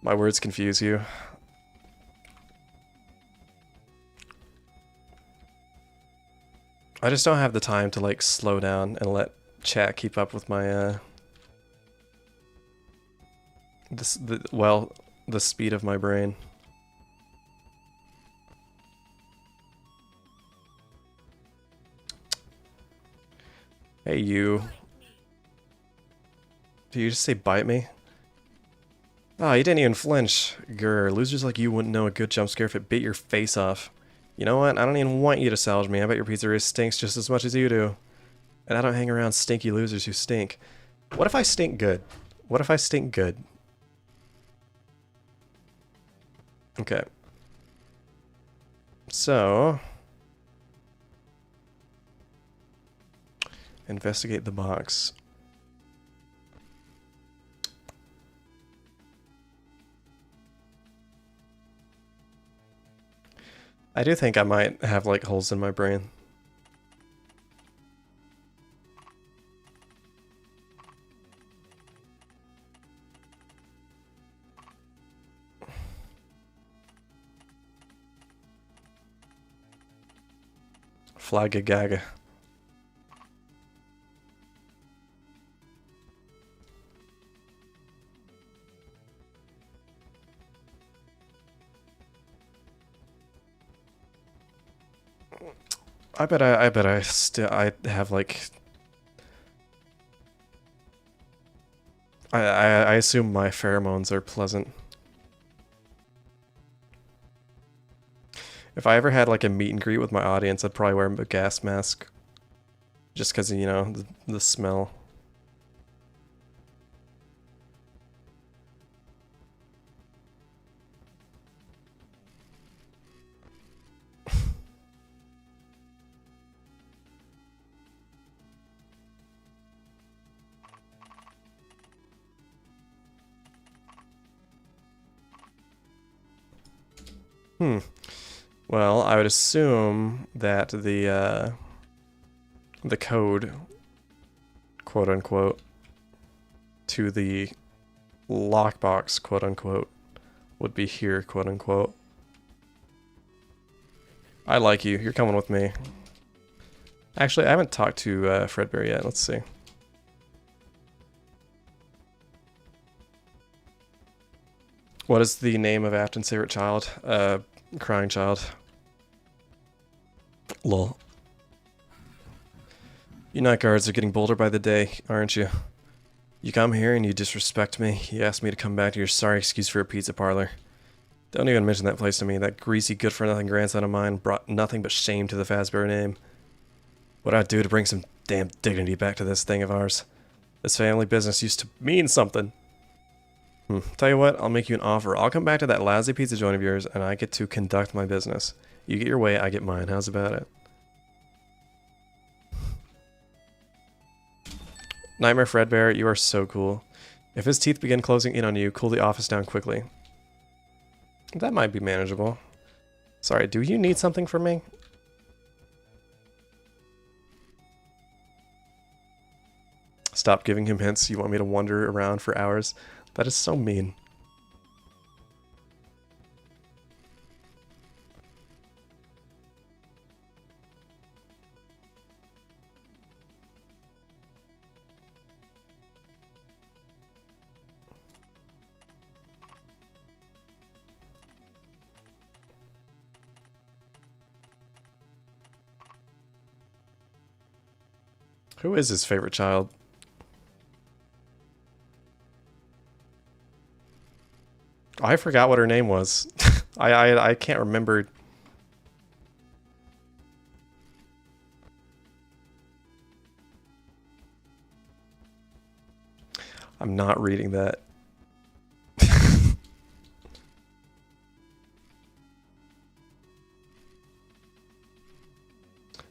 My words confuse you. I just don't have the time to like slow down and let chat keep up with my the speed of my brain. Hey you. Did you just say bite me? Oh, you didn't even flinch. Grr, losers like you wouldn't know a good jump scare if it bit your face off. You know what? I don't even want you to salvage me. I bet your pizzeria stinks just as much as you do. And I don't hang around stinky losers who stink. What if I stink good? What if I stink good? Okay. So... investigate the box. I do think I might have like holes in my brain. Flagga gaga. I bet I have like I assume my pheromones are pleasant. If I ever had like a meet and greet with my audience, I'd probably wear a gas mask. Just because, you know, the smell. Well, I would assume that the code, quote unquote, to the lockbox, quote unquote, would be here, quote unquote. I like you. You're coming with me. Actually, I haven't talked to Frickbears yet. Let's see. What is the name of Afton's favorite child? Crying child. Lol. You night guards are getting bolder by the day, aren't you? You come here and you disrespect me. You ask me to come back to your sorry excuse for a pizza parlor. Don't even mention that place to me. That greasy, good-for-nothing grandson of mine brought nothing but shame to the Fazbear name. What'd I do to bring some damn dignity back to this thing of ours? This family business used to mean something. Tell you what, I'll make you an offer. I'll come back to that lousy pizza joint of yours, and I get to conduct my business. You get your way, I get mine. How's about it? Nightmare Fredbear, you are so cool. If his teeth begin closing in on you, cool the office down quickly. That might be manageable. Sorry, do you need something from me? Stop giving him hints. You want me to wander around for hours? That is so mean. Who is his favorite child? I forgot what her name was. I can't remember. I'm not reading that.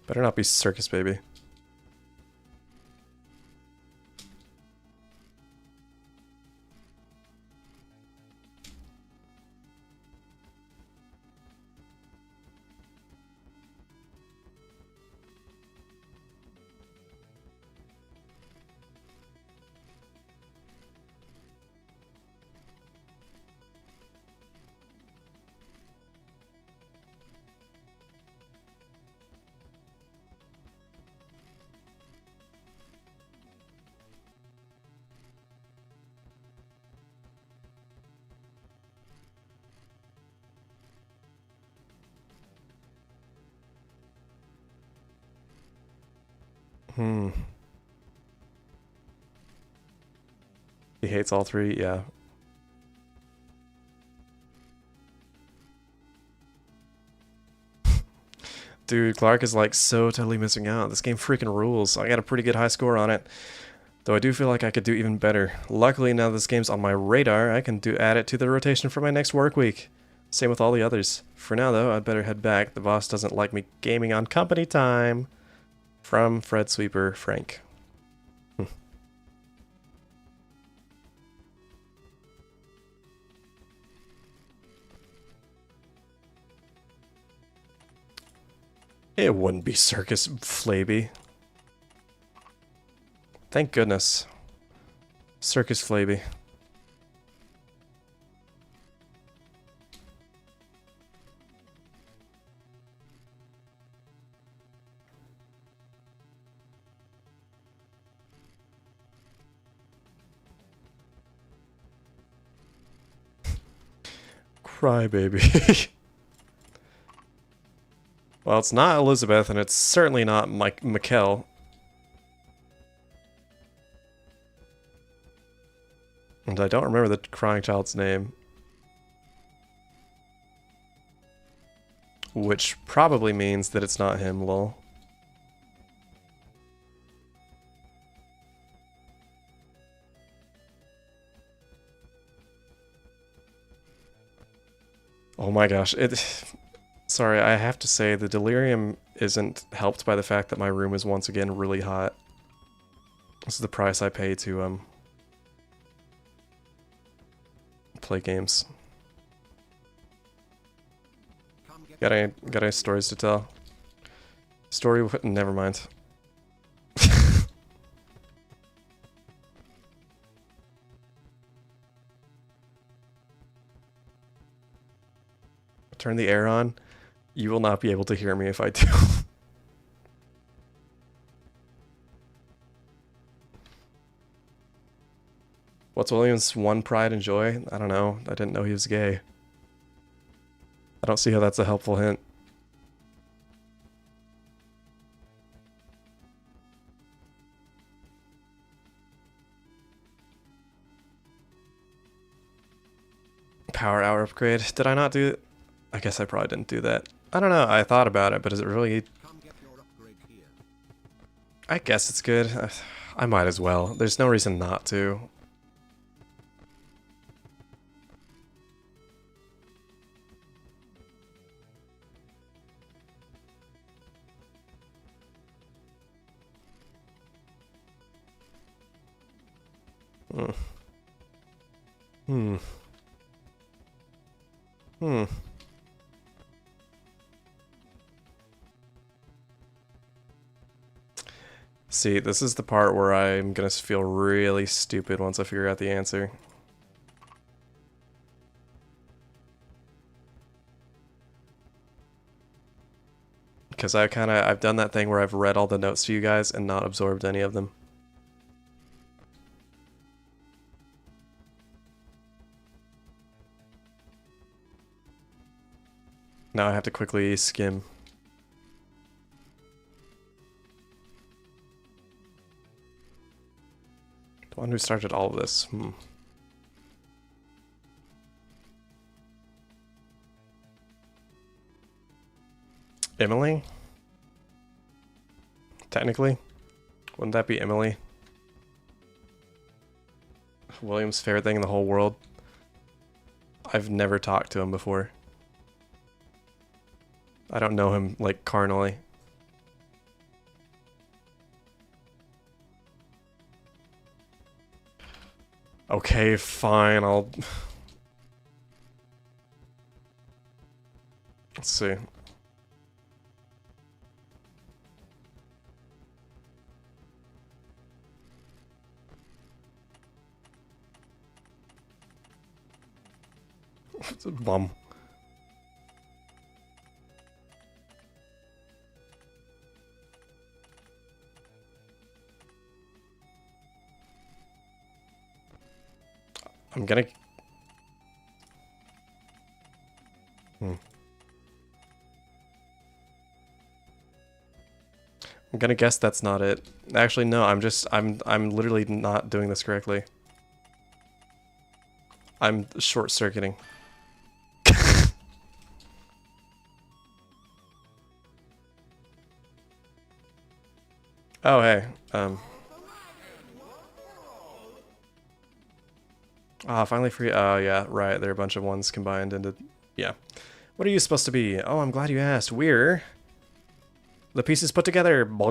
Better not be Circus Baby. He hates all three, yeah. Dude, Clark is like so totally missing out. This game freaking rules. I got a pretty good high score on it. Though I do feel like I could do even better. Luckily, now this game's on my radar, I can add it to the rotation for my next work week. Same with all the others. For now, though, I'd better head back. The boss doesn't like me gaming on company time. From Fred Sweeper, Frank. It wouldn't be Circus Flaby. Thank goodness. Circus Flaby. Crybaby. Well, it's not Elizabeth, and it's certainly not Mikkel. And I don't remember the crying child's name. Which probably means that it's not him, lol. Oh my gosh, sorry, I have to say the delirium isn't helped by the fact that my room is once again really hot. This is the price I pay to play games. Got any stories to tell? Never mind. Turn the air on. You will not be able to hear me if I do. What's William's one pride and joy? I don't know. I didn't know he was gay. I don't see how that's a helpful hint. Power hour upgrade. Did I not do it? I guess I probably didn't do that. I don't know. I thought about it, but is it really... Come get your upgrade here. I guess it's good. I might as well. There's no reason not to. Hmm. See, this is the part where I'm gonna feel really stupid once I figure out the answer. Because I've done that thing where I've read all the notes to you guys and not absorbed any of them. Now I have to quickly skim. The one who started all of this. Emily? Technically? Wouldn't that be Emily? William's favorite thing in the whole world. I've never talked to him before. I don't know him, like, carnally. Okay, fine, I'll... Let's see. It's a bum. I'm gonna... I'm gonna guess that's not it. Actually, no, I'm literally not doing this correctly. I'm short-circuiting. Oh, hey, finally free. Oh, yeah, right. There are a bunch of ones combined into... Yeah. What are you supposed to be? Oh, I'm glad you asked. We're... the pieces put together. Oh,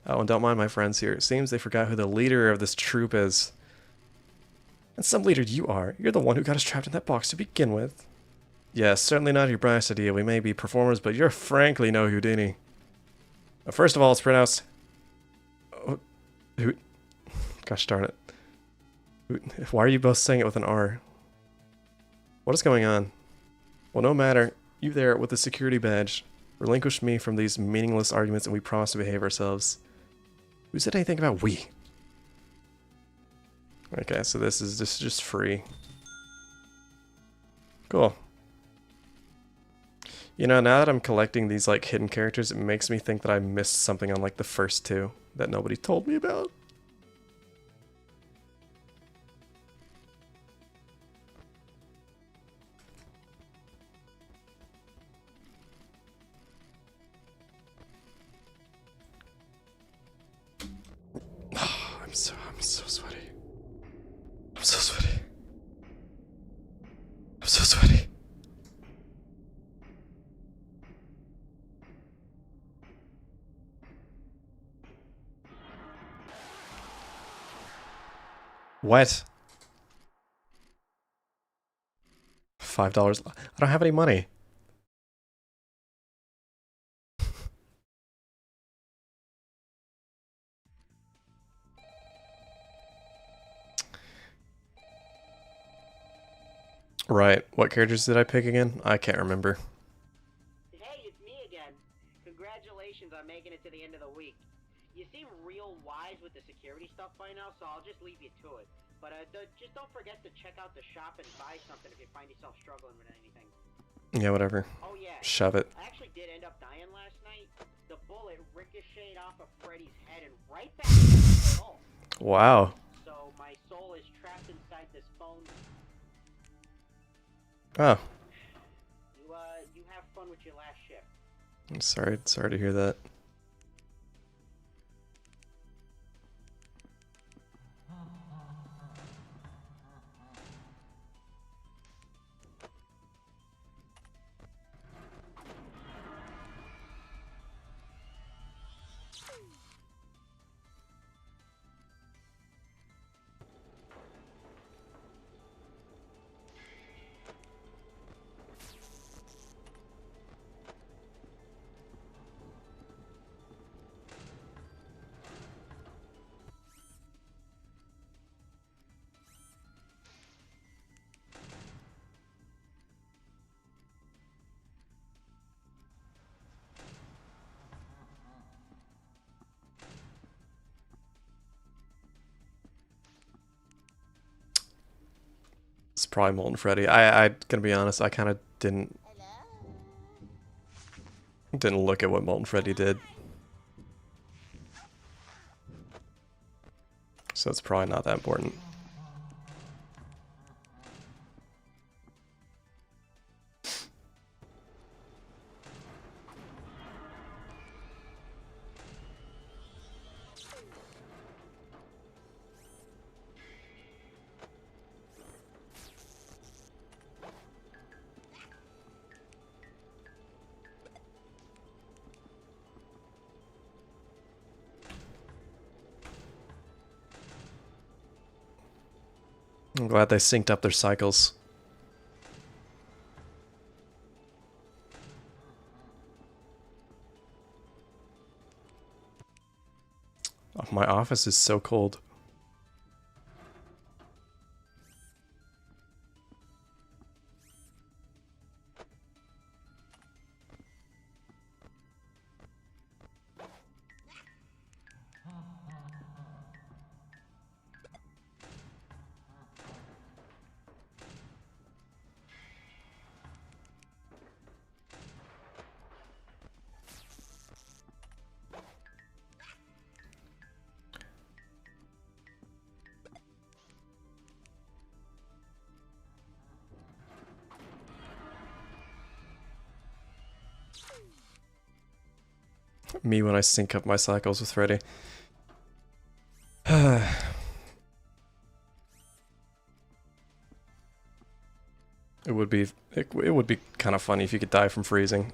and don't mind my friends here. It seems they forgot who the leader of this troop is. And some leader you are. You're the one who got us trapped in that box to begin with. Yes, certainly not your brightest idea. We may be performers, but you're frankly no Houdini. First of all, it's pronounced... Gosh darn it. Why are you both saying it with an R? What is going on? Well, no matter. You there with the security badge. Relinquish me from these meaningless arguments and we promise to behave ourselves. Who said anything about we? Okay, so this is just free. Cool. You know, now that I'm collecting these like hidden characters, it makes me think that I missed something on like the first two that nobody told me about. I'm so sweaty. I'm so sweaty. I'm so sweaty. What? $5. I don't have any money. Right. What characters did I pick again? I can't remember. Hey, it's me again. Congratulations on making it to the end of the week. You seem real wise with the security stuff by now, so I'll just leave you to it. But just don't forget to check out the shop and buy something if you find yourself struggling with anything. Yeah, whatever. Oh yeah. Shove it. I actually did end up dying last night. The bullet ricocheted off of Freddy's head and right back into his soul. Wow. So my soul is trapped inside this phone. Oh. You have fun with your last shift. I'm sorry to hear that. probably Molten Freddy. I gonna be honest, I kind of didn't look at what Molten Freddy did. So it's probably not that important. I'm glad they synced up their cycles. Oh, my office is so cold. Me when I sync up my cycles with Freddy. It would be kind of funny if you could die from freezing.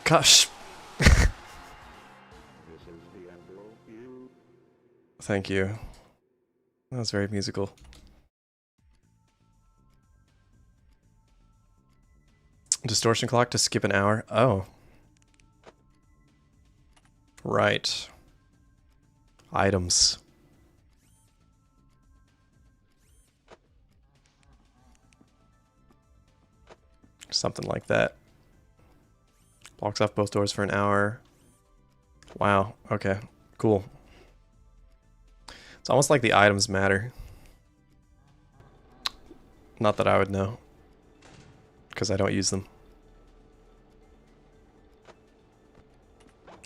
Gosh. Thank you. That was very musical. Distortion clock to skip an hour? Oh. Right. Items. Something like that. Blocks off both doors for an hour. Wow. Okay. Cool. It's almost like the items matter. Not that I would know. Because I don't use them.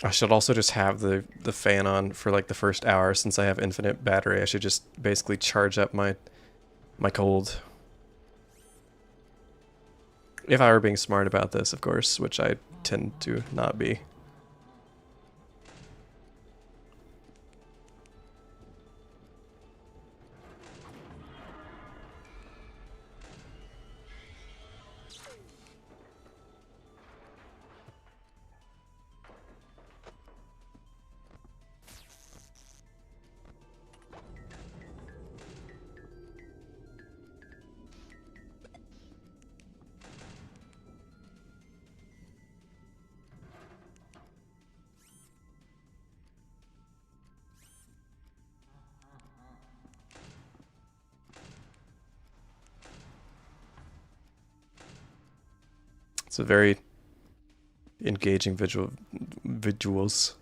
I should also just have the fan on for like the first hour since I have infinite battery. I should just basically charge up my cold. If I were being smart about this, of course, which I tend to not be. It's a very engaging visuals.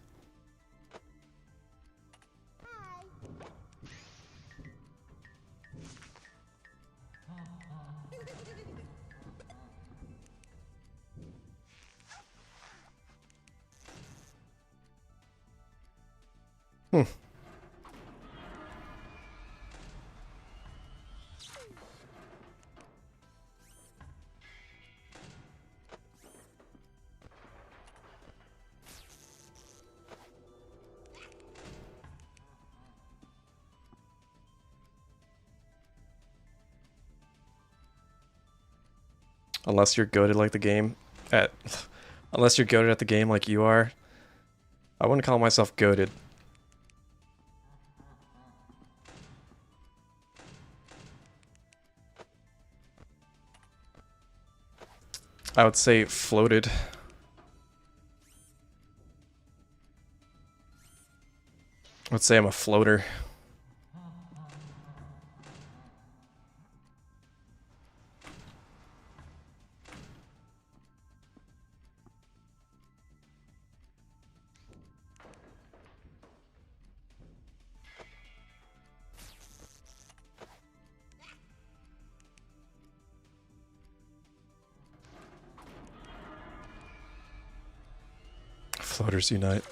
Unless you're goated like the game at unless you're goated at the game like you are. I wouldn't call myself goated. I would say floated. I would say I'm a floater. Floaters unite.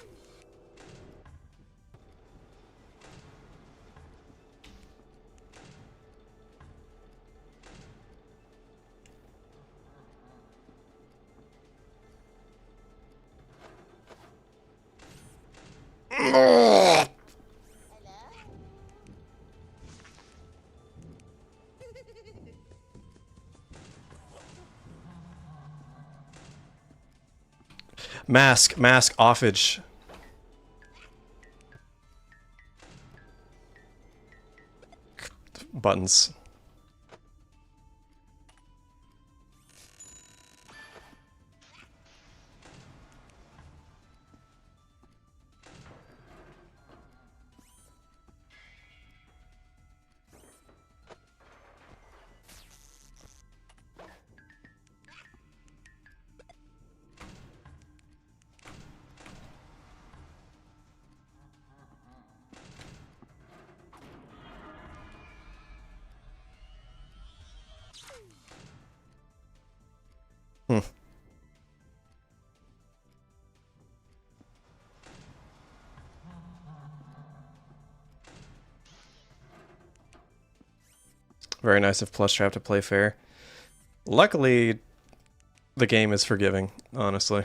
Mask offage. Buttons. Hmm. Very nice of Plus Trap to play fair. Luckily, the game is forgiving, honestly.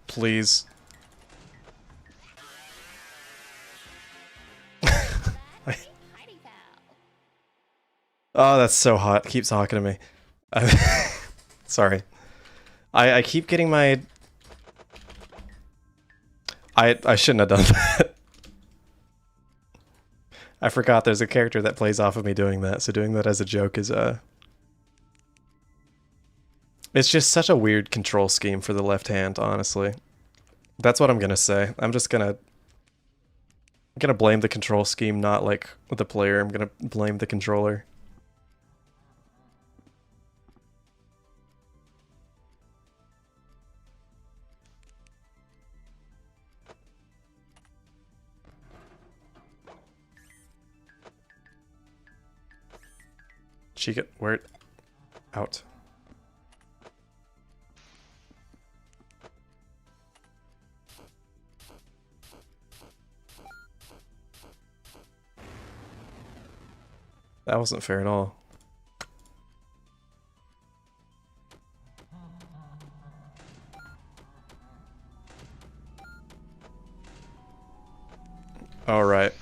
Please. Oh, that's so hot. Keeps talking to me. Sorry. I keep getting my... I shouldn't have done that. I forgot there's a character that plays off of me doing that, so doing that as a joke is, it's just such a weird control scheme for the left hand, honestly. That's what I'm gonna say. I'm just gonna blame the control scheme, not like the player. I'm gonna blame the controller. Cheek it. Where it? Out. That wasn't fair at all. All right.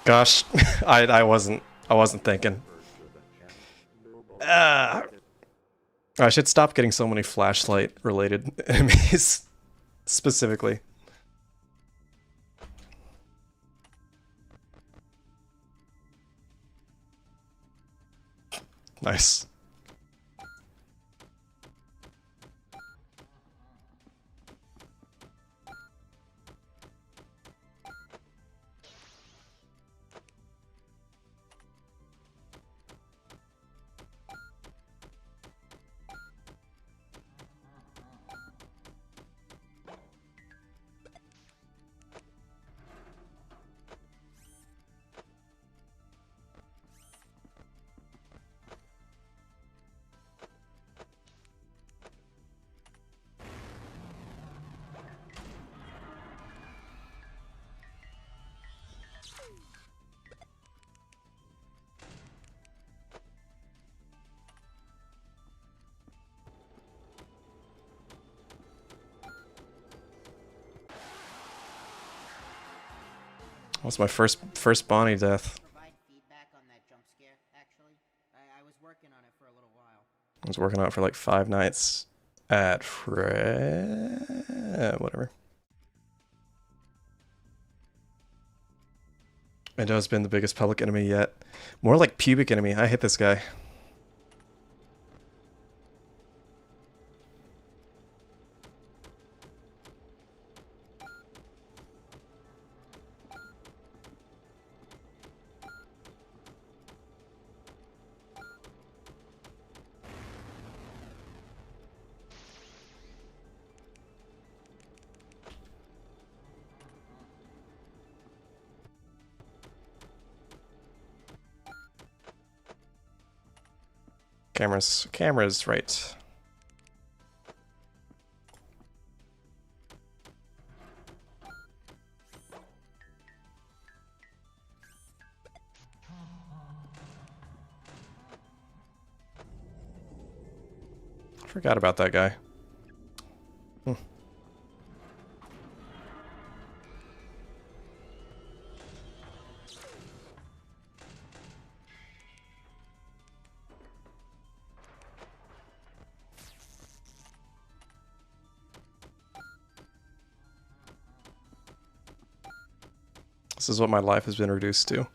Gosh, I wasn't I wasn't thinking. Ah. I should stop getting so many flashlight-related enemies, specifically. Nice. That's my first Bonnie death. Provide feedback on that jump scare, actually. I was working on it for a little while. I was working on it for like 5 nights at whatever. Endo's been the biggest public enemy yet. More like pubic enemy. I hate this guy. Cameras, right. Forgot about that guy. This is what my life has been reduced to.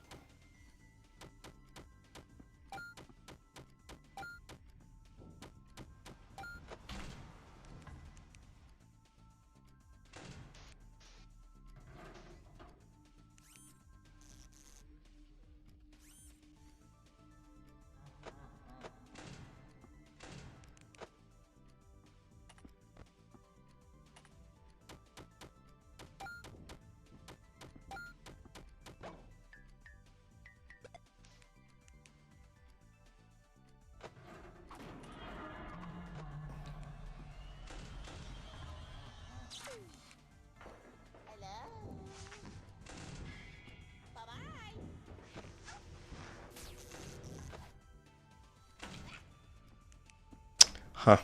Hello. Bye-bye. Huh.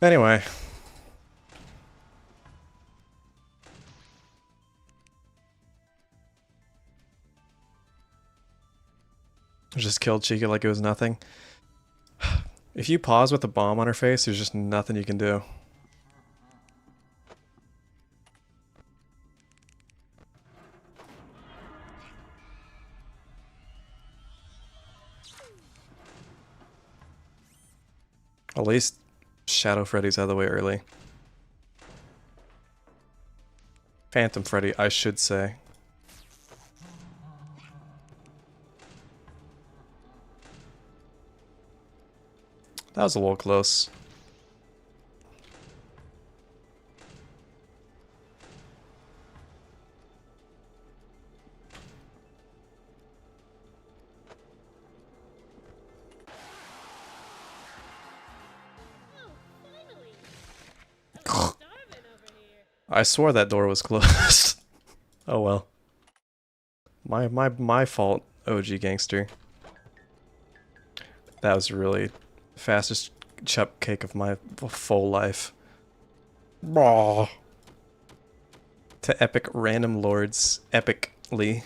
Anyway. I just killed Chica like it was nothing. If you pause with a bomb on her face, there's just nothing you can do. At least Shadow Freddy's out of the way early. Phantom Freddy, I should say. That was a little close. I swore that door was closed. Oh well. My fault, OG gangster. That was really the fastest cupcake of my full life. Blah. To epic random lords, epically.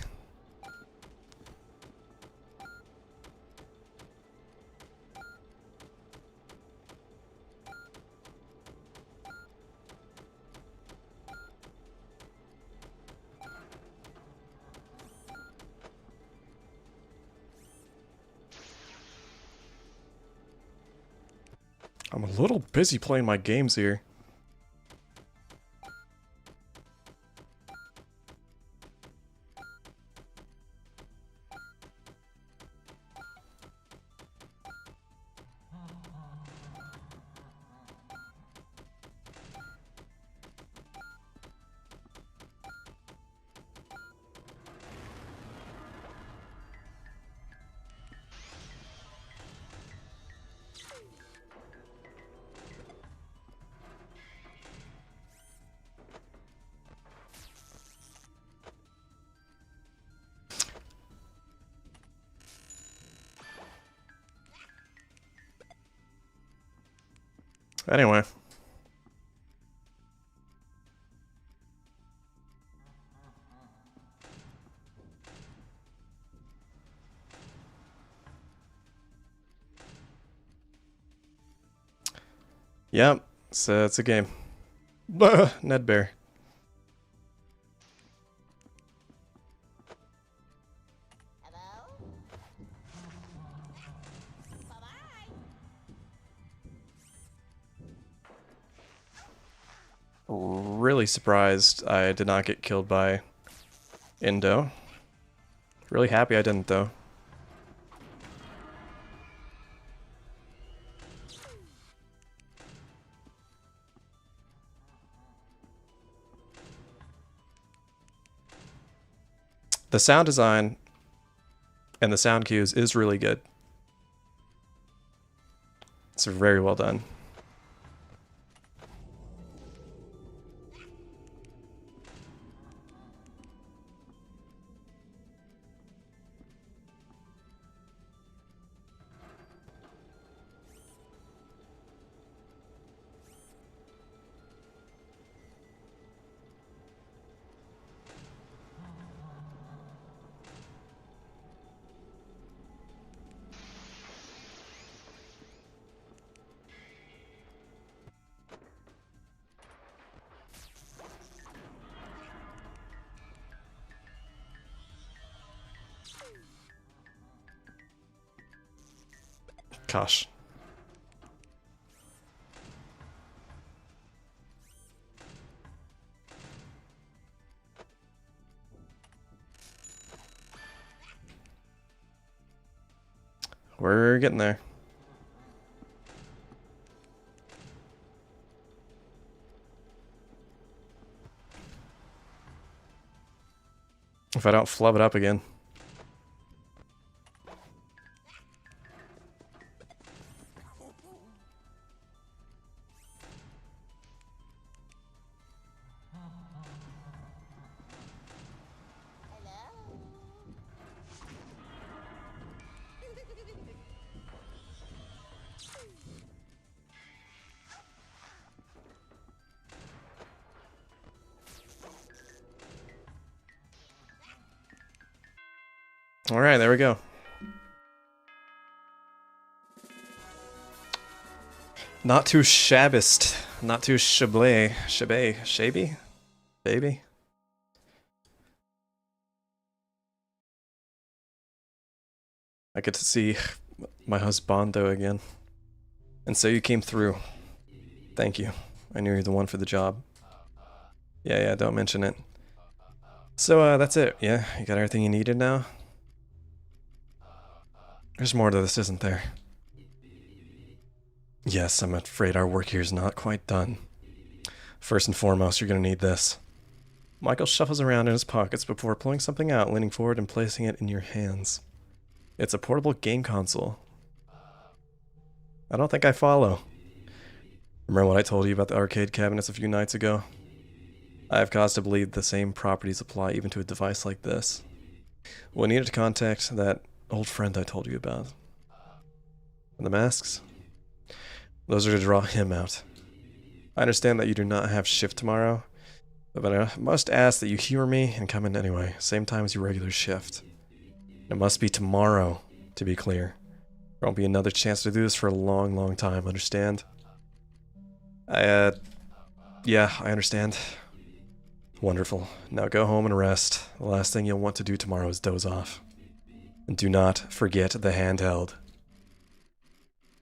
I'm a little busy playing my games here. Anyway. Yep, so it's a game. Ned Bear. Hello? Bye-bye. Really surprised I did not get killed by Indo. Really happy I didn't though. The sound design and the sound cues is really good. It's very well done. Gosh. We're getting there. If I don't flub it up again. All right, there we go. Not too shabbist, not too shabby, baby. I get to see my husbando again. And so you came through. Thank you. I knew you were the one for the job. Yeah, don't mention it. So, that's it. Yeah, you got everything you needed now? There's more to this, isn't there? Yes, I'm afraid our work here is not quite done. First and foremost, you're gonna need this. Michael shuffles around in his pockets before pulling something out, leaning forward and placing it in your hands. It's a portable game console. I don't think I follow. Remember what I told you about the arcade cabinets a few nights ago? I have cause to believe the same properties apply even to a device like this. We'll need to contact that old friend I told you about. And the masks? Those are to draw him out. I understand that you do not have shift tomorrow, but I must ask that you humor me and come in anyway, same time as your regular shift. It must be tomorrow, to be clear. There won't be another chance to do this for a long, long time, understand? Yeah, I understand. Wonderful. Now go home and rest. The last thing you'll want to do tomorrow is doze off. And do not forget the handheld.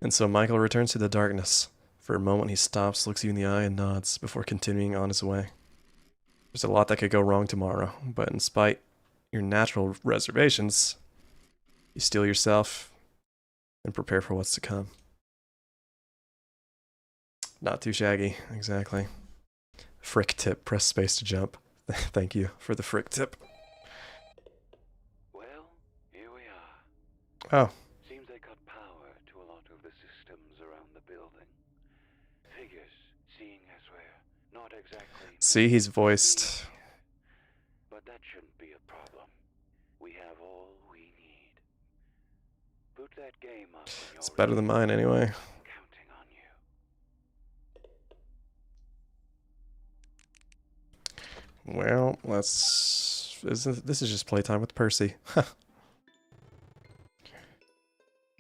And so Michael returns to the darkness. For a moment he stops, looks you in the eye, and nods before continuing on his way. There's a lot that could go wrong tomorrow, but in spite your natural reservations, you steel yourself and prepare for what's to come. Not too shaggy, exactly. Frick tip, press space to jump. Thank you for the frick tip. Well, here we are. Oh, Seems they cut power to a lot of the systems around the building. Figures, seeing as we're not exactly... see, he's voiced. But that shouldn't be a problem. We have all we need. Put that game up when you're It's better than mine anyway. counting on you. Well, let's... This is just playtime with Percy.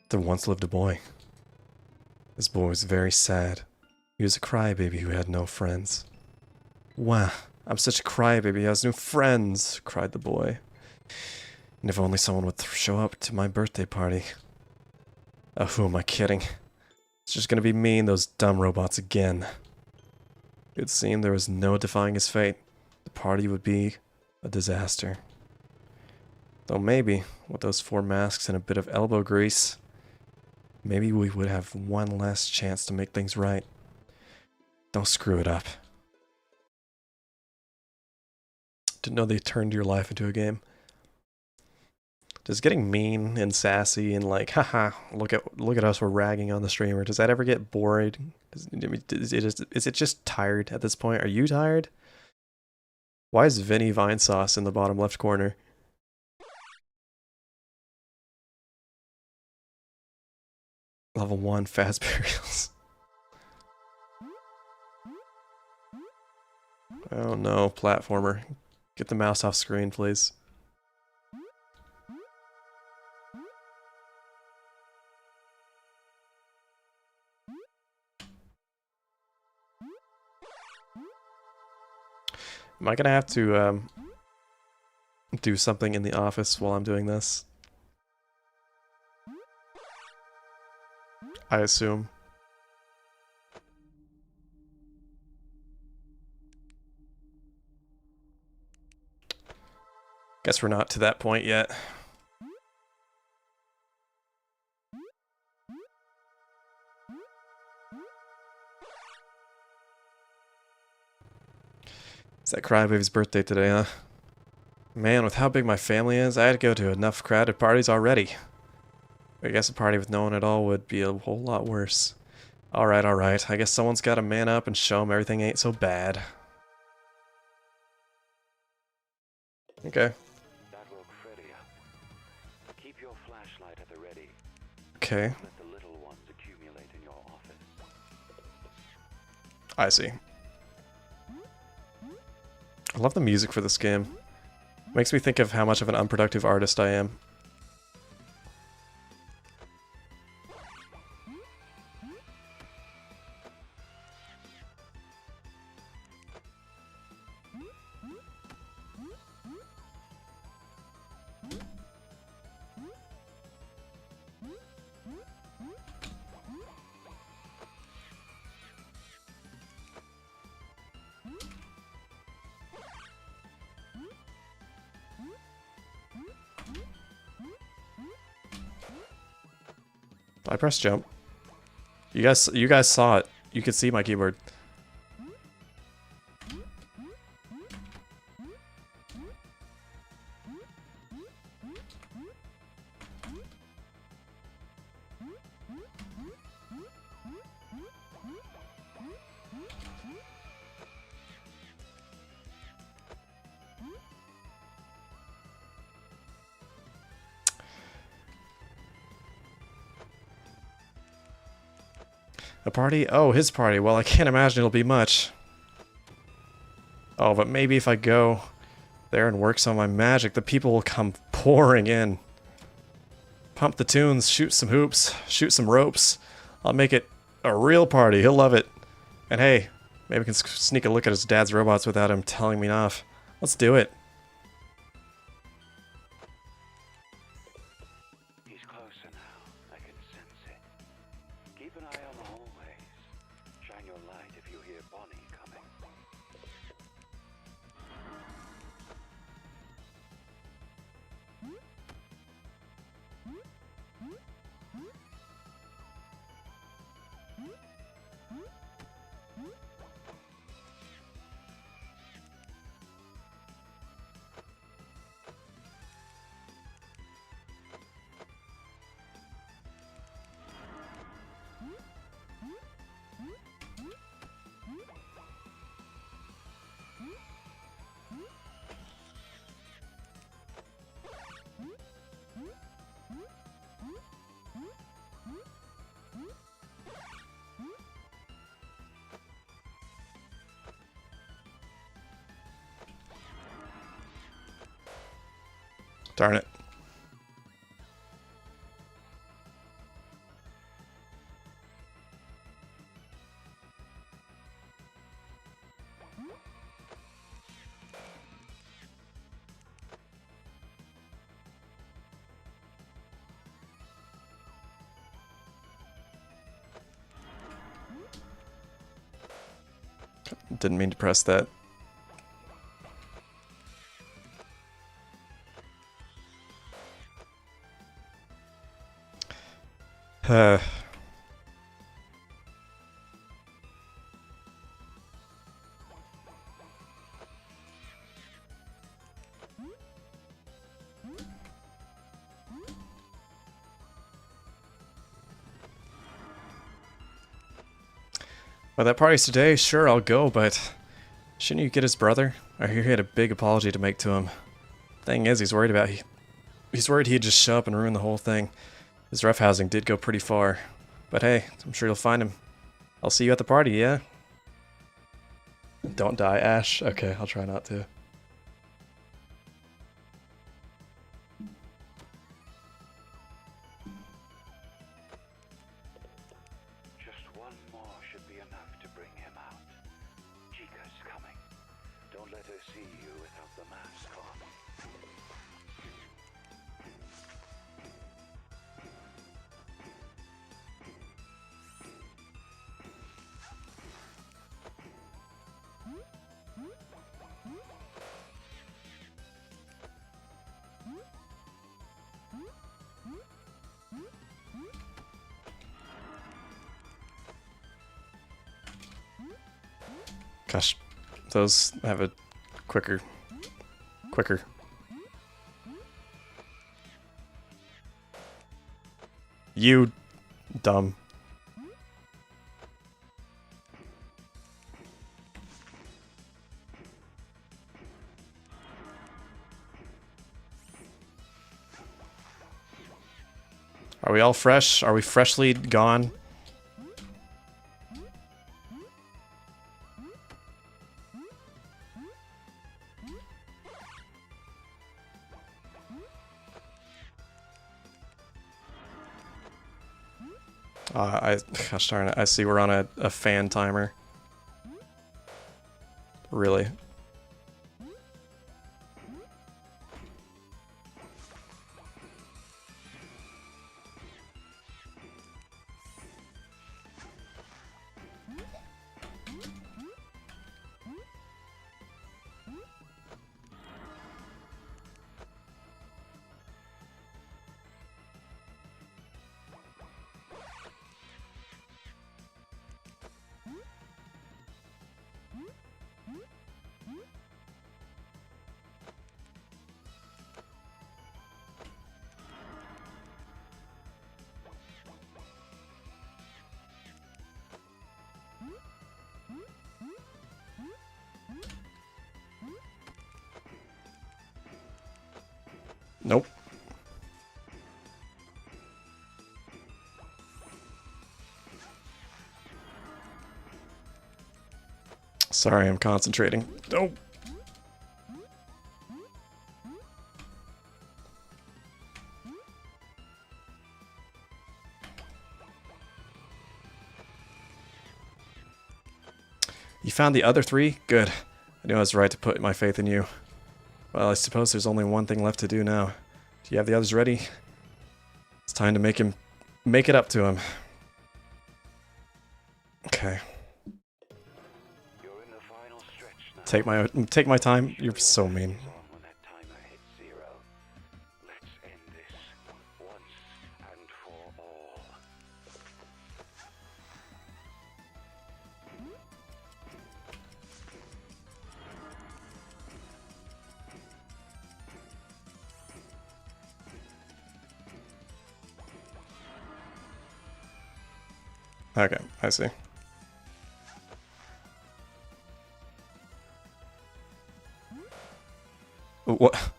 There once lived a boy. This boy was very sad. He was a crybaby who had no friends. Wah, I'm such a crybaby, he has no friends, cried the boy. And if only someone would show up to my birthday party. Oh, who am I kidding? It's just gonna be me and those dumb robots again. It would seem there was no defying his fate. The party would be a disaster. Though maybe, with those 4 masks and a bit of elbow grease, maybe we would have one last chance to make things right. Don't screw it up. Didn't know they turned your life into a game. Does getting mean and sassy and like, haha, look at us, we're ragging on the streamer, does that ever get bored? Is it just tired at this point? Are you tired? Why is Vinny Vine Sauce in the bottom left corner? Level 1 Fazburials. Oh no, platformer. Get the mouse off screen, please. Am I gonna have to do something in the office while I'm doing this? I assume. Guess we're not to that point yet. It's that crybaby's birthday today, huh? Man, with how big my family is, I had to go to enough crowded parties already. I guess a party with no one at all would be a whole lot worse. Alright, alright. I guess someone's gotta man up and show them everything ain't so bad. Okay. That woke Freddy up. Keep your flashlight at the ready. Okay. Let the little ones accumulate in your office. I see. I love the music for this game. Makes me think of how much of an unproductive artist I am. I pressed jump. You guys saw it. You could see my keyboard. A party? Oh, his party. Well, I can't imagine it'll be much. Oh, but maybe if I go there and work some of my magic, the people will come pouring in. Pump the tunes, shoot some hoops, shoot some ropes. I'll make it a real party. He'll love it. And hey, maybe we can sneak a look at his dad's robots without him telling me off. Let's do it. He's closer now. I can sense it. Keep an eye on the hallways. Shine your light if you hear Bonnie coming. Darn it. Didn't mean to press that. Well, that party's today. Sure, I'll go, but shouldn't you get his brother? I hear he had a big apology to make to him. Thing is, he's worried he'd just show up and ruin the whole thing. His roughhousing did go pretty far. But hey, I'm sure you'll find him. I'll see you at the party, yeah? Don't die, Ash. Okay, I'll try not to. Just one more should be enough to bring him out. Chica's coming. Don't let her see you without the mask on. Gosh, those have a quicker. You dumb. Are we all fresh? Are we freshly gone? Gosh darn it, I see we're on a fan timer. Really? Sorry, I'm concentrating. Oh! You found the other 3? Good. I knew I was right to put my faith in you. Well, I suppose there's only one thing left to do now. Do you have the others ready? It's time to make it up to him. Okay. You're in the final stretch now. Take my time. You're so mean. When that timer hits 0. Let's end this once and for all. Okay, I see. What?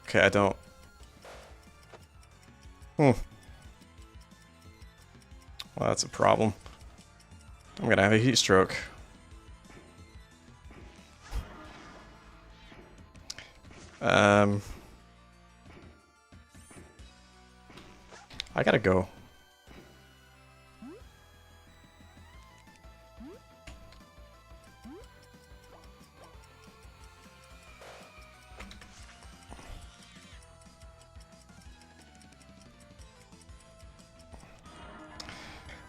Okay, I don't. Well, that's a problem. I'm gonna have a heat stroke. I gotta go.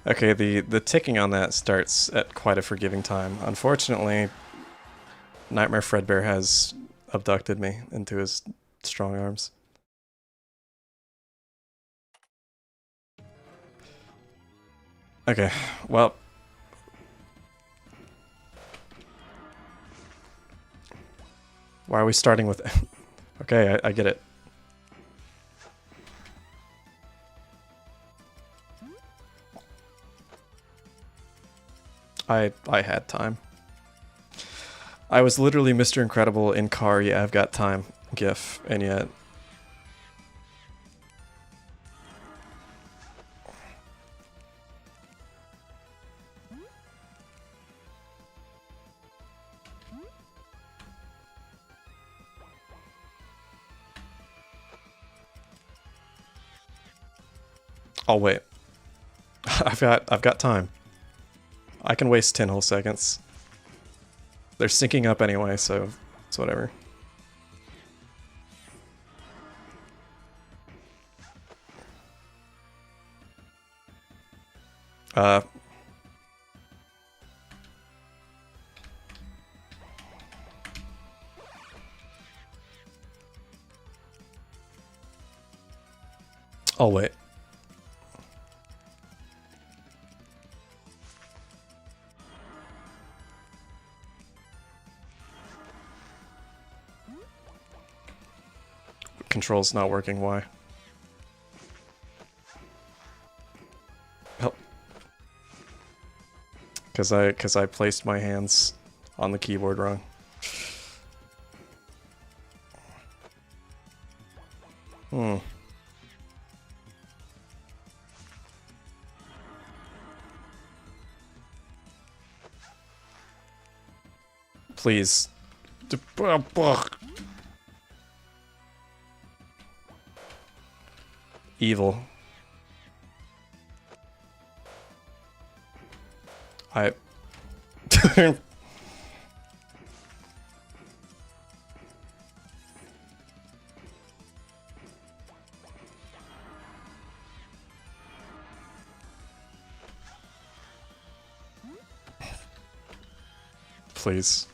Okay, the ticking on that starts at quite a forgiving time. Unfortunately, Nightmare Fredbear has abducted me into his strong arms. Okay, well. Why are we starting with... Okay, I get it. I had time. I was literally Mr. Incredible in car, yeah, I've got time gif, and yet... I'll wait. I've got time. I can waste 10 whole seconds. They're syncing up anyway, so it's whatever. I'll wait. Control's not working, why? Help. Cause I placed my hands on the keyboard wrong. Please. Evil. I... Please.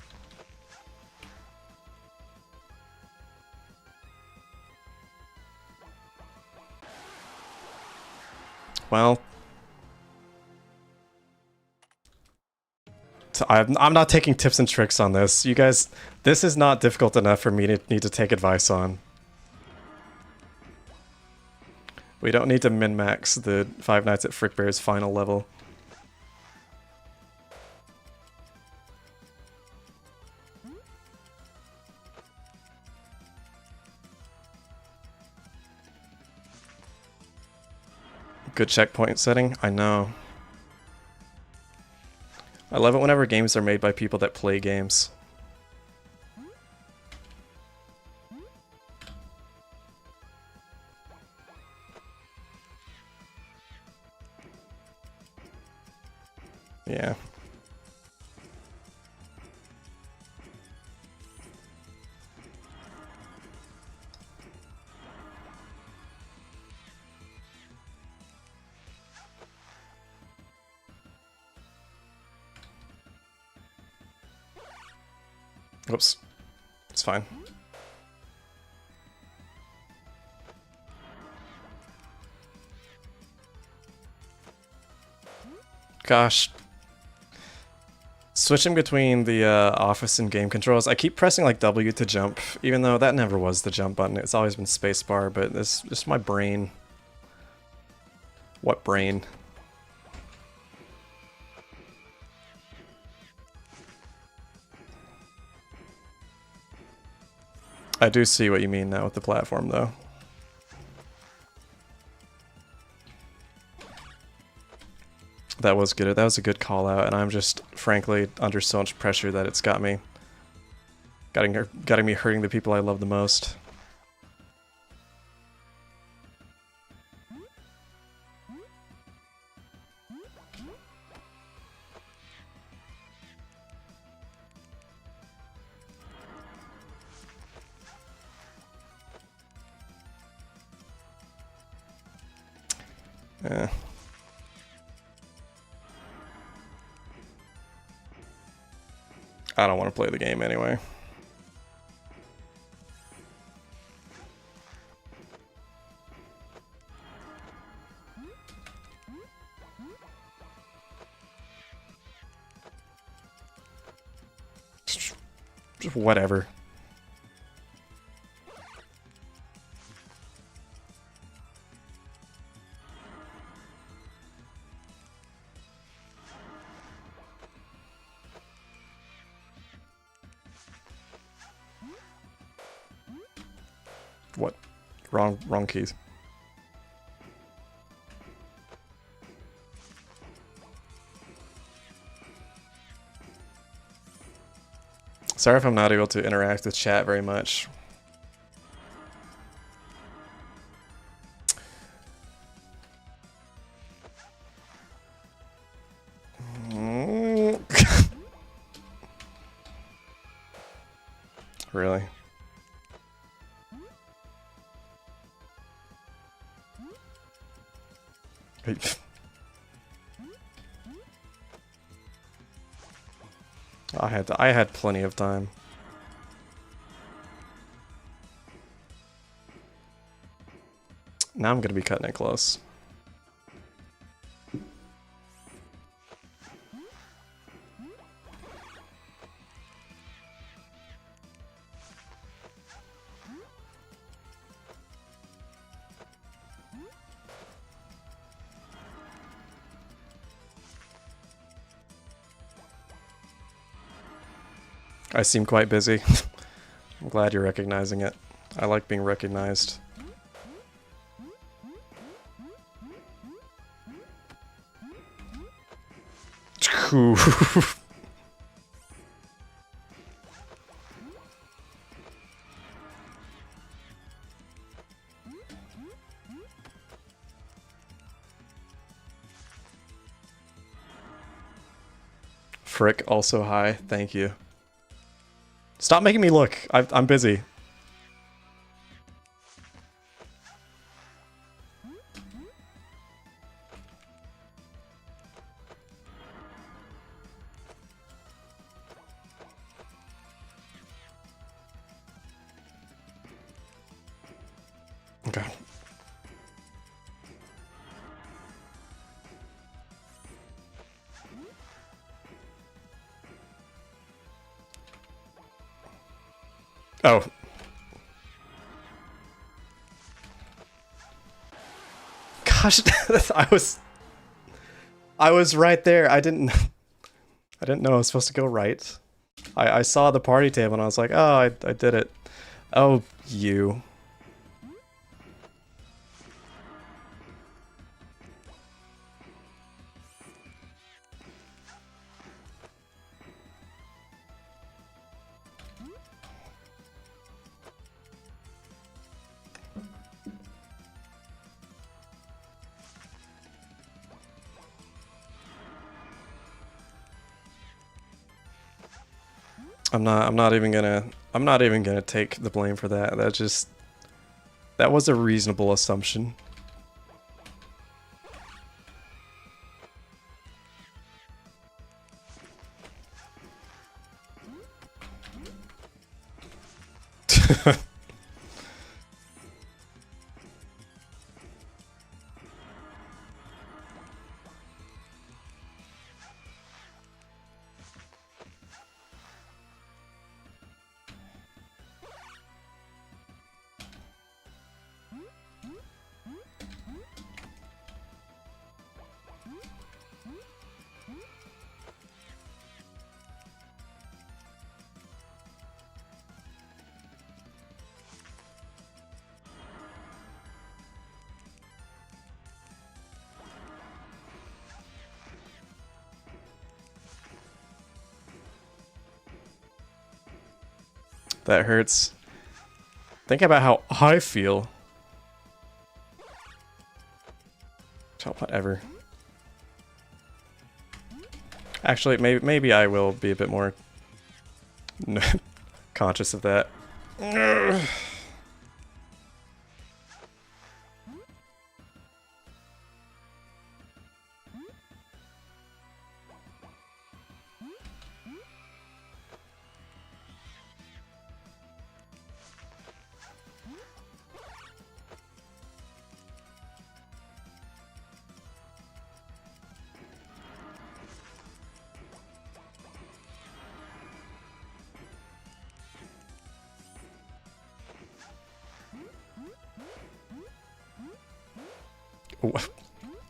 Well... I'm not taking tips and tricks on this. You guys, this is not difficult enough for me to need to take advice on. We don't need to min-max the Five Nights at Frickbears final level. Good checkpoint setting. I know. I love it whenever games are made by people that play games. Yeah. Oops. It's fine. Gosh. Switching between the office and game controls, I keep pressing like W to jump, even though that never was the jump button. It's always been spacebar, but it's just my brain. What brain? I do see what you mean now with the platform, though. That was good. That was a good call out, and I'm just frankly under so much pressure that it's got me hurting the people I love the most. Yeah. I don't want to play the game anyway. Just whatever. What? Wrong keys. Sorry if I'm not able to interact with chat very much. Really? I had plenty of time. Now I'm gonna be cutting it close. I seem quite busy. I'm glad you're recognizing it. I like being recognized. Frick, also hi. Thank you. Stop making me look. I'm busy. Okay. Oh. Gosh, I was right there. I didn't know I was supposed to go right. I saw the party table and I was like, oh, I did it. Oh, you. I'm not even gonna take the blame for that. That was a reasonable assumption. That hurts. Think about how I feel. So whatever. Actually, maybe I will be a bit more conscious of that.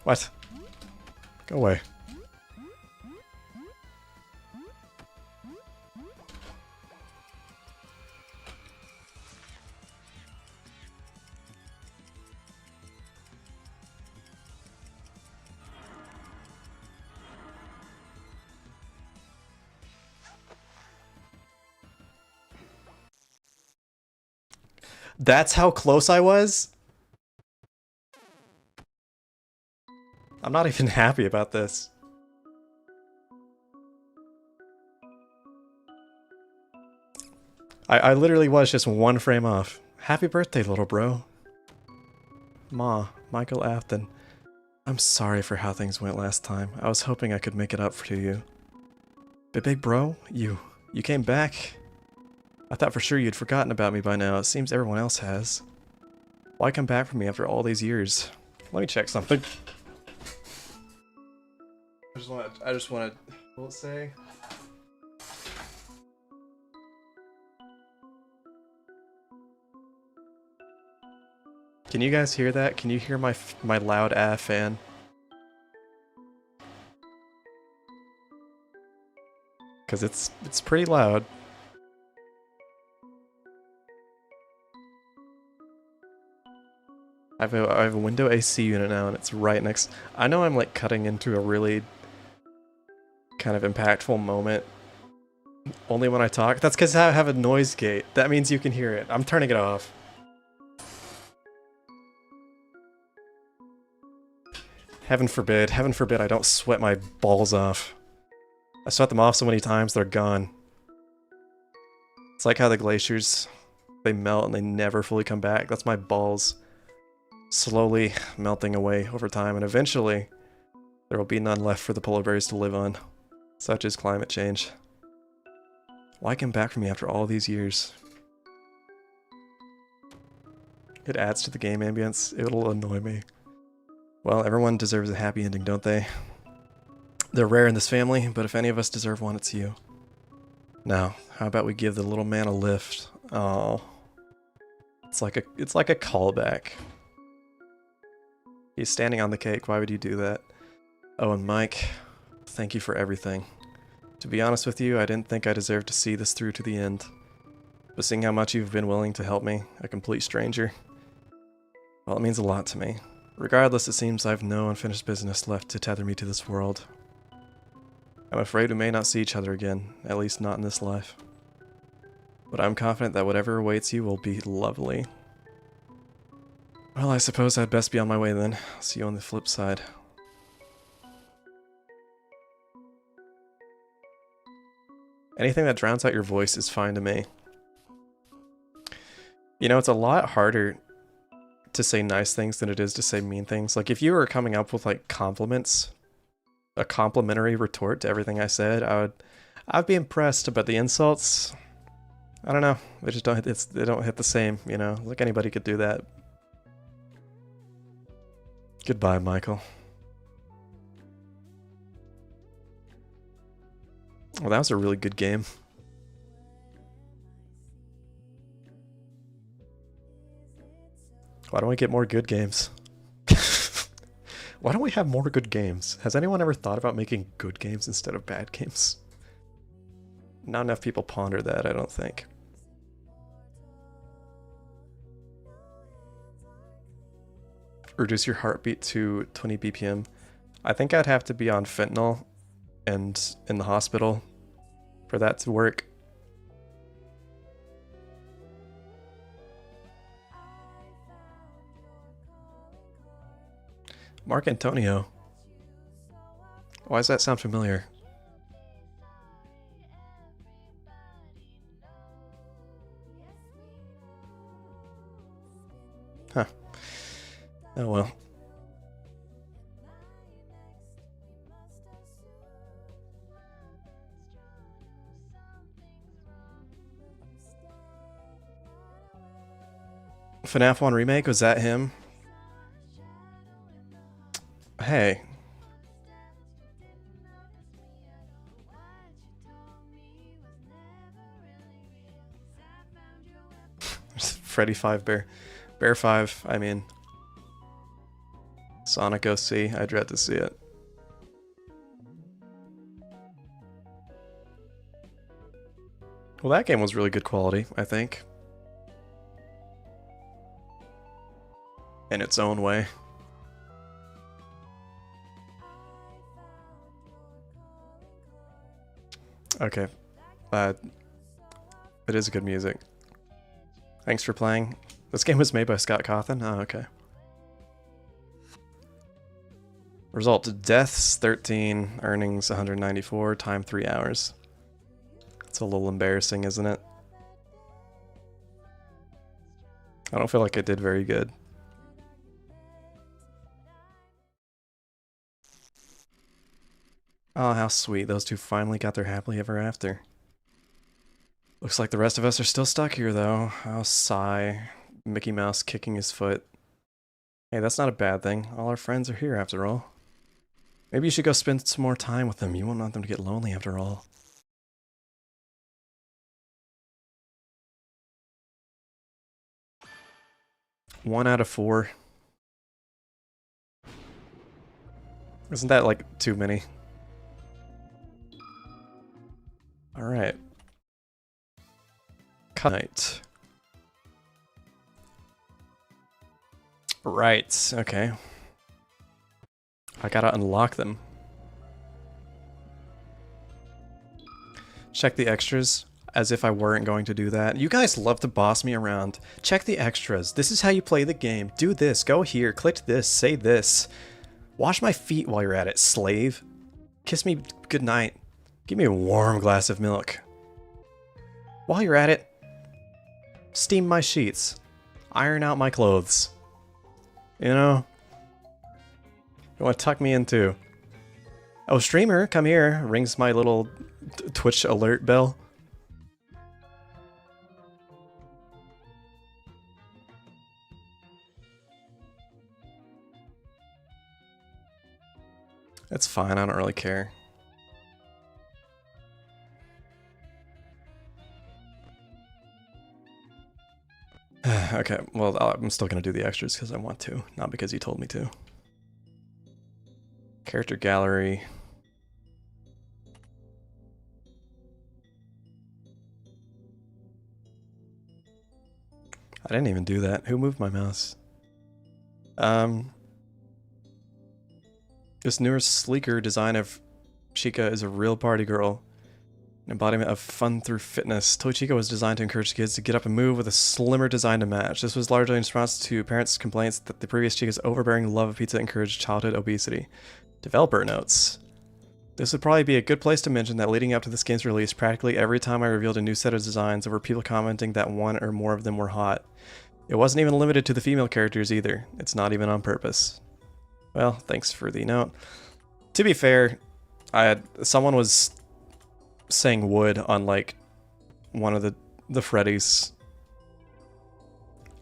What? Go away. That's how close I was? I'm not even happy about this. I literally was just one frame off. Happy birthday, little bro. Ma, Michael Afton. I'm sorry for how things went last time. I was hoping I could make it up to you. But big bro, you came back? I thought for sure you'd forgotten about me by now. It seems everyone else has. Why come back for me after all these years? Let me check something. I just wanna what will it say? Can you guys hear that? Can you hear my loud fan? Cause it's pretty loud. I have a window AC unit now, and it's right next. I know I'm like cutting into a really kind of impactful moment only when I talk. That's because I have a noise gate. That means you can hear it. I'm turning it off. Heaven forbid I don't sweat my balls off. I sweat them off so many times they're gone. It's like how the glaciers, they melt and they never fully come back. That's my balls slowly melting away over time, and eventually there will be none left for the polar bears to live on. Such is climate change. Why come back for me after all these years? It adds to the game ambience. It'll annoy me. Well, everyone deserves a happy ending, don't they? They're rare in this family, but if any of us deserve one, it's you. Now, how about we give the little man a lift? Oh, it's like a callback. He's standing on the cake. Why would you do that? Oh, and Mike, thank you for everything. To be honest with you, I didn't think I deserved to see this through to the end. But seeing how much you've been willing to help me, a complete stranger, well, it means a lot to me. Regardless, it seems I've no unfinished business left to tether me to this world. I'm afraid we may not see each other again, at least not in this life. But I'm confident that whatever awaits you will be lovely. Well, I suppose I'd best be on my way then. See you on the flip side. Anything that drowns out your voice is fine to me. You know, it's a lot harder to say nice things than it is to say mean things. Like, if you were coming up with, like, compliments, a complimentary retort to everything I said, I'd be impressed, but the insults, I don't know. They just don't hit, they don't hit the same, you know? Like, anybody could do that. Goodbye, Michael. Well, that was a really good game. Why don't we get more good games? Why don't we have more good games? Has anyone ever thought about making good games instead of bad games? Not enough people ponder that, I don't think. Reduce your heartbeat to 20 BPM. I think I'd have to be on fentanyl and in the hospital for that to work. Mark Antonio. Why does that sound familiar? Huh. Oh well. FNAF 1 Remake, was that him? Hey. Freddy 5 Bear. Bear 5, I mean. Sonic OC, I dread to see it. Well, that game was really good quality, I think. In its own way. Okay. It is good music. Thanks for playing. This game was made by Scott Cawthon? Oh, okay. Result, deaths 13, earnings 194, time 3 hours. It's a little embarrassing, isn't it? I don't feel like I did very good. Oh, how sweet. Those two finally got their happily ever after. Looks like the rest of us are still stuck here, though. I'll sigh. Mickey Mouse kicking his foot. Hey, that's not a bad thing. All our friends are here, after all. Maybe you should go spend some more time with them. You won't want them to get lonely, after all. One out of 4. Isn't that, like, too many? Alright. Night. Right, okay. I gotta unlock them. Check the extras, as if I weren't going to do that. You guys love to boss me around. Check the extras. This is how you play the game. Do this, go here, click this, say this. Wash my feet while you're at it, slave. Kiss me goodnight. Give me a warm glass of milk. While you're at it, steam my sheets. Iron out my clothes. You know? You want to tuck me in too. Oh, streamer, come here. Rings my little Twitch alert bell. It's fine, I don't really care. Okay, well, I'm still gonna do the extras because I want to, not because you told me to. Character gallery. I didn't even do that. Who moved my mouse? This newer, sleeker design of Chica is a real party girl. An embodiment of fun through fitness. Toy Chica was designed to encourage kids to get up and move with a slimmer design to match. This was largely in response to parents' complaints that the previous Chica's overbearing love of pizza encouraged childhood obesity. Developer notes. This would probably be a good place to mention that leading up to this game's release, practically every time I revealed a new set of designs, there were people commenting that one or more of them were hot. It wasn't even limited to the female characters either. It's not even on purpose. Well, thanks for the note. To be fair, someone was saying wood on like one of the Freddy's.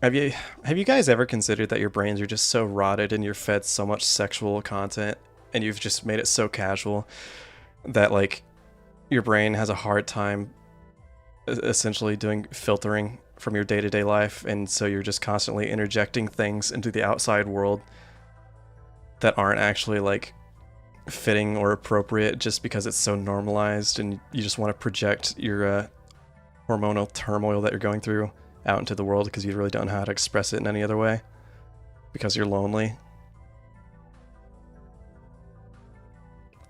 Have you guys ever considered that your brains are just so rotted and you're fed so much sexual content and you've just made it so casual that like your brain has a hard time essentially doing filtering from your day-to-day life, and so you're just constantly interjecting things into the outside world that aren't actually like fitting or appropriate just because it's so normalized, and you just want to project your hormonal turmoil that you're going through out into the world because you really don't know how to express it in any other way because you're lonely.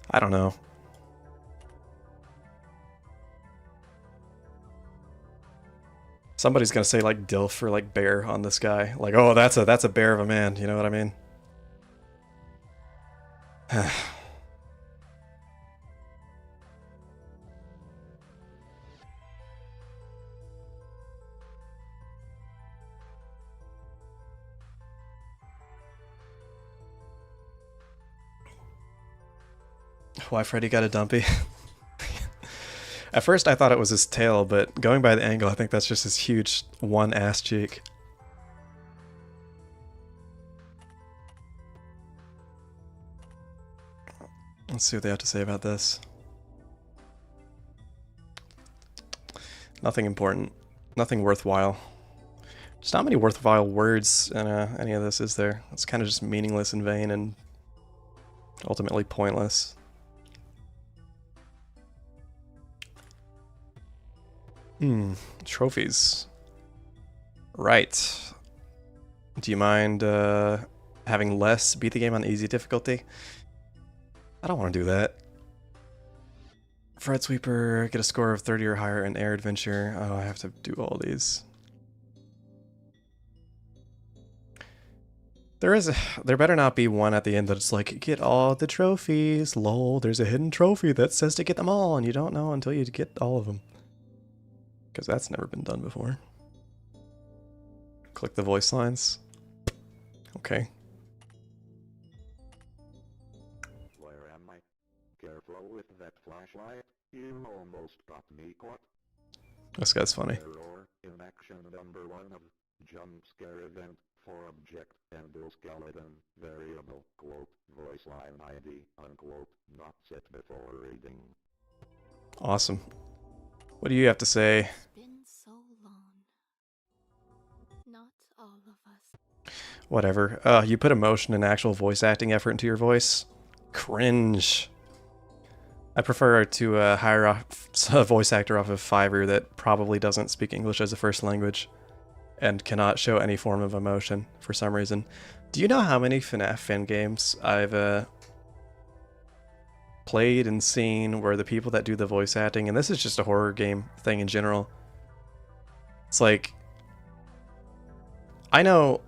I don't know. Somebody's gonna say like DILF or like bear on this guy. Like, oh, that's a bear of a man, you know what I mean? Why Freddy got a dumpy? At first I thought it was his tail, but going by the angle, I think that's just his huge one ass cheek. Let's see what they have to say about this. Nothing important. Nothing worthwhile. There's not many worthwhile words in any of this, is there? It's kind of just meaningless and vain and ultimately pointless. Trophies. Right. Do you mind having less beat the game on easy difficulty? I don't want to do that. Fred Sweeper, get a score of 30 or higher in Air Adventure. Oh, I have to do all these. There better not be one at the end that's like, get all the trophies. Lol, there's a hidden trophy that says to get them all, and you don't know until you get all of them. Because that's never been done before. Click the voice lines. Okay. Where am I? Careful with that flashlight. You almost got me caught. This guy's funny. Error in action number 1 of jump scare event for object endoskeleton variable quote voice line ID unquote not set before reading. Awesome. What do you have to say? It's been so long. Not all of us. Whatever. You put emotion and actual voice acting effort into your voice? Cringe. I prefer to hire a voice actor off of Fiverr that probably doesn't speak English as a first language and cannot show any form of emotion for some reason. Do you know how many FNAF fan games I've played and seen where the people that do the voice acting, and this is just a horror game thing in general, it's like, I know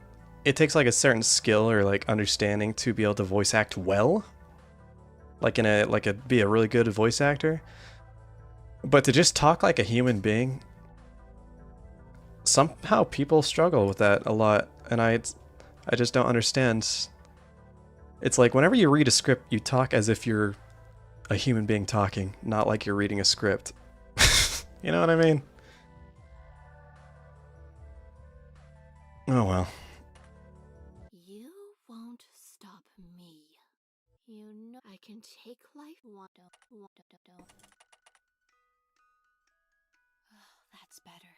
it takes like a certain skill or like understanding to be able to voice act well, like be a really good voice actor, but to just talk like a human being, somehow people struggle with that a lot, and I just don't understand. It's like whenever you read a script, you talk as if you're a human being talking, not like you're reading a script. You know what I mean? Oh well. You won't stop me. You know I can take life one. Don't. Oh, that's better.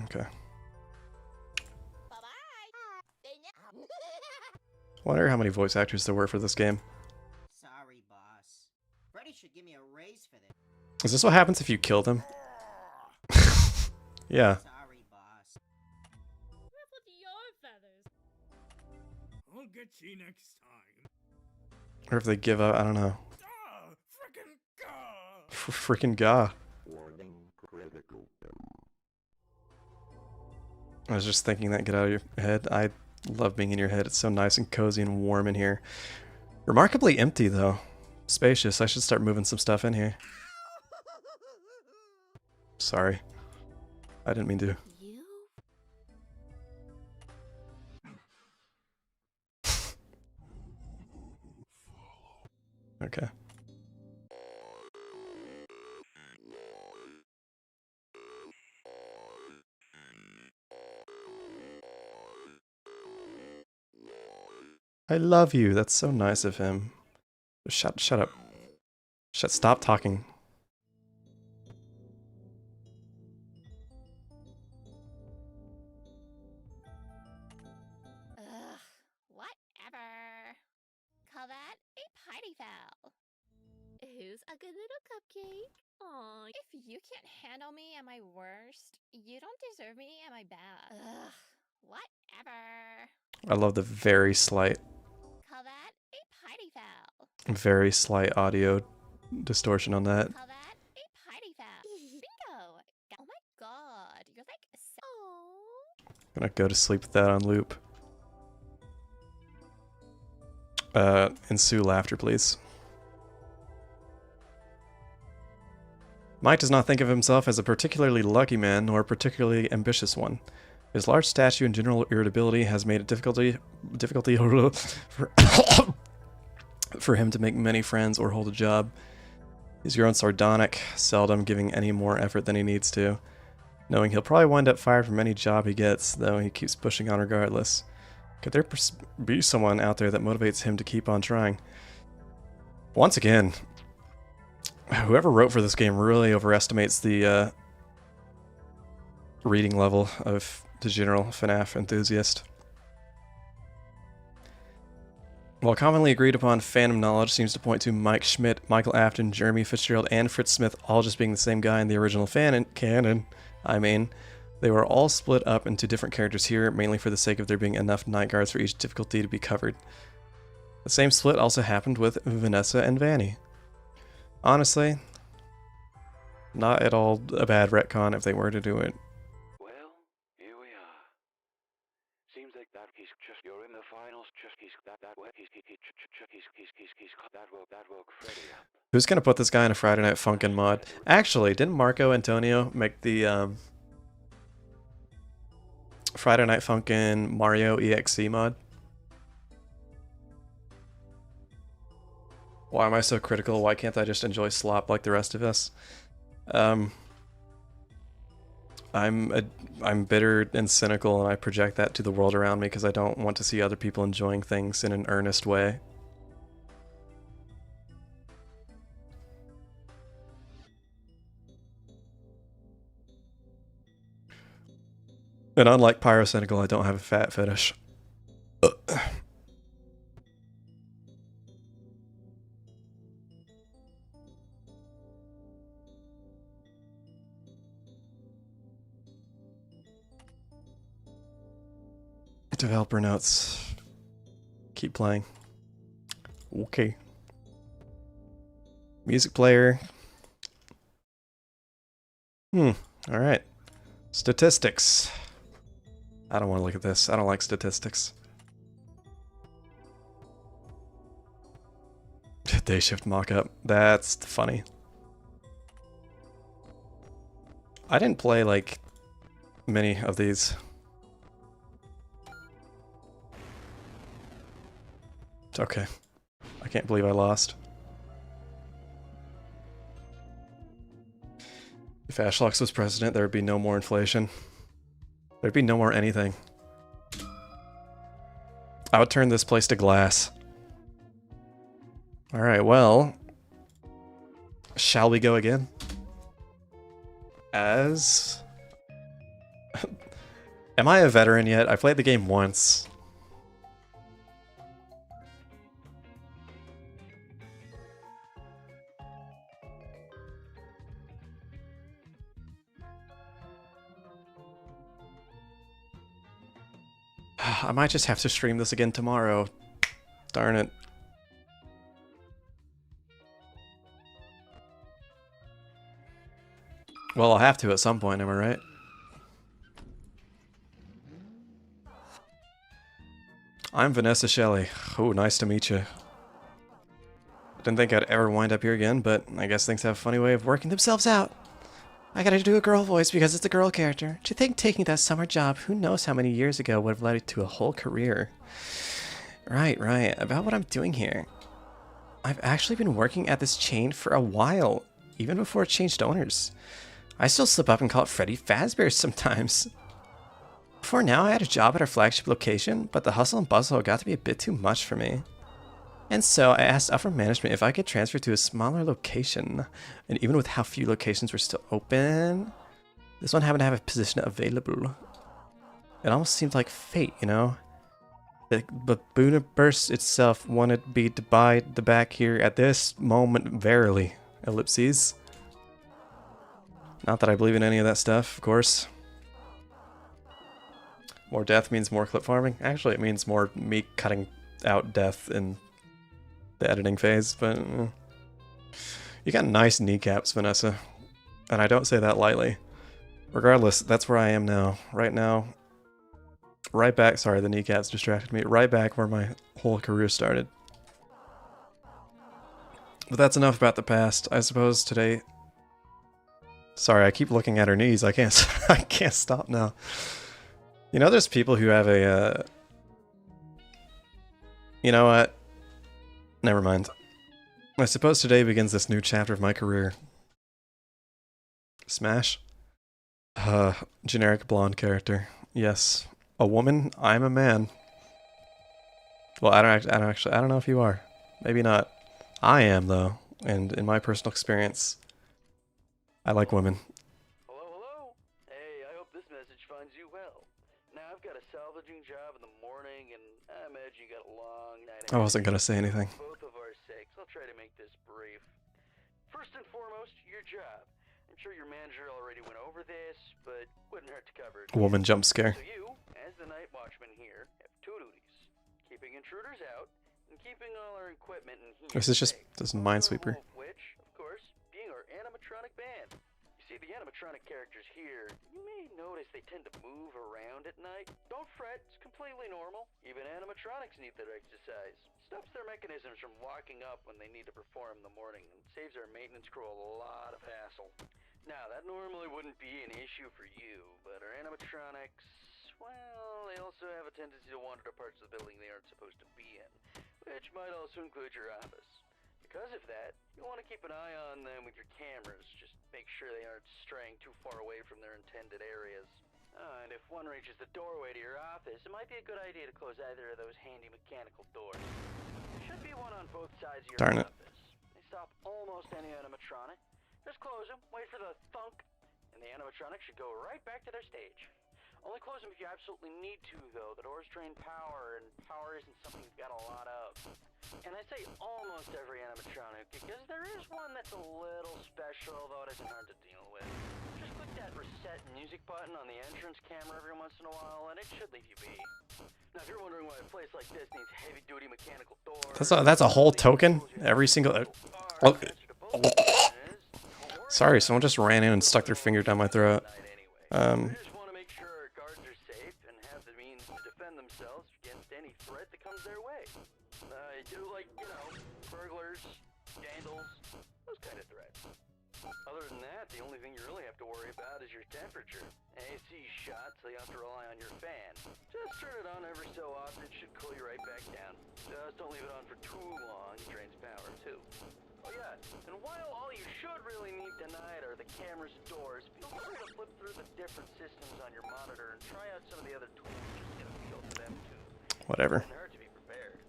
Okay. Bye-bye. Wonder how many voice actors there were for this game. Sorry, boss. Freddy should give me a raise for this. Is this what happens if you kill them? Yeah. Sorry, boss. Ruffle to your feathers. I'll get you next time. Or if they give up, I don't know. Ah, frickin' God! Freaking gah. Warning critical. I was just thinking that, get out of your head. I love being in your head. It's so nice and cozy and warm in here. Remarkably empty though. spacious. I should start moving some stuff in here. Sorry. I didn't mean to. You? Okay. I love you. That's so nice of him. Shut up. Stop talking. Ugh, whatever. Call that a party foul. Who's a good little cupcake? Aw, if you can't handle me at my worst, you don't deserve me at my best. Ugh, whatever. I love the very slight Call that a party foul. very slight audio distortion on that. Call that a party foul. Bingo! Oh my god, you're like so... I'm gonna go to sleep with that on loop. Ensue laughter, please. Mike does not think of himself as a particularly lucky man, nor a particularly ambitious one. His large stature and general irritability has made it difficulty for him to make many friends or hold a job. He's grown sardonic, seldom giving any more effort than he needs to. Knowing he'll probably wind up fired from any job he gets, though he keeps pushing on regardless. Could there be someone out there that motivates him to keep on trying? Once again, whoever wrote for this game really overestimates the reading level of the general FNAF enthusiast. While commonly agreed upon fandom knowledge seems to point to Mike Schmidt, Michael Afton, Jeremy Fitzgerald, and Fritz Smith all just being the same guy in the original canon, they were all split up into different characters here, mainly for the sake of there being enough night guards for each difficulty to be covered. The same split also happened with Vanessa and Vanny. Honestly, not at all a bad retcon if they were to do it. Well, here we are. Seems like that he's just you're in the finals. Just he's that woke Freddy up. Who's gonna put this guy in a Friday Night Funkin' mod? Actually, didn't Marco Antonio make the Friday Night Funkin' Mario EXE mod? Why am I so critical? Why can't I just enjoy slop like the rest of us? I'm bitter and cynical, and I project that to the world around me because I don't want to see other people enjoying things in an earnest way. And unlike Pyrocynical, I don't have a fat fetish. Developer notes. Keep playing. Okay. Music player. Alright. Statistics. I don't want to look at this. I don't like statistics. Day shift mock-up. That's funny. I didn't play, like, many of these. Okay. I can't believe I lost. If Ashlocks was president, there would be no more inflation. There'd be no more anything. I would turn this place to glass. Alright, well... shall we go again? As... Am I a veteran yet? I played the game once. I might just have to stream this again tomorrow. Darn it. Well, I'll have to at some point, am I right? I'm Vanessa Shelley. Oh, nice to meet you. Didn't think I'd ever wind up here again, but I guess things have a funny way of working themselves out. I gotta do a girl voice because it's a girl character. To think taking that summer job, who knows how many years ago, would have led to a whole career. Right. About what I'm doing here. I've actually been working at this chain for a while, even before it changed owners. I still slip up and call it Freddy Fazbear's sometimes. Before now, I had a job at our flagship location, but the hustle and bustle got to be a bit too much for me. And so I asked upper management if I could transfer to a smaller location. And even with how few locations were still open, this one happened to have a position available. It almost seemed like fate, you know? The Babooniverse itself wanted me to buy the back here at this moment, verily. Ellipses. Not that I believe in any of that stuff, of course. More death means more clip farming. Actually, it means more me cutting out death in the editing phase, but you got nice kneecaps, Vanessa, and I don't say that lightly. Regardless, that's where I am now. Right now, right back. Sorry, the kneecaps distracted me. Right back where my whole career started. But that's enough about the past. I suppose today. Sorry, I keep looking at her knees. I can't. I can't stop now. You know, there's people who have a. You know what? Never mind. I suppose today begins this new chapter of my career. Smash? Generic blonde character. Yes. A woman, I'm a man. Well, I don't know if you are. Maybe not. I am, though. And in my personal experience, I like women. Hello? Hey, I hope this message finds you well. Now, I've got a salvaging job in the morning, and I imagine you got a long night ahead. I wasn't gonna say anything. Both of our sakes, I'll try to make this brief. First and foremost, your job. I'm sure your manager already went over this, but wouldn't hurt to cover it. Woman jump scare. So you, as the night watchman here, have two duties. Keeping intruders out, and keeping all our equipment in here. This is just safe. this Minesweeper. Which, of course, being our animatronic band. You see, the animatronic characters here, you may notice they tend to move around at night. Don't fret, it's completely normal. Even animatronics need their exercise. Stops their mechanisms from locking up when they need to perform in the morning, and saves our maintenance crew a lot of hassle. Now, that normally wouldn't be an issue for you, but our animatronics, well, they also have a tendency to wander to parts of the building they aren't supposed to be in, which might also include your office. Because of that, you'll want to keep an eye on them with your cameras. Just make sure they aren't straying too far away from their intended areas. And if one reaches the doorway to your office, it might be a good idea to close either of those handy mechanical doors. There should be one on both sides of your Darn it. office. They stop almost any animatronic. Just close them, wait for the thunk, and the animatronic should go right back to their stage. Only close them if you absolutely need to, though. The doors drain power, and power isn't something you've got a lot of. And I say almost every animatronic, because there is one that's a little special, though it isn't hard to deal with. Just click that reset music button on the entrance camera every once in a while, and it should leave you be. Now, if you're wondering why a place like this needs heavy-duty mechanical doors... That's a whole token? Every single... Sorry, someone just ran in and stuck their finger down my throat. We just want to make sure our guards are safe and have the means to defend themselves against any threat that comes their way. Like, you know, burglars, vandals, those kind of threats. Other than that, the only thing you really have to worry about is your temperature. AC shot, so you have to rely on your fan. Just turn it on every so often, it should cool you right back down. Just don't leave it on for too long, it drains power too. Oh yeah, and while all you should really need tonight are the cameras and doors, feel free to flip through the different systems on your monitor and try out some of the other tools just to get a feel for them too. Whatever. It doesn't hurt to be prepared.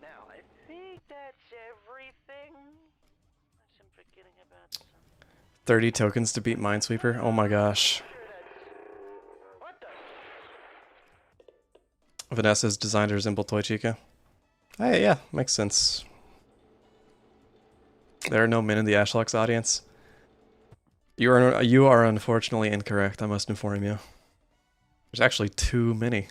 Now, I think that's everything. Unless I'm forgetting about something. 30 tokens to beat Minesweeper? Oh my gosh. What the? Vanessa's designed to resemble Toy Chica. Hey, yeah, makes sense. There are no men in the Ashlocks audience. You are unfortunately incorrect, I must inform you. There's actually too many.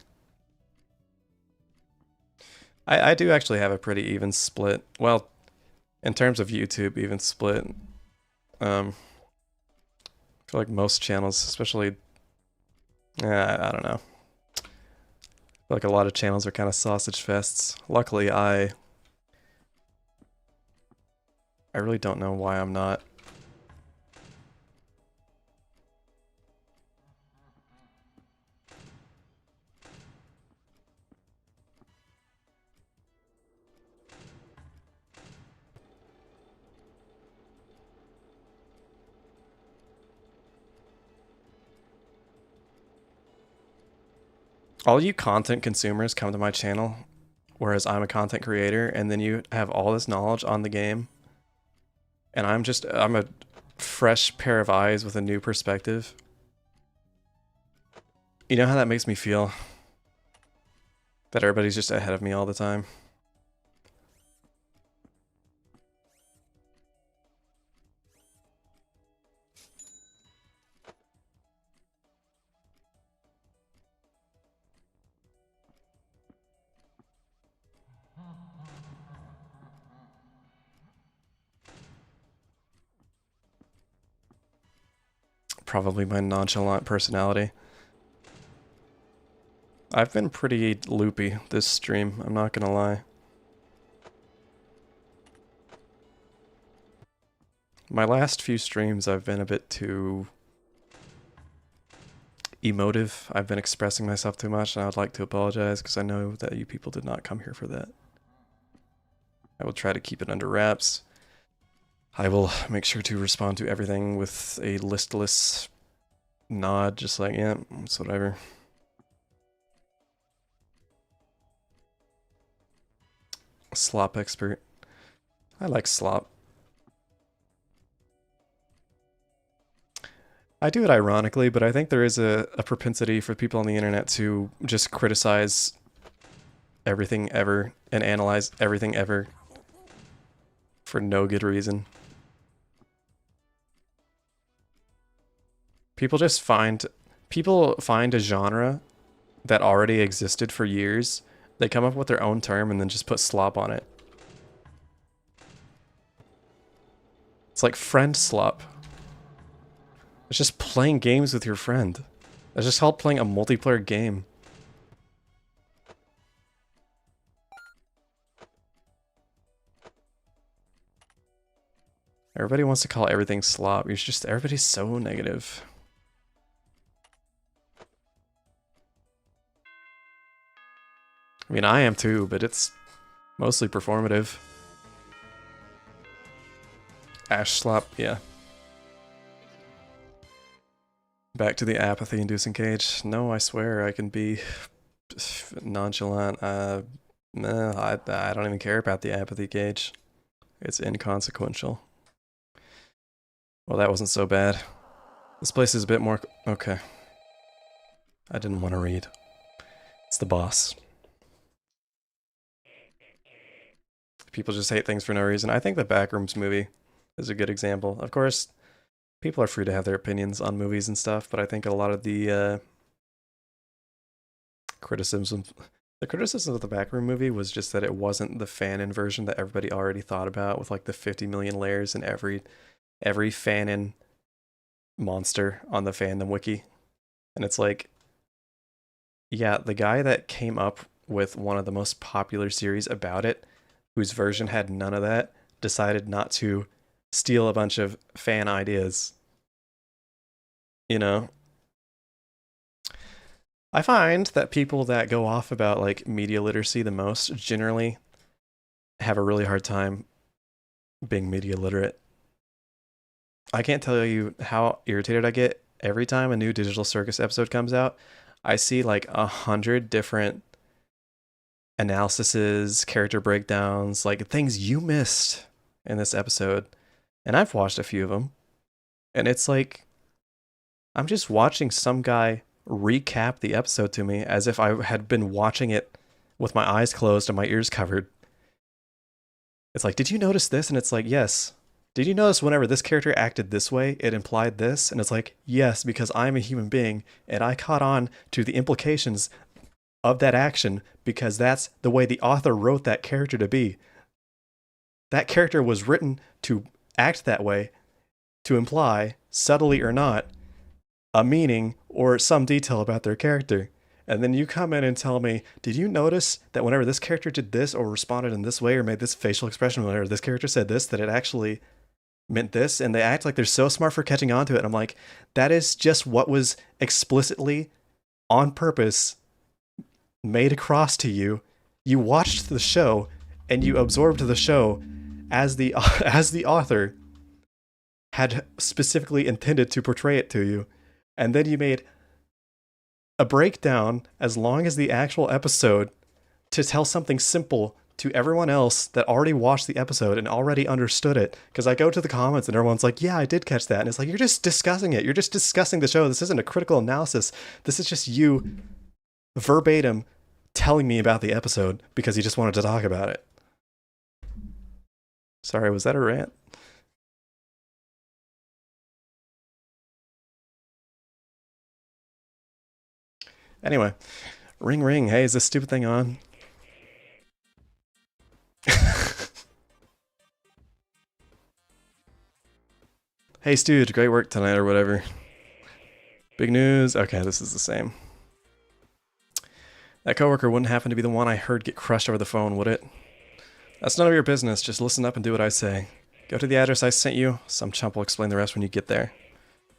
I do actually have a pretty even split. Well, in terms of YouTube, even split. I feel like most channels, especially... I don't know. I feel like a lot of channels are kind of sausage fests. Luckily, I I really don't know why I'm not. All you content consumers come to my channel, whereas I'm a content creator, and then you have all this knowledge on the game, and I'm a fresh pair of eyes with a new perspective. You know how that makes me feel? That everybody's just ahead of me all the time. Probably my nonchalant personality. I've been pretty loopy this stream, I'm not gonna lie. My last few streams I've been a bit too emotive. I've been expressing myself too much, and I would like to apologize because I know that you people did not come here for that. I will try to keep it under wraps. I will make sure to respond to everything with a listless nod, just like, yeah, it's whatever. Slop expert. I like slop. I do it ironically, but I think there is a propensity for people on the internet to just criticize everything ever and analyze everything ever for no good reason. People find a genre that already existed for years. They come up with their own term and then just put slop on it. It's like friend slop. It's just playing games with your friend. It's just called playing a multiplayer game. Everybody wants to call everything slop. Everybody's so negative. I mean, I am too, but it's mostly performative. Ash slop, yeah. Back to the apathy-inducing cage. No, I swear I can be nonchalant. Nah, I don't even care about the apathy cage. It's inconsequential. Well, that wasn't so bad. This place is a bit more... Okay. I didn't want to read. It's the boss. People just hate things for no reason. I think the Backrooms movie is a good example. Of course, people are free to have their opinions on movies and stuff, but I think a lot of the criticism of the Backroom movie was just that it wasn't the fanon version that everybody already thought about, with like the 50 million layers and every fanon monster on the fandom wiki. And it's like, yeah, the guy that came up with one of the most popular series about it, whose version had none of that, decided not to steal a bunch of fan ideas. You know? I find that people that go off about like media literacy the most generally have a really hard time being media literate. I can't tell you how irritated I get every time a new Digital Circus episode comes out. I see like 100 different analyses, character breakdowns, like things you missed in this episode. And I've watched a few of them. And it's like, I'm just watching some guy recap the episode to me as if I had been watching it with my eyes closed and my ears covered. It's like, did you notice this? And it's like, yes. Did you notice whenever this character acted this way, it implied this? And it's like, yes, because I'm a human being and I caught on to the implications of that action because that's the way the author wrote that character to be. That character was written to act that way, to imply, subtly or not, a meaning or some detail about their character. And then you come in and tell me, did you notice that whenever this character did this or responded in this way or made this facial expression whenever this character said this, that it actually meant this? And they act like they're so smart for catching on to it. And I'm like, that is just what was explicitly on purpose made across to you. You watched the show and you absorbed the show as the author had specifically intended to portray it to you. And then you made a breakdown as long as the actual episode to tell something simple to everyone else that already watched the episode and already understood it. Because I go to the comments and everyone's like, yeah, I did catch that. And it's like, you're just discussing it. You're just discussing the show. This isn't a critical analysis. This is just you verbatim telling me about the episode because you just wanted to talk about it. Sorry, was that a rant? Anyway, ring ring. Hey, is this stupid thing on? Hey, Stu, great work tonight or whatever. Big news. Okay, this is the same. That coworker wouldn't happen to be the one I heard get crushed over the phone, would it? That's none of your business. Just listen up and do what I say. Go to the address I sent you. Some chump will explain the rest when you get there.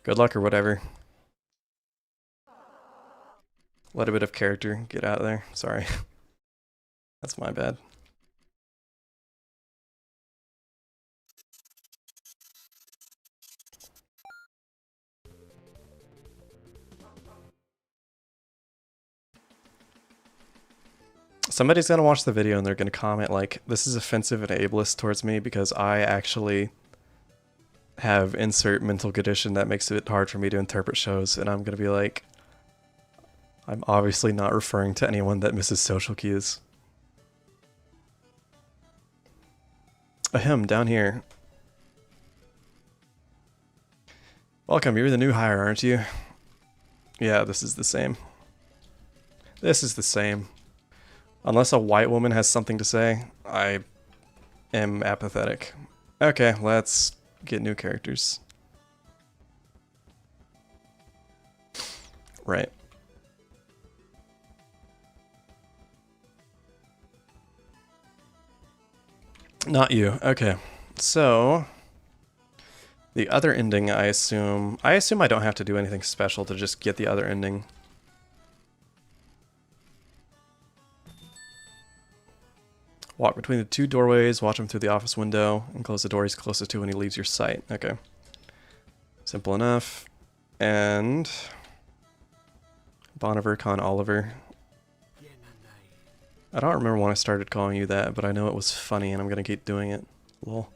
Good luck or whatever. Let a bit of character get out of there. Sorry. That's my bad. Somebody's gonna watch the video and they're gonna comment like, this is offensive and ableist towards me because I actually have insert mental condition that makes it hard for me to interpret shows, and I'm gonna be like, I'm obviously not referring to anyone that misses social cues. Ahem, down here. Welcome, you're the new hire, aren't you? Yeah, this is the same. This is the same. Unless a white woman has something to say, I am apathetic. Okay, let's get new characters. Right. Not you. Okay. So the other ending, I assume I don't have to do anything special to just get the other ending. Walk between the two doorways, watch him through the office window, and close the door he's closest to when he leaves your sight. Okay. Simple enough. And Boniver, Con Oliver. I don't remember when I started calling you that, but I know it was funny and I'm gonna keep doing it. Lol.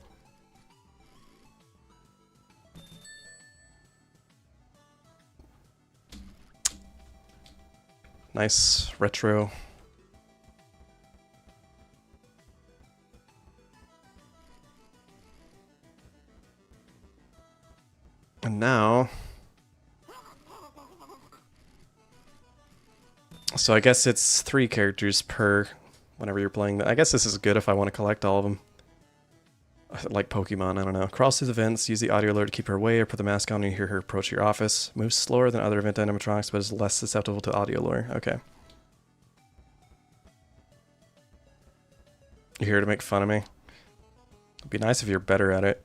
Nice retro. And now, so I guess it's 3 characters per whenever you're playing. I guess this is good if I want to collect all of them. Like Pokemon, I don't know. Crawls through the vents, use the audio alert to keep her away, or put the mask on when you hear her approach your office. Moves slower than other event animatronics, but is less susceptible to audio lure. Okay. You're here to make fun of me? It'd be nice if you're better at it.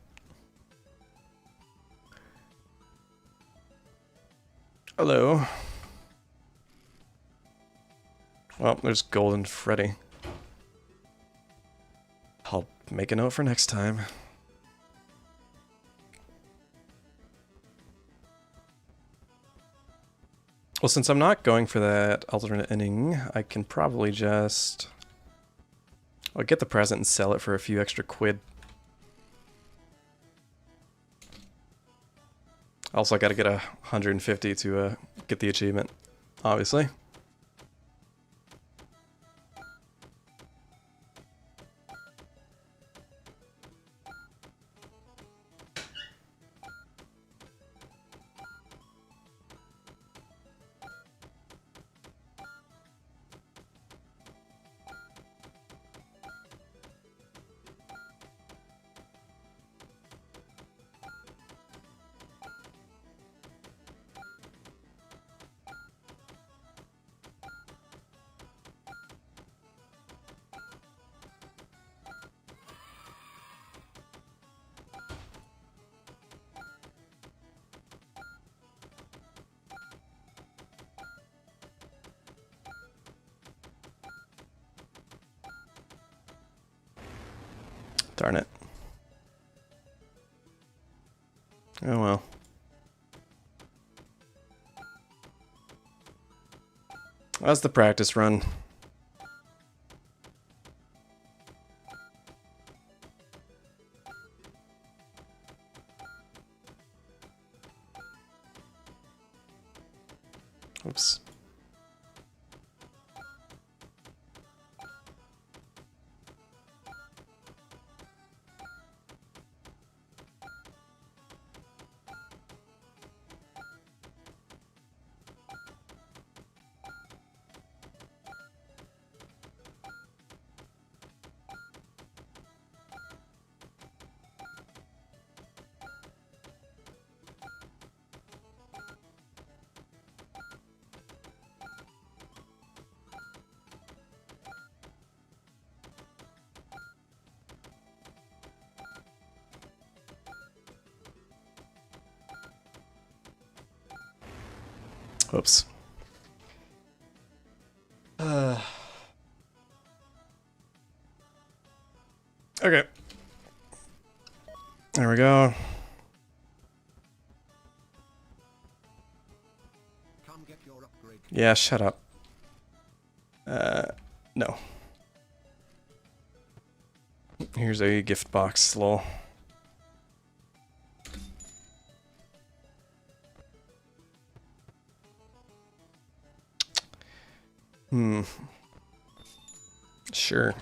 Hello. Well, there's Golden Freddy. I'll make a note for next time. Well, since I'm not going for that alternate ending, I can probably just... I'll get the present and sell it for a few extra quid. Also, I gotta get 150 to get the achievement, obviously. Darn it. Oh well. That's the practice run. Oops. Oops. Okay. There we go. Come get your upgrade. Yeah, shut up. No. Here's a gift box, lol. Sure.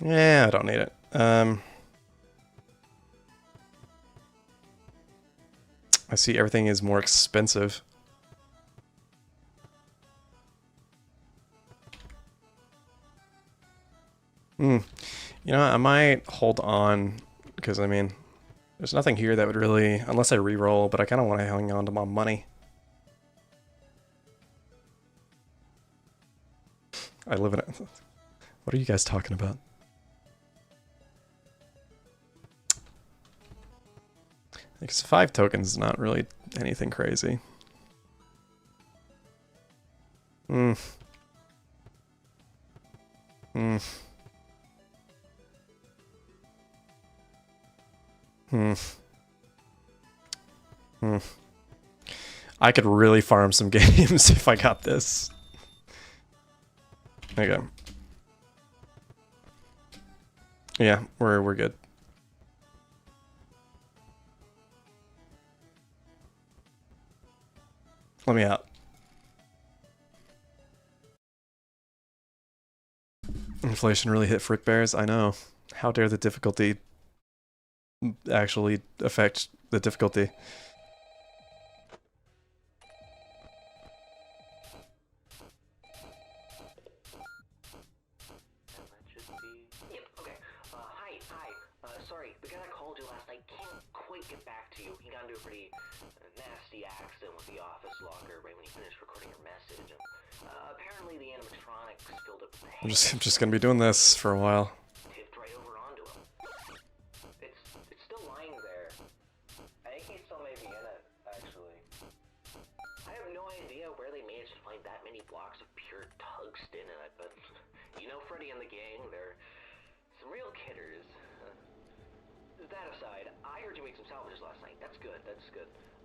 Yeah, I don't need it. I see everything is more expensive. You know, I might hold on, because, I mean, there's nothing here that would really, unless I re-roll, but I kind of want to hang on to my money. I live in it. What are you guys talking about? Because 5 tokens is not really anything crazy. Hmm. I could really farm some games if I got this. Okay. Yeah, we're good. Let me out. Inflation really hit Frickbears? I know. How dare the difficulty actually affect the difficulty? Yep, okay. Hi. Sorry, the guy that called you last night can't quite get back to you. He got into a pretty nasty accident with the office locker right when he finished recording your message. And, apparently the animatronics filled up with I'm just gonna be doing this for a while. tipped right over onto him. It's still lying there. I think he still may be in it, actually. I have no idea where they managed to find that many blocks of pure tungsten in it, but you know Freddy and the gang, they're some real kidders. That aside, I heard you make some salvages last night. That's good.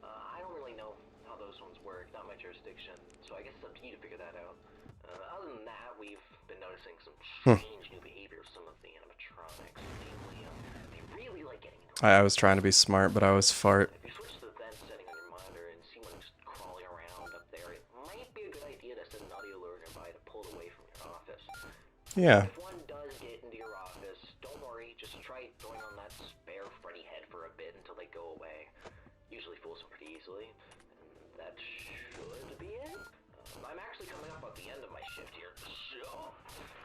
I don't really know how those ones work, not my jurisdiction, so I guess it's up to you to figure that out. Other than that, we've been noticing some strange new behavior of some of the animatronics. Namely, they really like getting into I was trying to be smart, but I was fart. If you switch to the vent setting on your monitor and see one just crawling around up there, it might be a good idea to set an audio alert nearby to pull it away from your office. Yeah. If one does get into your office, don't worry, just try throwing on that spare Freddy head for a bit until they go away. Usually fools them pretty easily, and that should be it. I'm actually coming up at the end of my shift here, so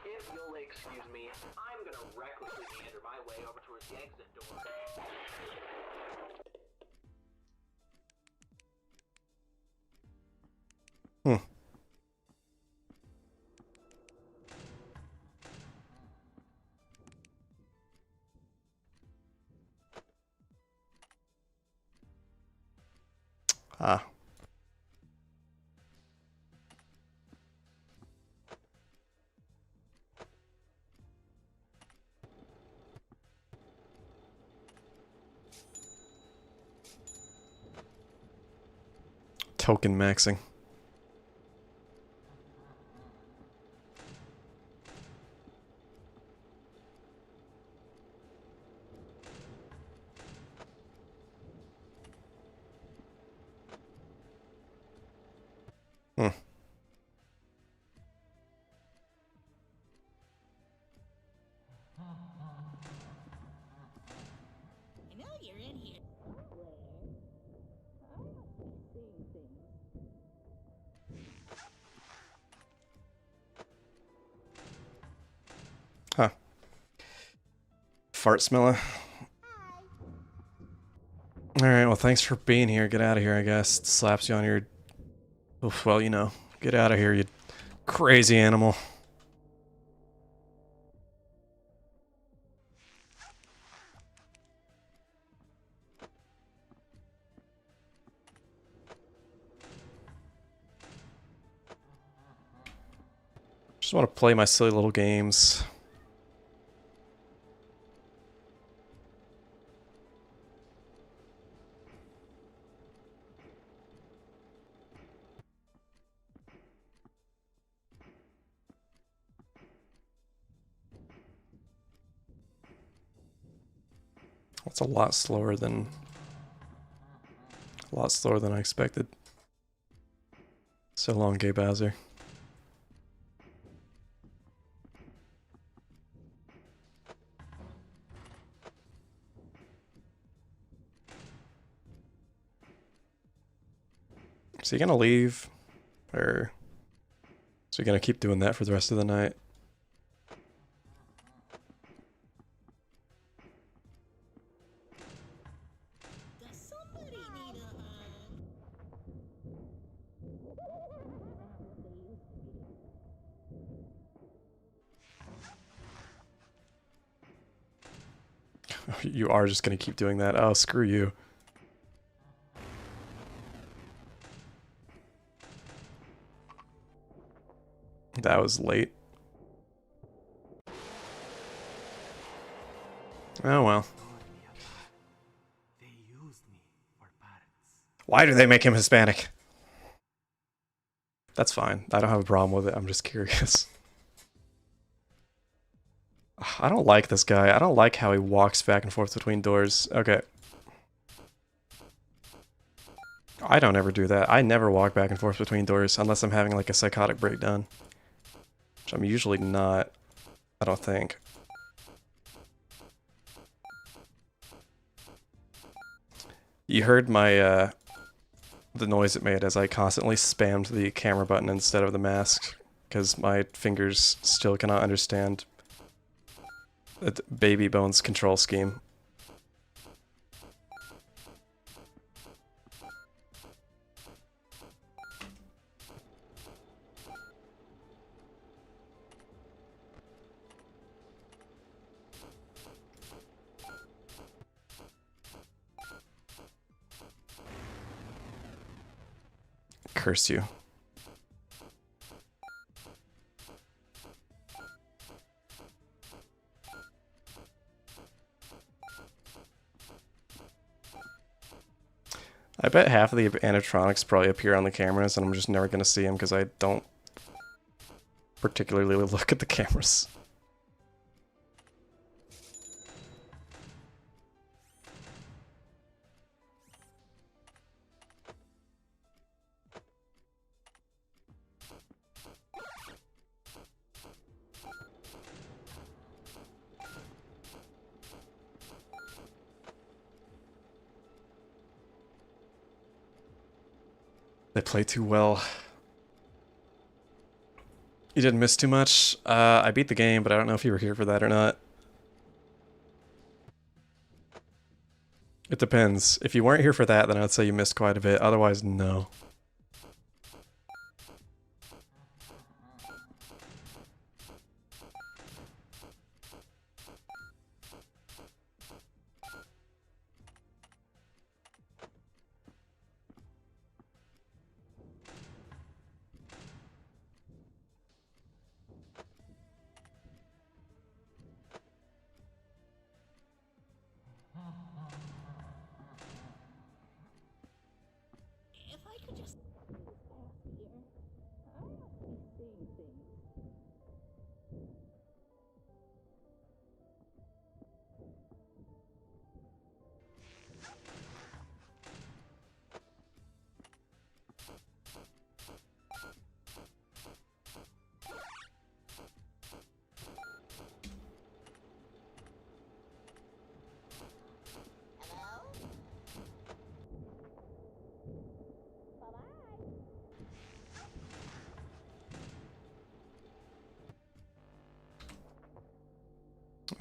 if you'll excuse me, I'm gonna recklessly meander my way over towards the exit door. Ah. token maxing. Hmm. I know you're in here. Huh. Fart smeller. Alright, well thanks for being here. Get out of here, I guess. Slaps you on your... Oof, well, you know. Get out of here, you crazy animal. Just want to play my silly little games. That's a lot slower than I expected. So long, Gay Bowser. Is he gonna leave? Or is he gonna keep doing that for the rest of the night? Does somebody need a hug? You are just gonna keep doing that. Oh, screw you. That was late. Oh well. They used me for parrots. Why do they make him Hispanic? That's fine. I don't have a problem with it. I'm just curious. I don't like this guy. I don't like how he walks back and forth between doors. Okay. I don't ever do that. I never walk back and forth between doors unless I'm having like a psychotic breakdown. Which I'm usually not, I don't think. You heard my, the noise it made as I constantly spammed the camera button instead of the mask, because my fingers still cannot understand the Baby Bones control scheme. Curse you. I bet half of the animatronics probably appear on the cameras and I'm just never going to see them because I don't particularly look at the cameras. They play too well. You didn't miss too much. I beat the game, but I don't know if you were here for that or not. It depends. If you weren't here for that, then I'd say you missed quite a bit. Otherwise, no. If I could just...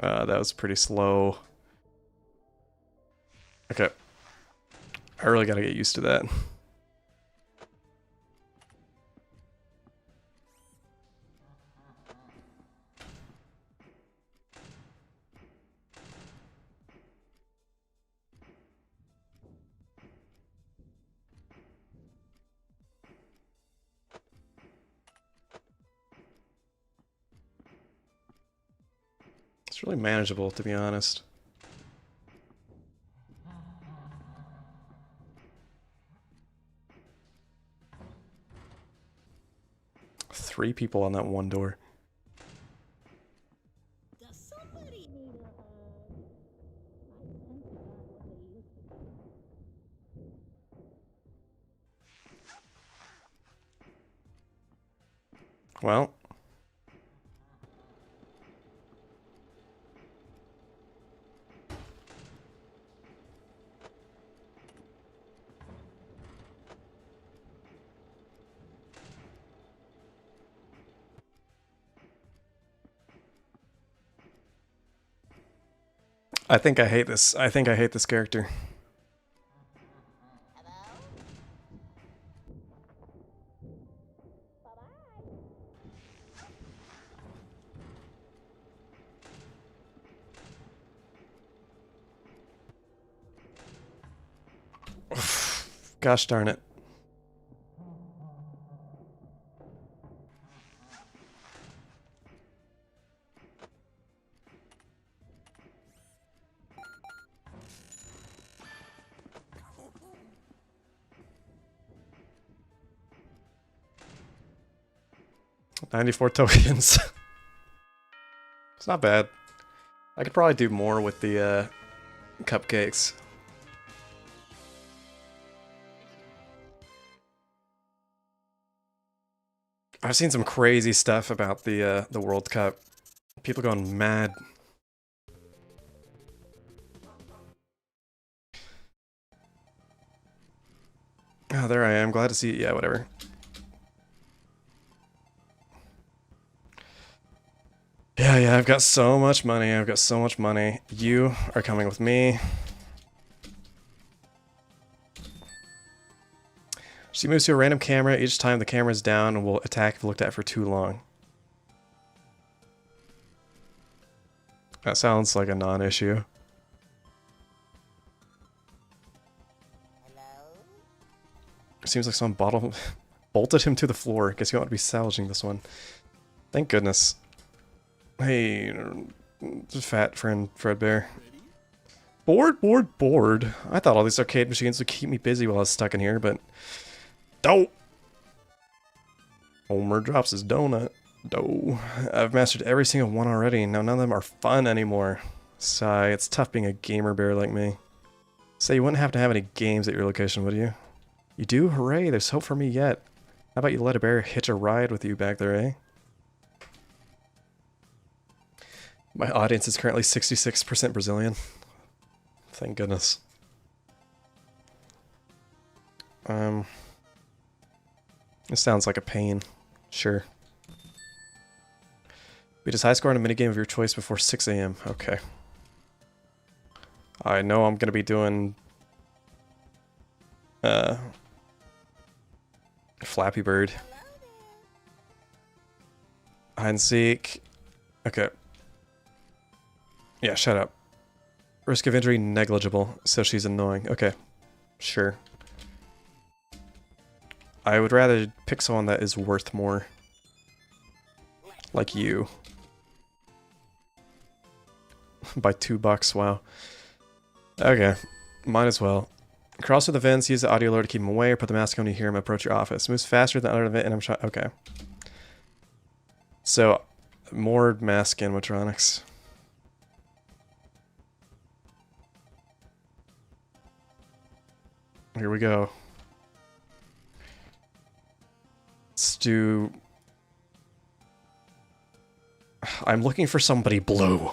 That was pretty slow. Okay. I really gotta get used to that. It's really manageable, to be honest. Three people on that one door. Does somebody need a hug? My senses aren't what they used to be. Well. I think I hate this. I think I hate this character. Gosh darn it. $94 tokens. It's not bad. I could probably do more with the cupcakes. I've seen some crazy stuff about the World Cup. People going mad. Oh, there I am. Glad to see you. Yeah, whatever. Yeah, I've got so much money. I've got so much money. You are coming with me. She moves to a random camera. Each time the camera is down and will attack if looked at for too long. That sounds like a non-issue. Seems like someone bolted him to the floor. Guess you want to be salvaging this one. Thank goodness. Hey, fat friend Fredbear. Bored. I thought all these arcade machines would keep me busy while I was stuck in here, but... Dough! Homer drops his donut. Dough. I've mastered every single one already. Now none of them are fun anymore. Sigh, it's tough being a gamer bear like me. Say, you wouldn't have to have any games at your location, would you? You do? Hooray, there's hope for me yet. How about you let a bear hitch a ride with you back there, eh? My audience is currently 66% Brazilian. Thank goodness. This sounds like a pain. Sure. Beat his high score in a minigame of your choice before 6 AM. Okay. I know I'm gonna be doing... Flappy Bird. Hide and seek. Okay. Yeah, shut up. Risk of injury negligible, so she's annoying. Okay. Sure. I would rather pick someone that is worth more. Like you. By $2, wow. Okay. Might as well. Cross with the vents, use the audio lure to keep him away, or put the mask on when you hear him approach your office. Moves faster than other vent, and I'm shot. Okay. So, more mask animatronics. Here we go. Let's do... I'm looking for somebody blue.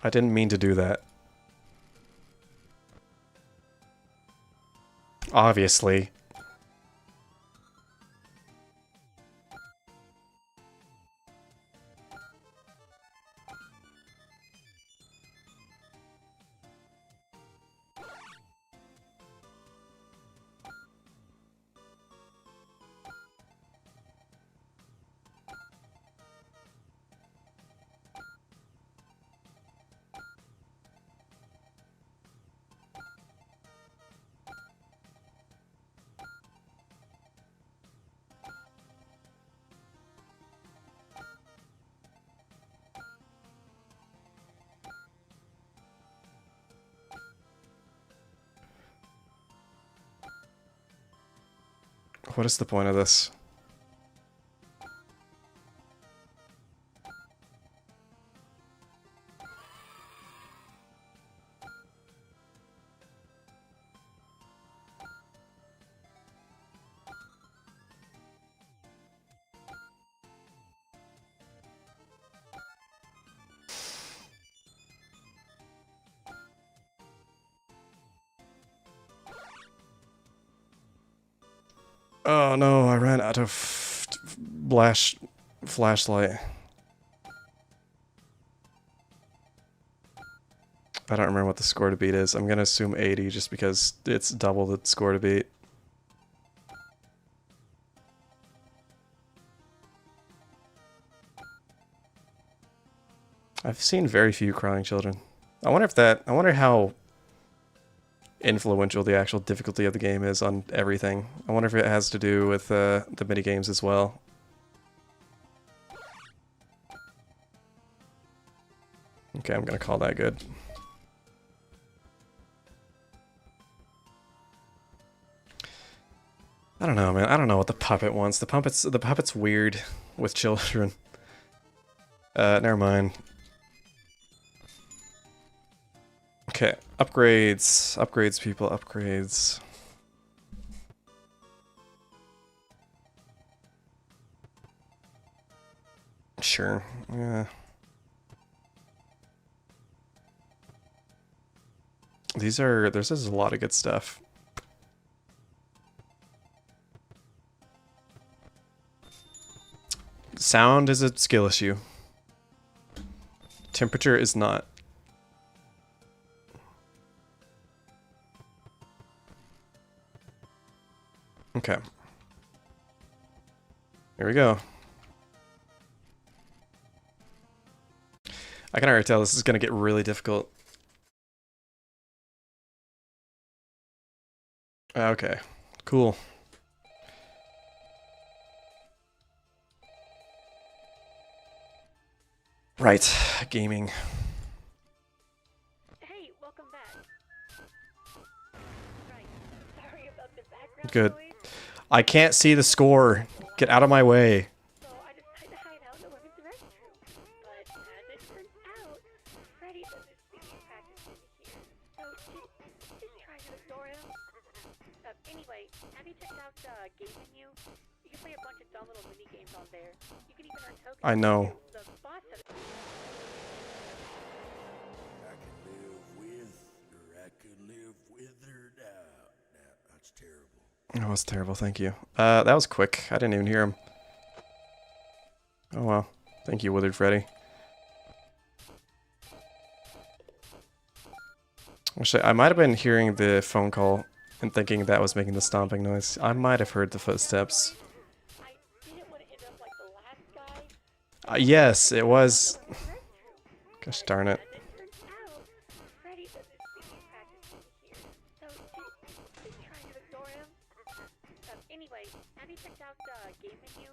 I didn't mean to do that. Obviously. What is the point of this? Oh no, I ran out of flashlight. I don't remember what the score to beat is. I'm gonna assume 80 just because it's double the score to beat. I've seen very few crying children. I wonder how influential the actual difficulty of the game is on everything. I wonder if it has to do with the mini games as well. Okay, I'm gonna call that good. I don't know, man. I don't know what the puppet wants. The puppet's weird with children. Never mind. Okay, upgrades. Upgrades, people, upgrades. Sure, yeah. This is a lot of good stuff. Sound is a skill issue. Temperature is not. Okay. Here we go. I can already tell this is going to get really difficult. Okay, cool. Right, gaming. Hey, welcome back. Right, sorry about the background Good. noise. I can't see the score. Get out of my way. So I decided to hide out in the women's restroom. But as it turns out, Freddy does his singing practice in here. So just try to ignore him. Anyway, have you checked out the game menu? You can play a bunch of dumb little mini games on there. You can even earn tokens. I know. The boss said it. I can live with, or I could live withered out. That's terrible. That was terrible, thank you. That was quick. I didn't even hear him. Oh well. Thank you, Withered Freddy. Actually, I might have been hearing the phone call and thinking that was making the stomping noise. I might have heard the footsteps. I didn't want to end up like the last guy. Yes, it was. Gosh darn it. As it turns out, Freddy does his singing practice in here. So just try to ignore him. Anyway, have you checked out the game menu?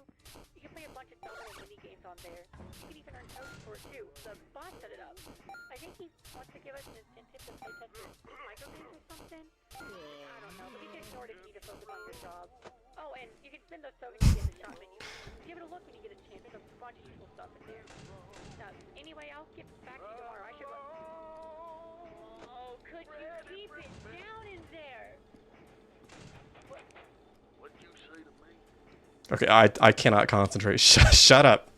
You can play a bunch of dumb little mini games on there. You can even earn tokens for it too. The boss set it up. I think he wants to give us an incentive to play test your micro games or something. I don't know, but you can ignore it if you need to focus on your job. Oh, and you can spend those tokens to get in the shop menu. Give it a look when you get a chance. There's a bunch of useful stuff in there. Anyway, I'll get back to you tomorrow. I should go. Oh, could you keep it down in there? What'd you say to me? Okay, I cannot concentrate. Shut up.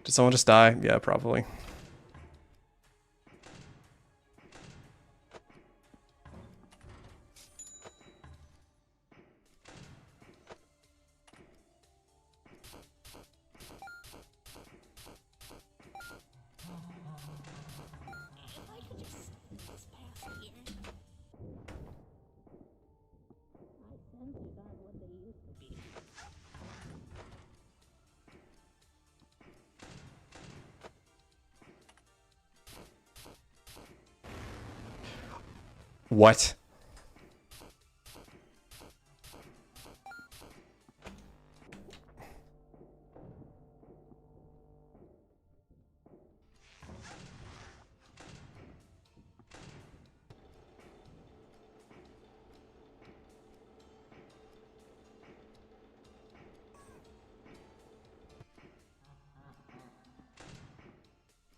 Did someone just die? Yeah, probably. What?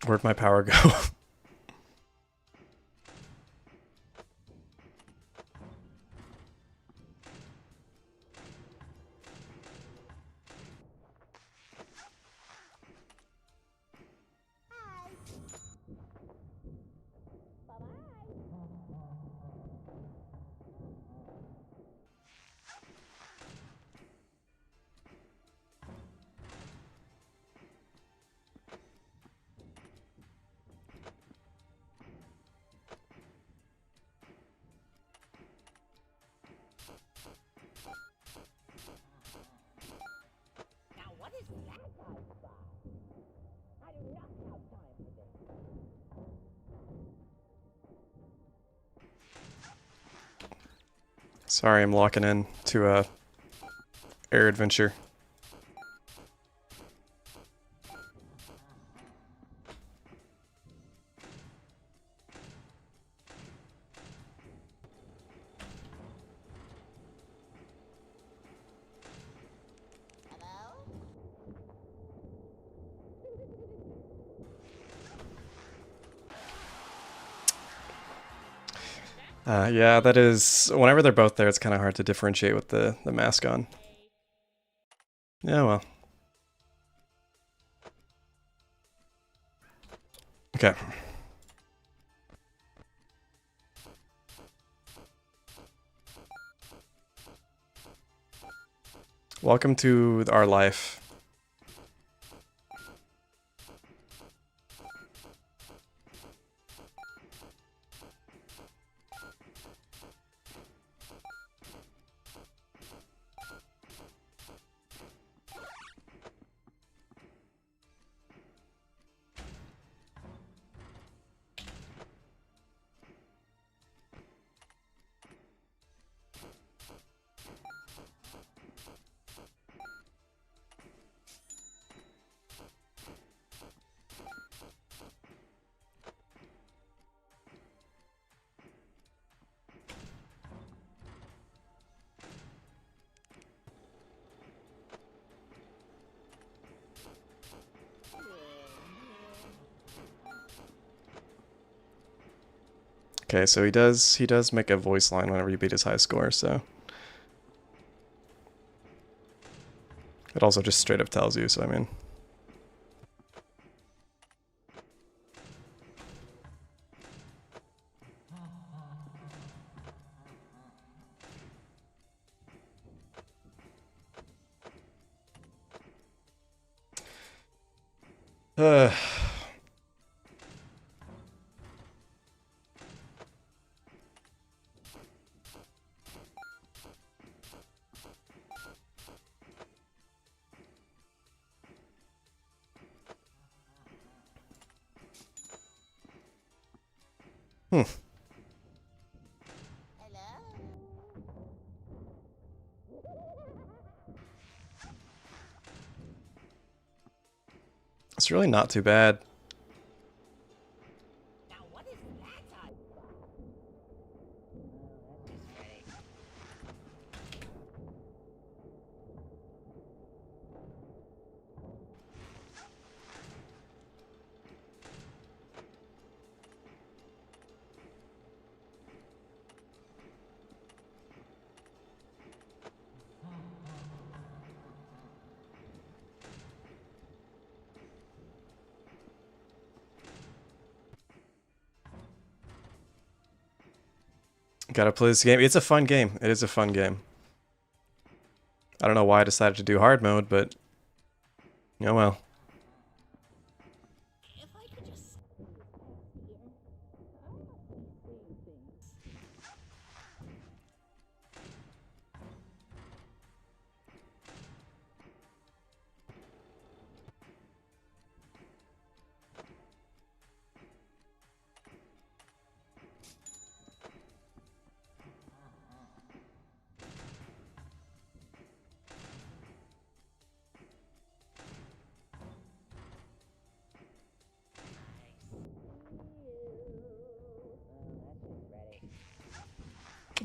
Where'd my power go? Sorry, I'm locking in to a air adventure. Yeah, that is... Whenever they're both there, it's kind of hard to differentiate with the mask on. Yeah, well. Okay. Welcome to our life. Okay, so he does make a voice line whenever you beat his high score, so it also just straight up tells you, so I mean. Uh Hmm. It's really not too bad. Gotta play this game. It's a fun game. It is a fun game. I don't know why I decided to do hard mode, but oh well.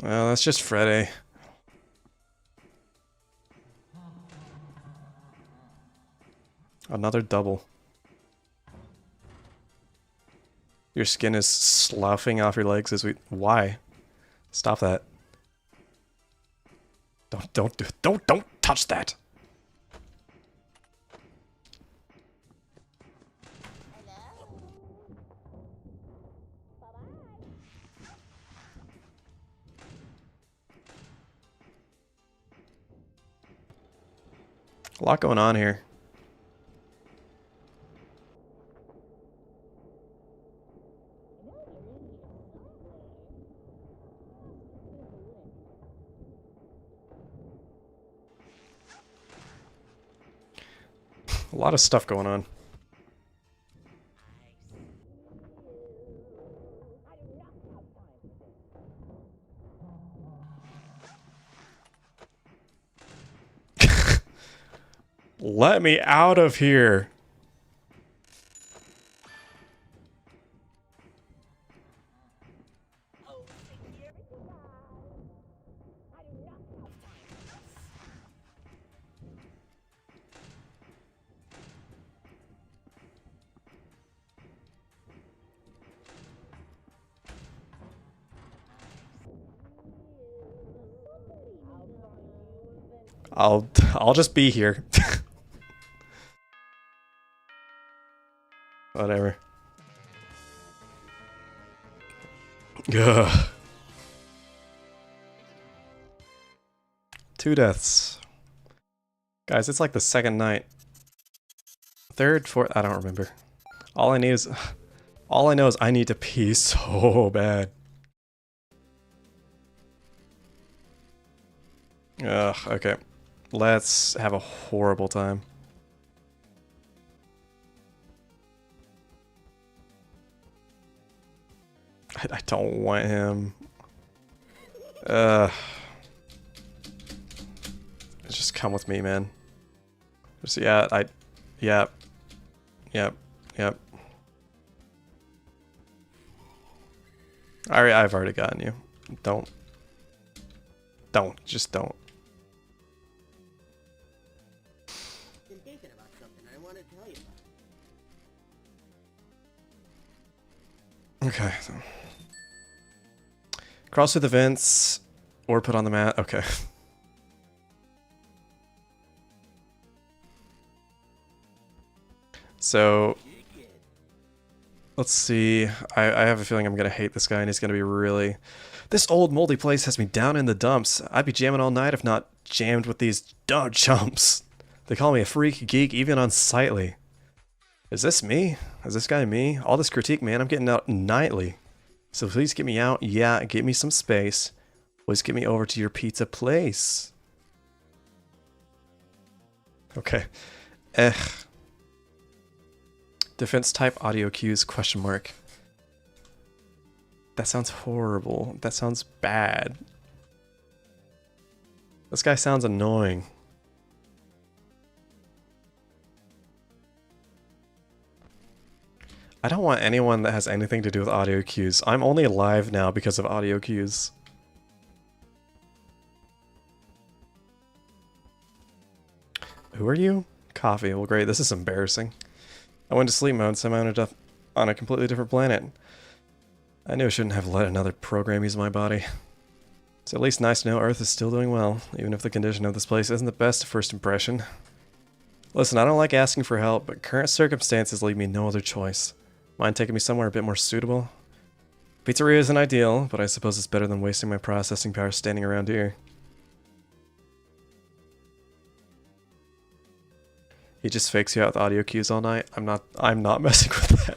Well, that's just Freddy. Another double. Your skin is sloughing off your legs as we... Why? Stop that. Don't touch that! A lot going on here. A lot of stuff going on. Let me out of here. I'll just be here. Whatever. Ugh. 2 deaths. Guys, it's like the second night. Third, fourth, I don't remember. All I know is I need to pee so bad. Ugh, okay. Let's have a horrible time. I don't want him. Just come with me, man. Just, yeah, yep. I've already gotten you. Just don't. Been thinking about something I want to tell you about. Okay. So. Cross through the vents or put on the mat. Okay. So let's see. I have a feeling I'm gonna hate this guy and he's gonna be really... This old moldy place has me down in the dumps. I'd be jamming all night if not jammed with these dumb chumps. They call me a freak, geek, even unsightly. Is this me? Is this guy me? All this critique, man, I'm getting out nightly. So please get me out. Yeah, get me some space. Please get me over to your pizza place. Okay. Defense type audio cues, question mark. That sounds horrible. That sounds bad. This guy sounds annoying. I don't want anyone that has anything to do with audio cues. I'm only alive now because of audio cues. Who are you? Coffee. Well, great. This is embarrassing. I went to sleep mode, so I ended up on a completely different planet. I knew I shouldn't have let another program use my body. It's at least nice to know Earth is still doing well, even if the condition of this place isn't the best first impression. Listen, I don't like asking for help, but current circumstances leave me no other choice. Mind taking me somewhere a bit more suitable? Pizzeria isn't ideal, but I suppose it's better than wasting my processing power standing around here. He just fakes you out with audio cues all night. I'm not messing with that.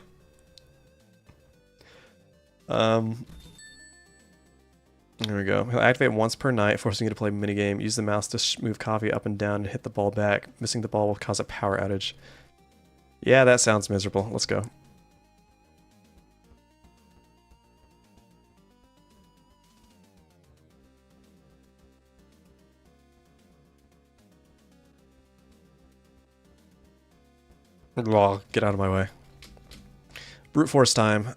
There we go. He'll activate once per night, forcing you to play a minigame. Use the mouse to move coffee up and down and hit the ball back. Missing the ball will cause a power outage. Yeah, that sounds miserable. Let's go. Well, get out of my way. Brute force time.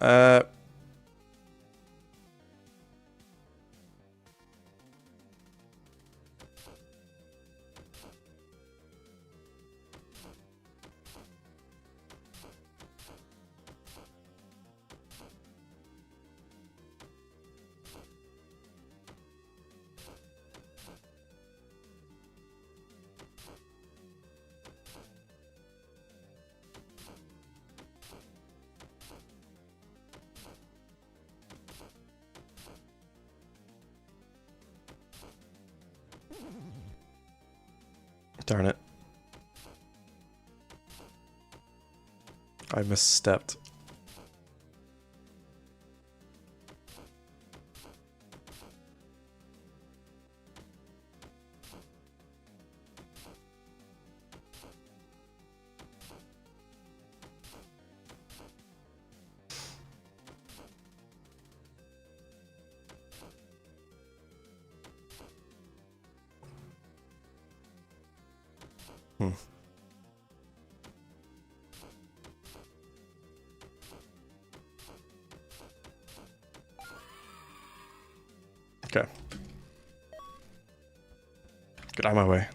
Darn it. I misstepped. Okay. Get out of my way.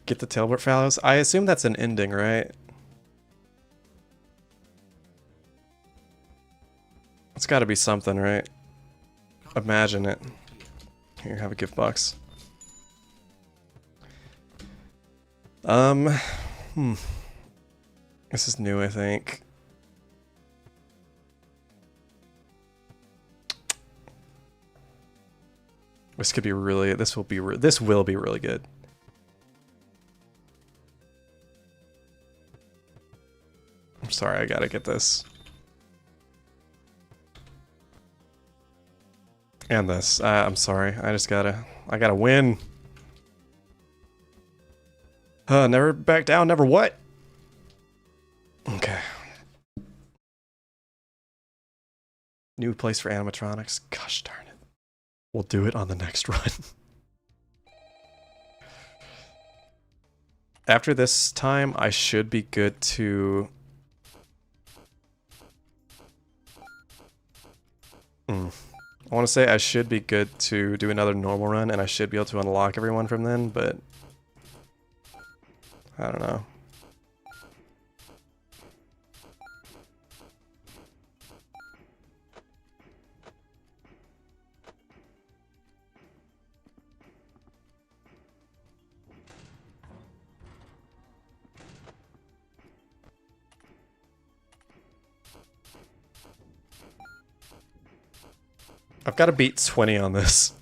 Get the Tailbort Fallows. I assume that's an ending, right? It's gotta be something, right? Imagine it. Here, have a gift box. This is new, I think. This could be really. This will be really good. I'm sorry, I gotta get this. And this. I'm sorry. I gotta win. Never back down, never what? Okay. New place for animatronics. Gosh darn it. We'll do it on the next run. After this time, I should be good to... I want to say I should be good to do another normal run, and I should be able to unlock everyone from then, but... I don't know. I've got to beat 20 on this.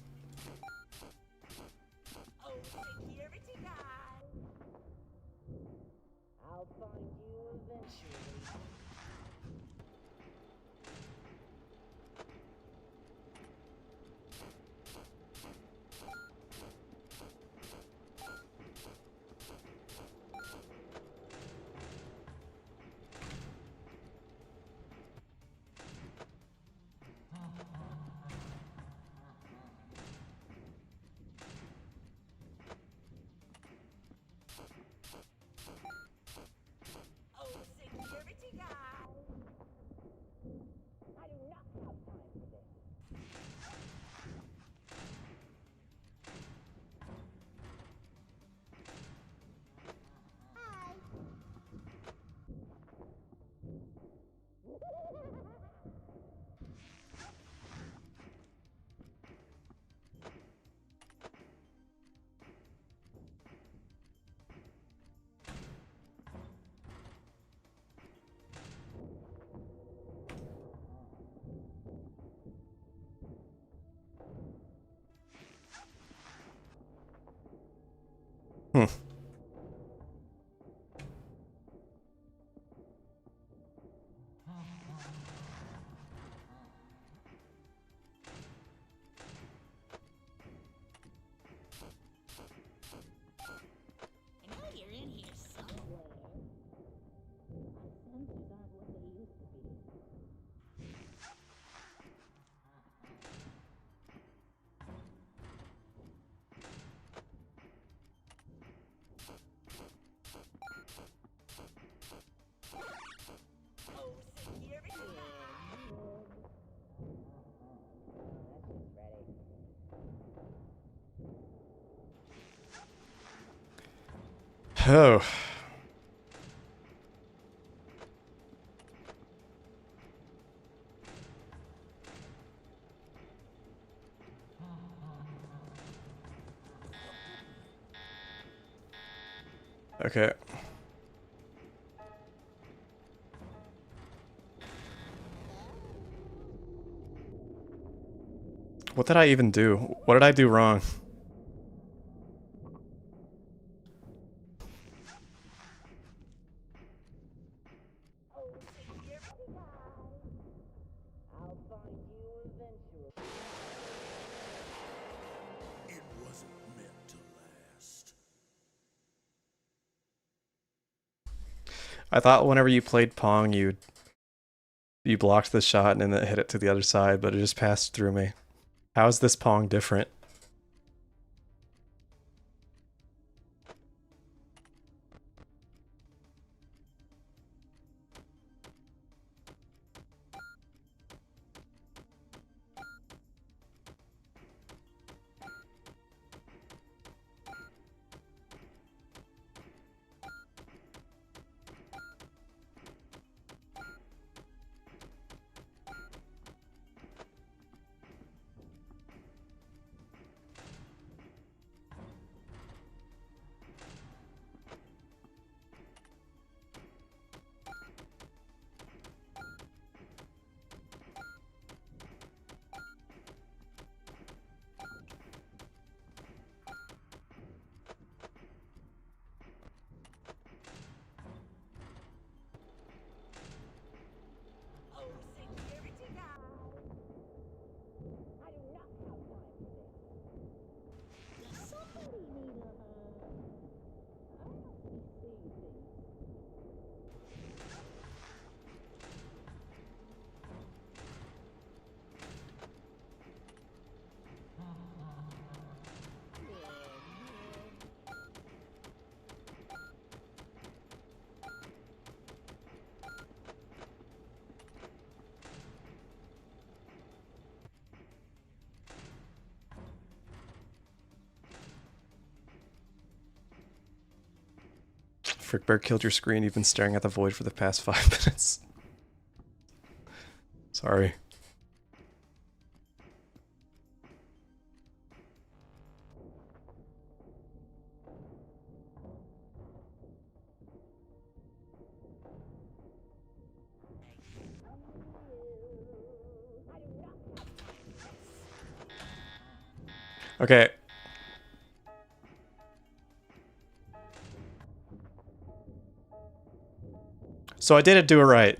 Oh. Okay. What did I even do? What did I do wrong? I thought whenever you played Pong, you blocked the shot and then it hit it to the other side, but it just passed through me. How is this Pong different? Frickbear killed your screen. You've been staring at the void for the past 5 minutes. Sorry. Okay. So I didn't do it right.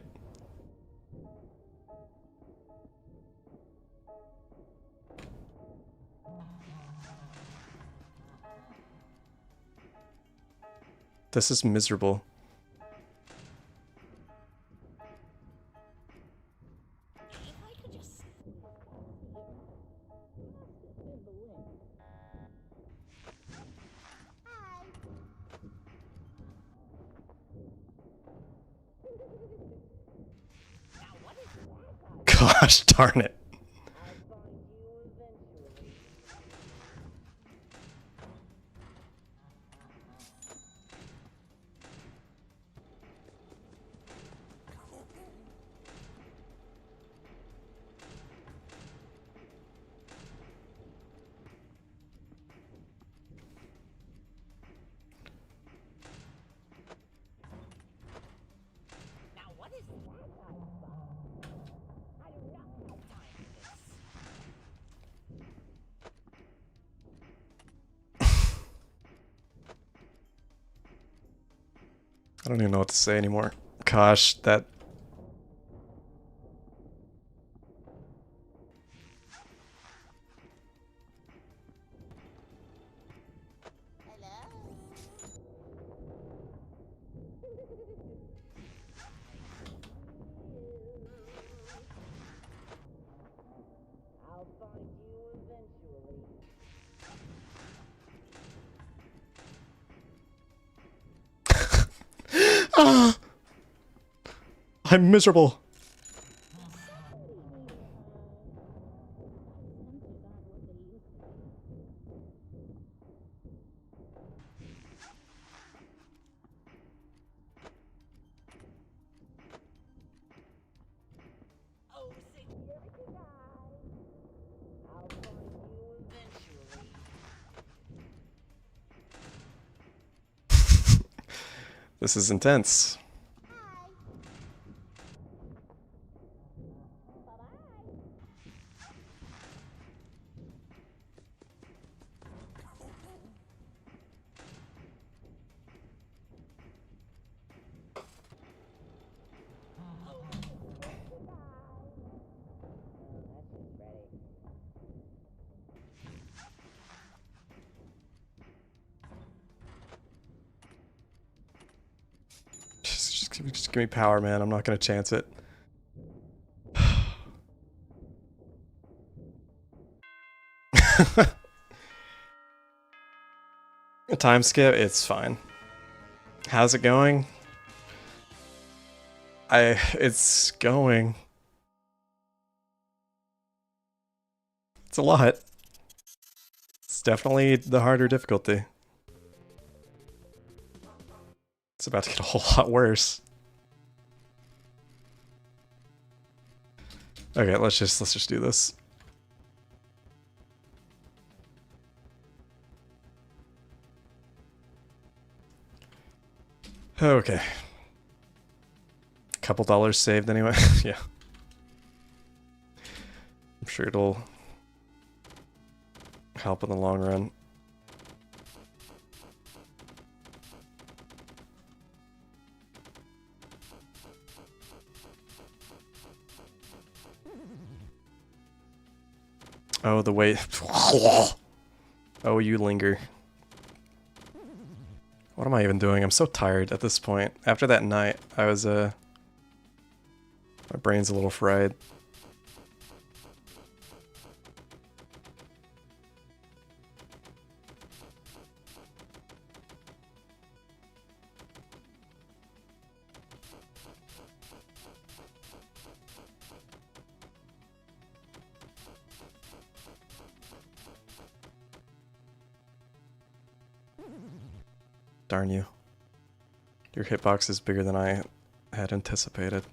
This is miserable. Gosh darn it. I don't even know what to say anymore. Gosh, that... Ah! I'm miserable. This is intense. Just give me power, man. I'm not gonna chance it. A time skip, it's fine. How's it going? It's going. It's a lot. It's definitely the harder difficulty. It's about to get a whole lot worse. Okay, let's just do this. Okay. Couple dollars saved anyway. Yeah. I'm sure it'll help in the long run. Oh, the way. Oh, you linger. What am I even doing? I'm so tired at this point. After that night, I was, my brain's a little fried. Darn you. Your hitbox is bigger than I had anticipated.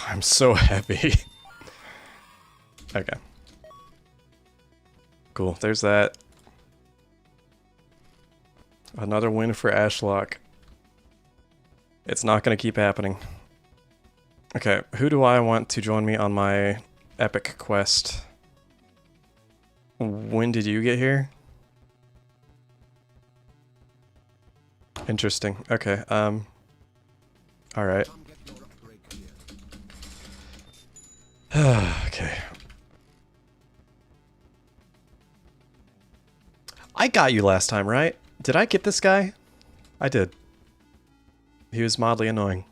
I'm so happy. Okay. Cool, there's that. Another win for Ashlock. It's not gonna keep happening. Okay, who do I want to join me on my epic quest? When did you get here? Interesting. Okay, alright. Okay. I got you last time, right? Did I get this guy? I did. He was mildly annoying.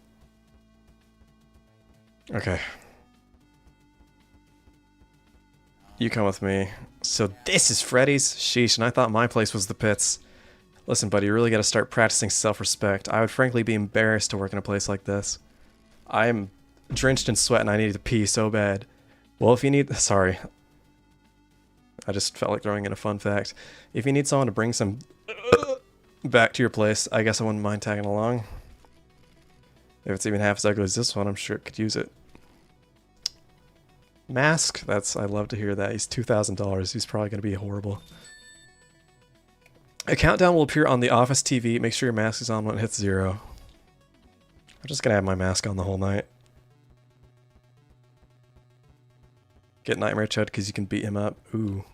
Okay. You come with me. So this is Freddy's? Sheesh, and I thought my place was the pits. Listen, buddy, you really gotta start practicing self-respect. I would frankly be embarrassed to work in a place like this. I'm drenched in sweat and I need to pee so bad. Well, if you need... Sorry. I just felt like throwing in a fun fact. If you need someone to bring some back to your place, I guess I wouldn't mind tagging along. If it's even half as ugly as this one, I'm sure it could use it. Mask? I love to hear that. He's $2,000. He's probably going to be horrible. A countdown will appear on the office TV. Make sure your mask is on when it hits 0. I'm just going to have my mask on the whole night. Get Nightmare Chud because you can beat him up. Ooh.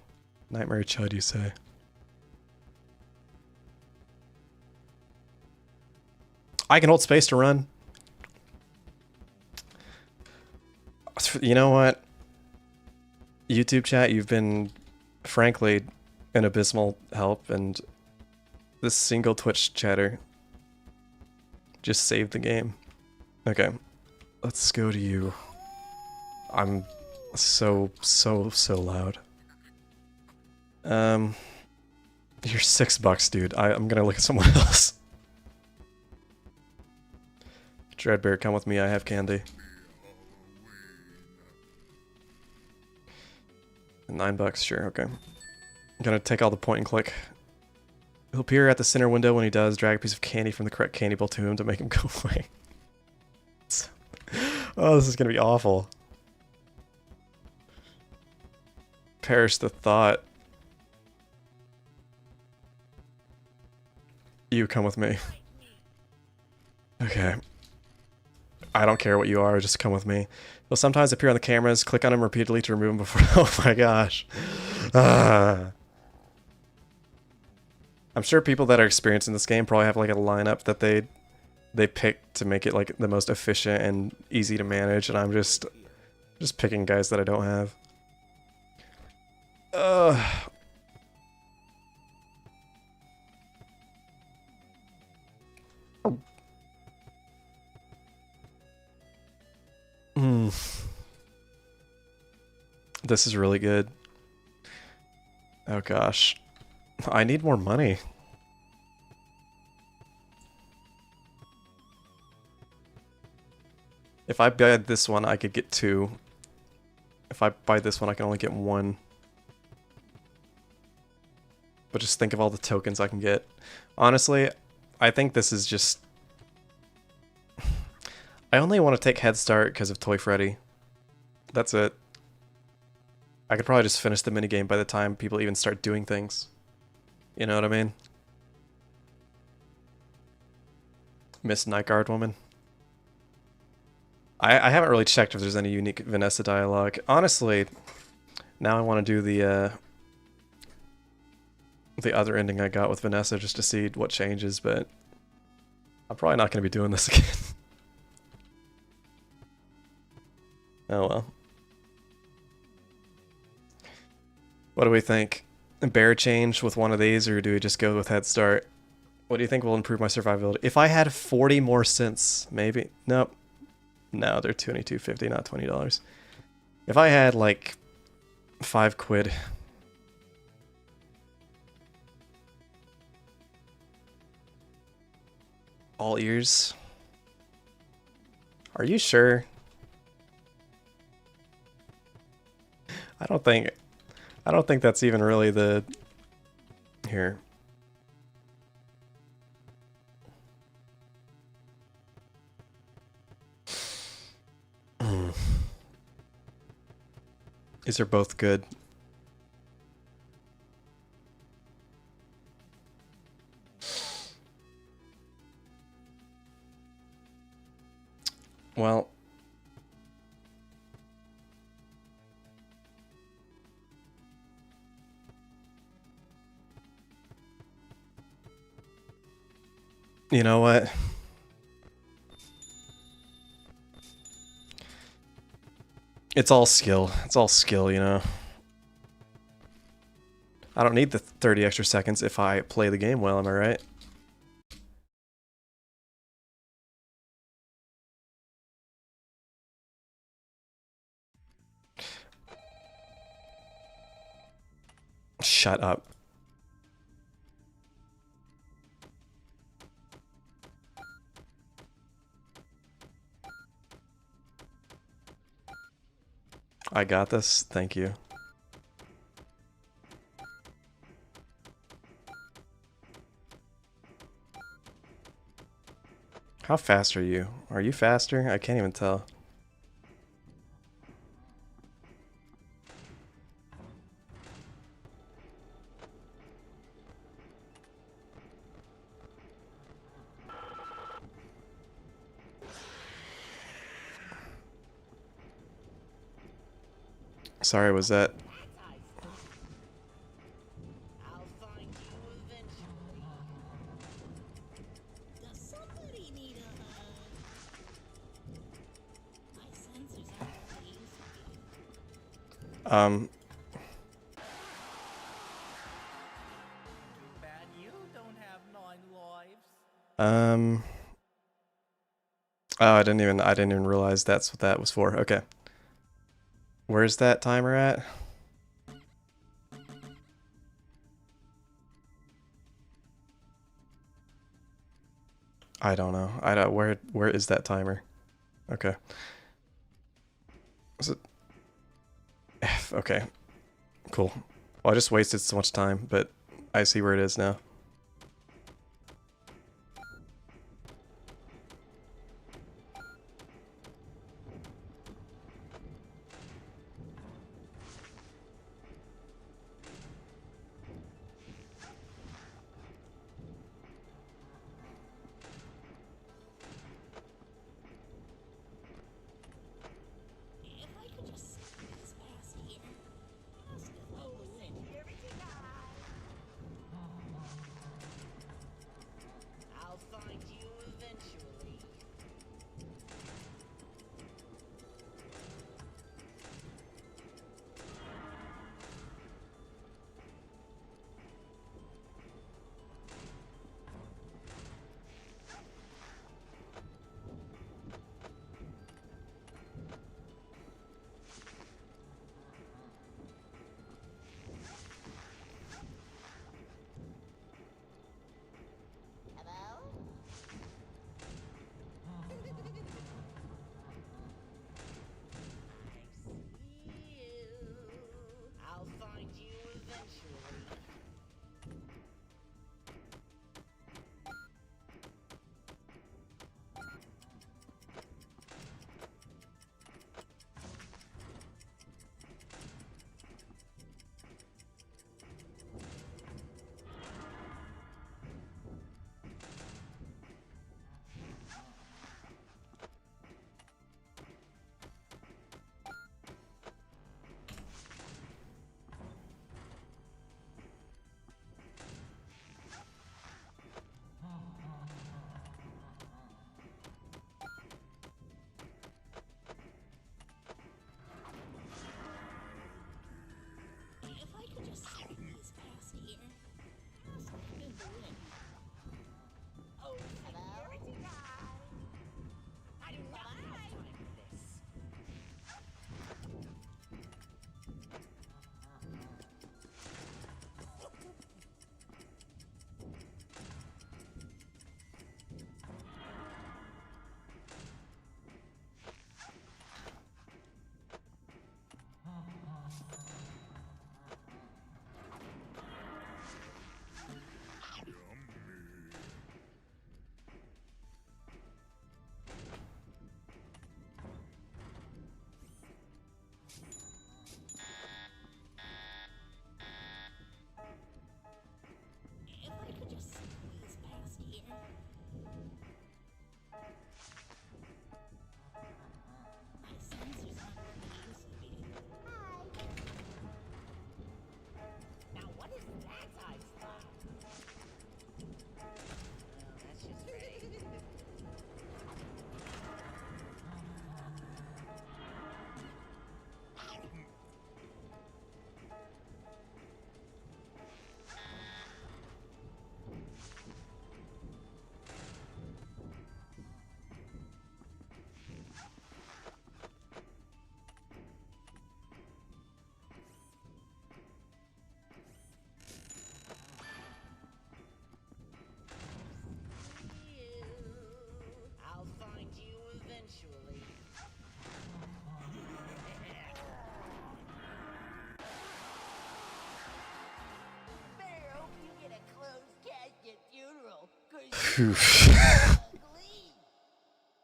Nightmare Chud, you say. I can hold space to run. You know what? YouTube chat, you've been, frankly, an abysmal help, and this single Twitch chatter just saved the game. Okay, let's go to you. I'm so loud. You're $6, dude. I'm gonna look at someone else. Dreadbear, come with me, I have candy. $9, sure, okay. I'm gonna take all the point and click. He'll appear at the center window. When he does, drag a piece of candy from the correct candy bowl to him to make him go away. Oh, this is gonna be awful. Perish the thought. You come with me. Okay. I don't care what you are, just come with me. You'll sometimes appear on the cameras, click on them repeatedly to remove them before. Oh my gosh. Ah. I'm sure people that are experienced in this game probably have like a lineup that they pick to make it like the most efficient and easy to manage, and I'm just picking guys that I don't have. This is really good. Oh gosh. I need more money. If I buy this one, I could get 2. If I buy this one, I can only get 1. But just think of all the tokens I can get. Honestly, I think this is just... I only want to take Head Start because of Toy Freddy. That's it. I could probably just finish the minigame by the time people even start doing things. You know what I mean? Miss Nightguard Woman. I haven't really checked if there's any unique Vanessa dialogue. Honestly, now I want to do the other ending I got with Vanessa just to see what changes, but I'm probably not going to be doing this again. Oh well. What do we think? Bear change with one of these, or do we just go with Head Start? What do you think will improve my survivability? If I had 40 more cents, maybe. Nope. No, they're $22.50, not $20. If I had like 5 quid. All ears. Are you sure? I don't think that's even really the... Here. These are both good. Well... You know what? It's all skill. It's all skill, you know? I don't need the 30 extra seconds if I play the game well, am I right? Shut up. I got this. Thank you. How fast are you? Are you faster? I can't even tell. Sorry, was that... Oh, I didn't even realize that's what that was for. Okay. Where's that timer at? I don't know. I don't where is that timer? Okay. Is it F? Okay. Cool. Well, I just wasted so much time, but I see where it is now.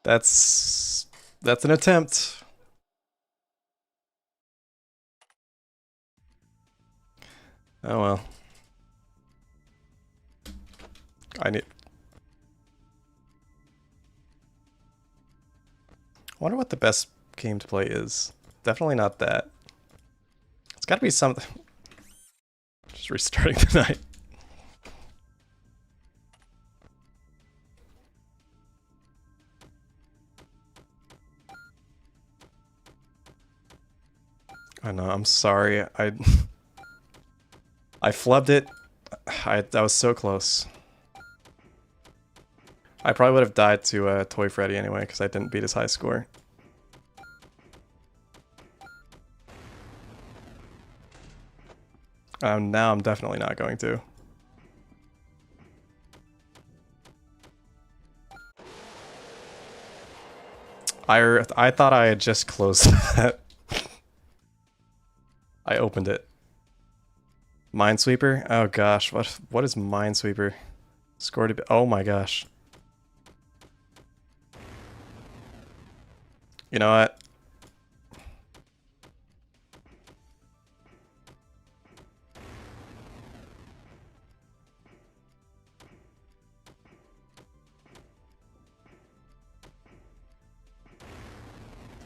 That's an attempt. Oh well. I wonder what the best game to play is. Definitely not that. It's got to be something. Just restarting tonight. I know. I'm sorry. I flubbed it. That was so close. I probably would have died to Toy Freddy anyway because I didn't beat his high score. Now I'm definitely not going to. I thought I had just closed that. I opened it. Minesweeper? Oh gosh, what is Minesweeper? Score to be, oh my gosh. You know what?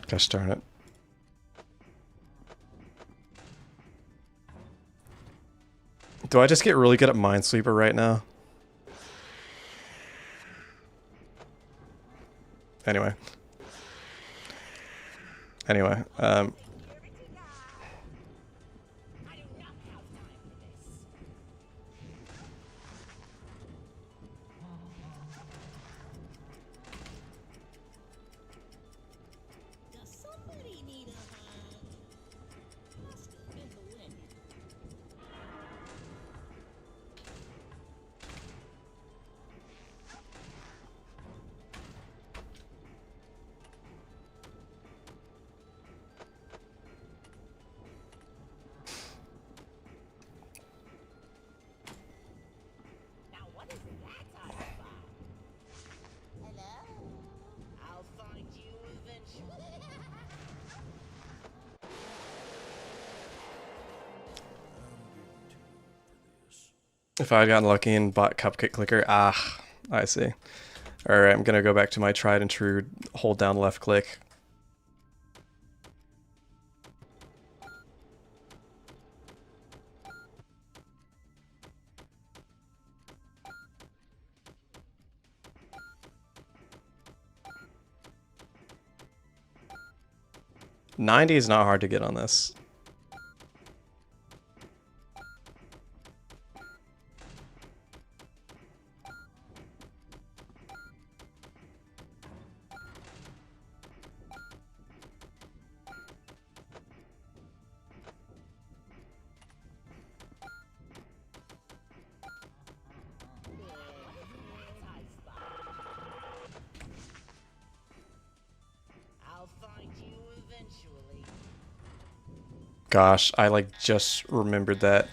Gosh darn it. Do I just get really good at Minesweeper right now? Anyway. If I had gotten lucky and bought Cupcake Clicker, I see. Alright, I'm gonna go back to my tried and true hold down left click. $90 is not hard to get on this. Gosh, I like just remembered that.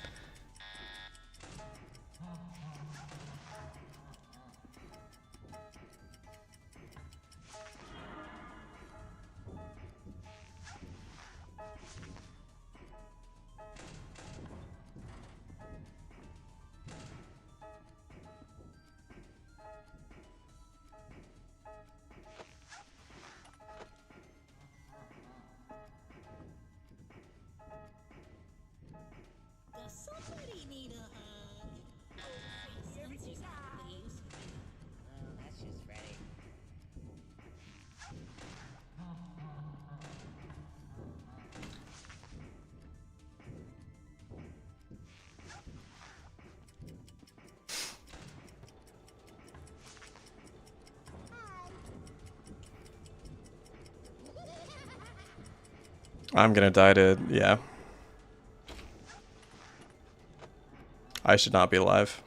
I'm gonna die to, yeah. I should not be alive.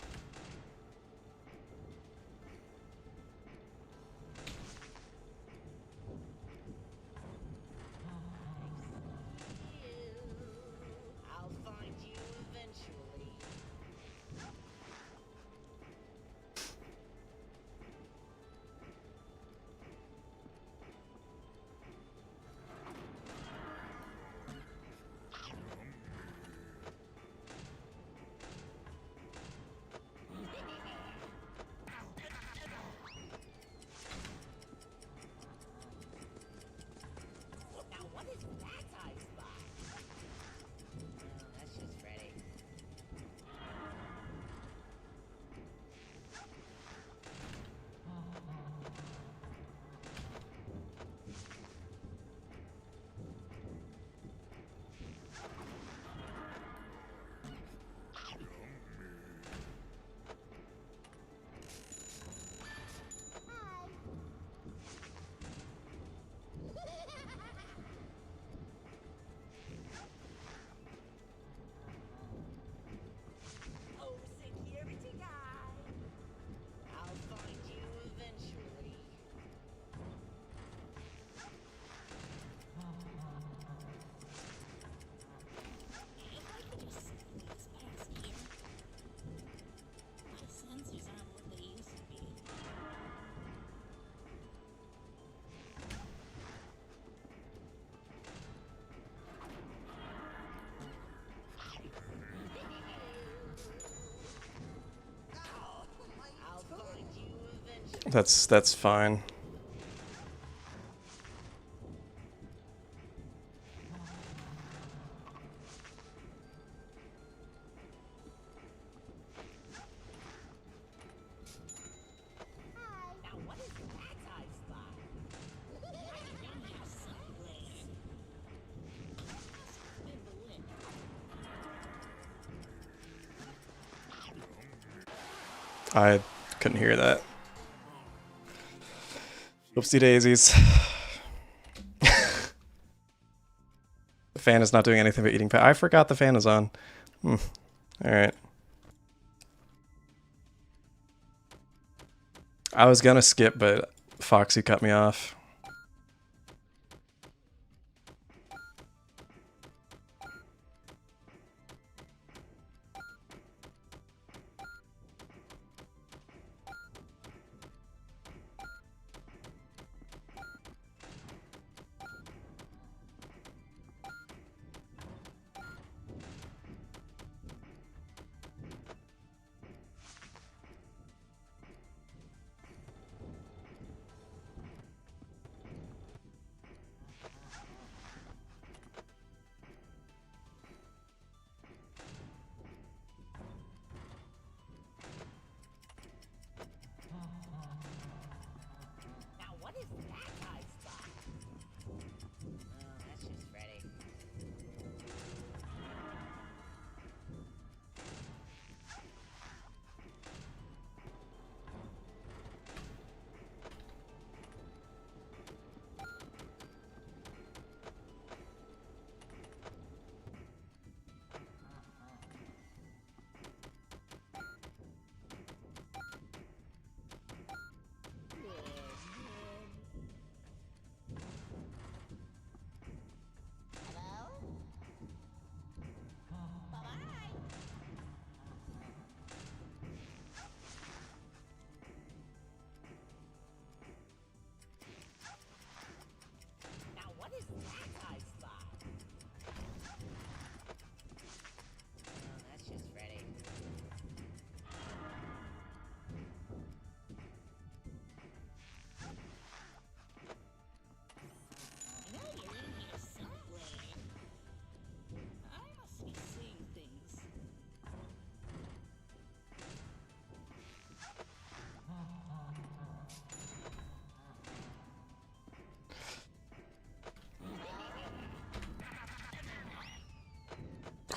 That's fine. I couldn't hear that. Oopsie daisies. The fan is not doing anything but eating. I forgot the fan is on. Alright. I was gonna skip, but Foxy cut me off.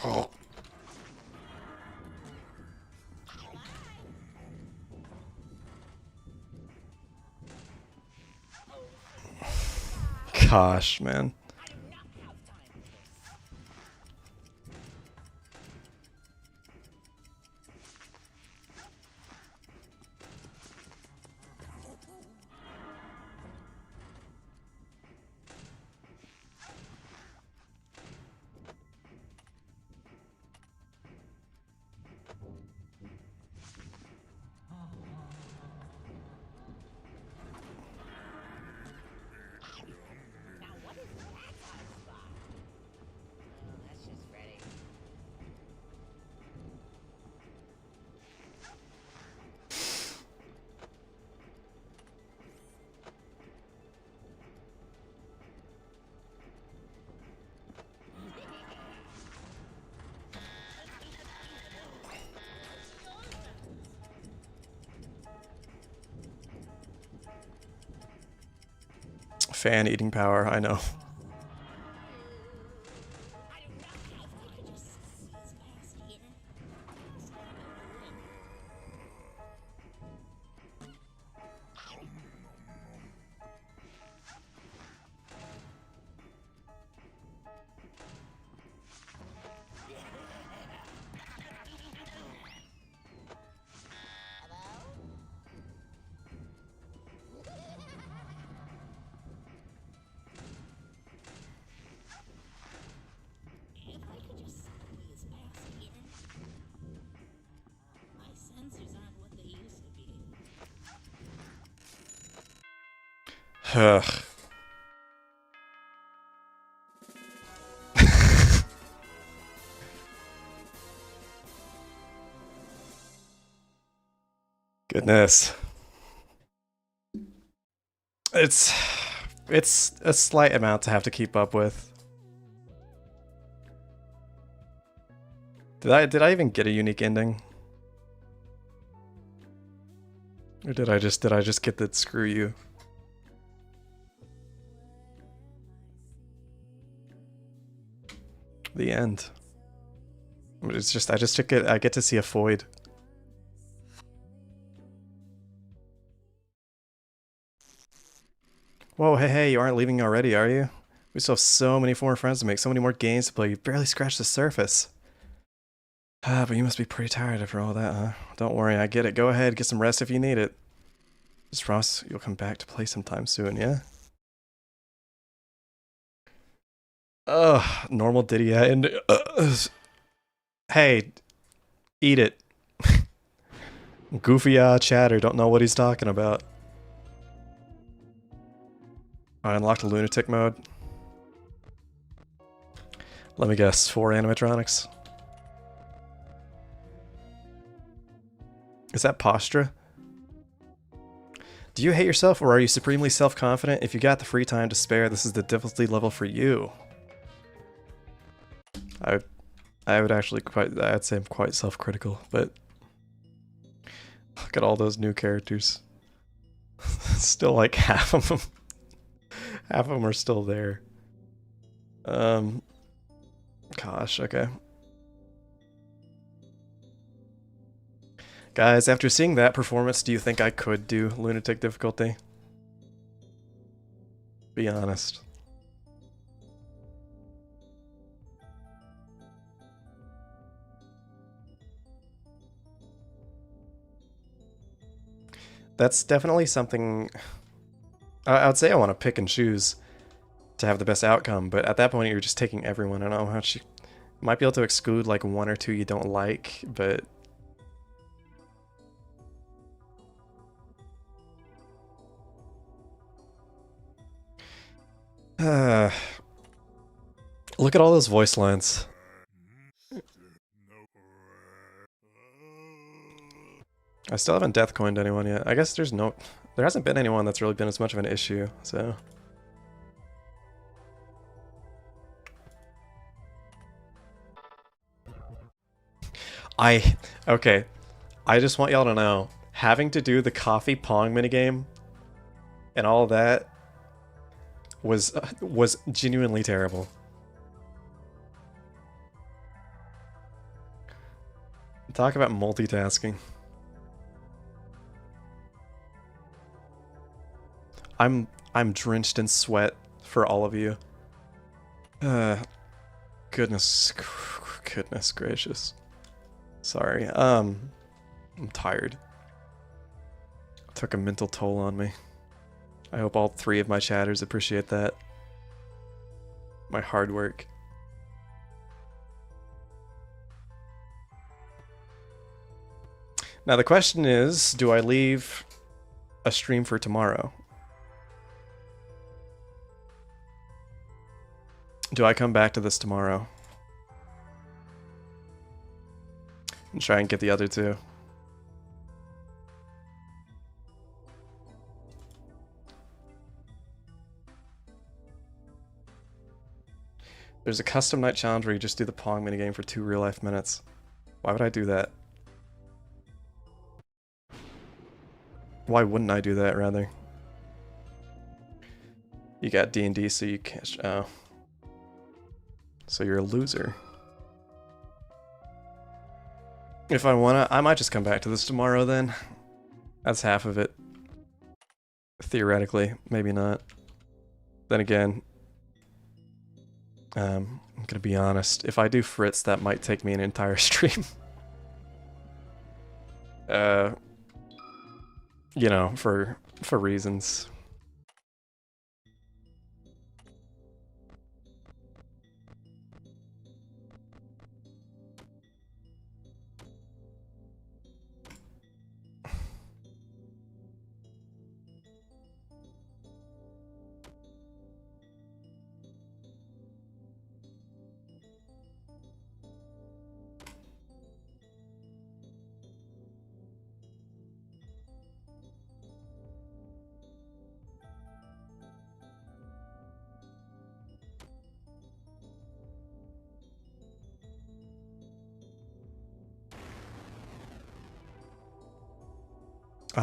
Oh. Gosh, man. Fan eating power, I know. Ugh. Goodness. It's a slight amount to have to keep up with. Did I even get a unique ending? Or did I just get that screw you? The end. It's just I get to see a void. Whoa, hey, you aren't leaving already, are you? We still have so many more friends to make, so many more games to play. You've barely scratched the surface. Ah, but you must be pretty tired after all that, huh? Don't worry, I get it. Go ahead, get some rest if you need it. Just promise you'll come back to play sometime soon, yeah? Ugh, normal Diddy and hey, eat it. Goofy chatter, don't know what he's talking about. I unlocked lunatic mode. Let me guess, 4 animatronics. Is that posture? Do you hate yourself or are you supremely self-confident? If you got the free time to spare, this is the difficulty level for you. I would actually I'd say I'm quite self-critical, but look at all those new characters. Still like half of them. Half of them are still there. Gosh, okay. Guys, after seeing that performance, do you think I could do lunatic difficulty? Be honest. That's definitely something I would say I want to pick and choose to have the best outcome, but at that point you're just taking everyone. I don't know how you might be able to exclude like 1 or 2 you don't like, but look at all those voice lines. I still haven't death coined anyone yet. I guess there hasn't been anyone that's really been as much of an issue, so. Okay. I just want y'all to know, having to do the coffee pong minigame and all that was genuinely terrible. Talk about multitasking. I'm drenched in sweat for all of you. Goodness gracious. Sorry. I'm tired. It took a mental toll on me. I hope all 3 of my chatters appreciate that. My hard work. Now the question is, do I leave a stream for tomorrow? Do I come back to this tomorrow? And try and get the other 2? There's a custom night challenge where you just do the Pong minigame for 2 real life minutes. Why would I do that? Why wouldn't I do that, rather? You got D&D, so you can't... Oh. So you're a loser. If I wanna, I might just come back to this tomorrow then. That's half of it. Theoretically, maybe not. Then again, I'm gonna be honest. If I do Fritz, that might take me an entire stream. You know, for reasons.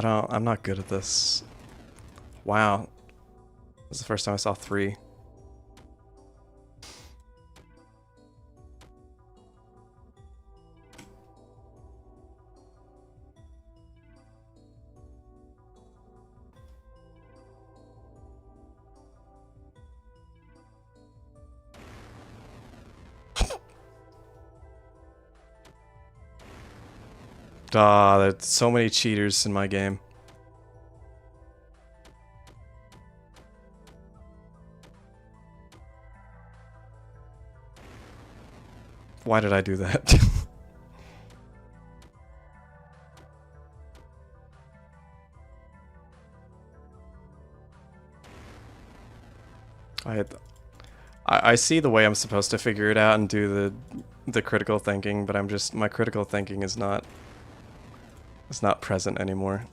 I'm not good at this. Wow. This is the first time I saw 3. Ah, there's so many cheaters in my game. Why did I do that? I see the way I'm supposed to figure it out and do the critical thinking, but my critical thinking is not present anymore.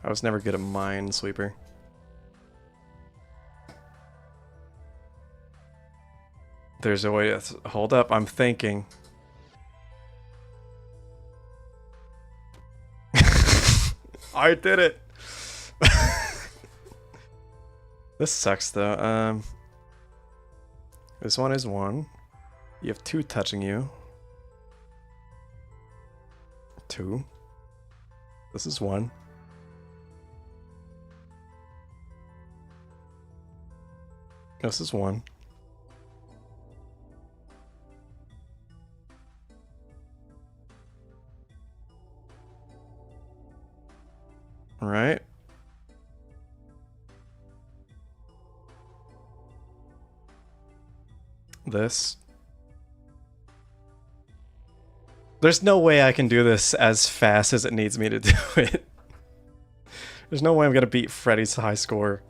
I was never good at Minesweeper. There's a way to hold up, I'm thinking. I did it. This sucks though. This one is 1. You have 2 touching you. 2. This is 1. This is 1. Right. This. There's no way I can do this as fast as it needs me to do it. There's no way I'm gonna beat Freddy's high score.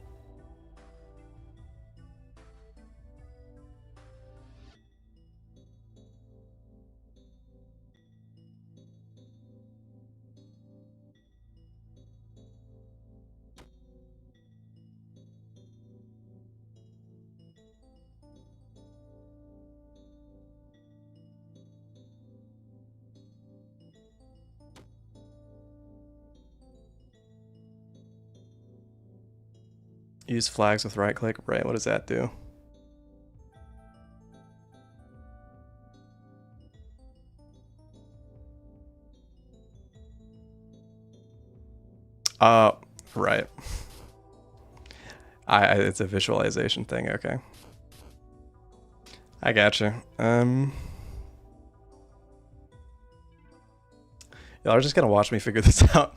Use flags with right click. Right, what does that do? Right. It's a visualization thing, okay. I gotcha. Y'all are just gonna watch me figure this out.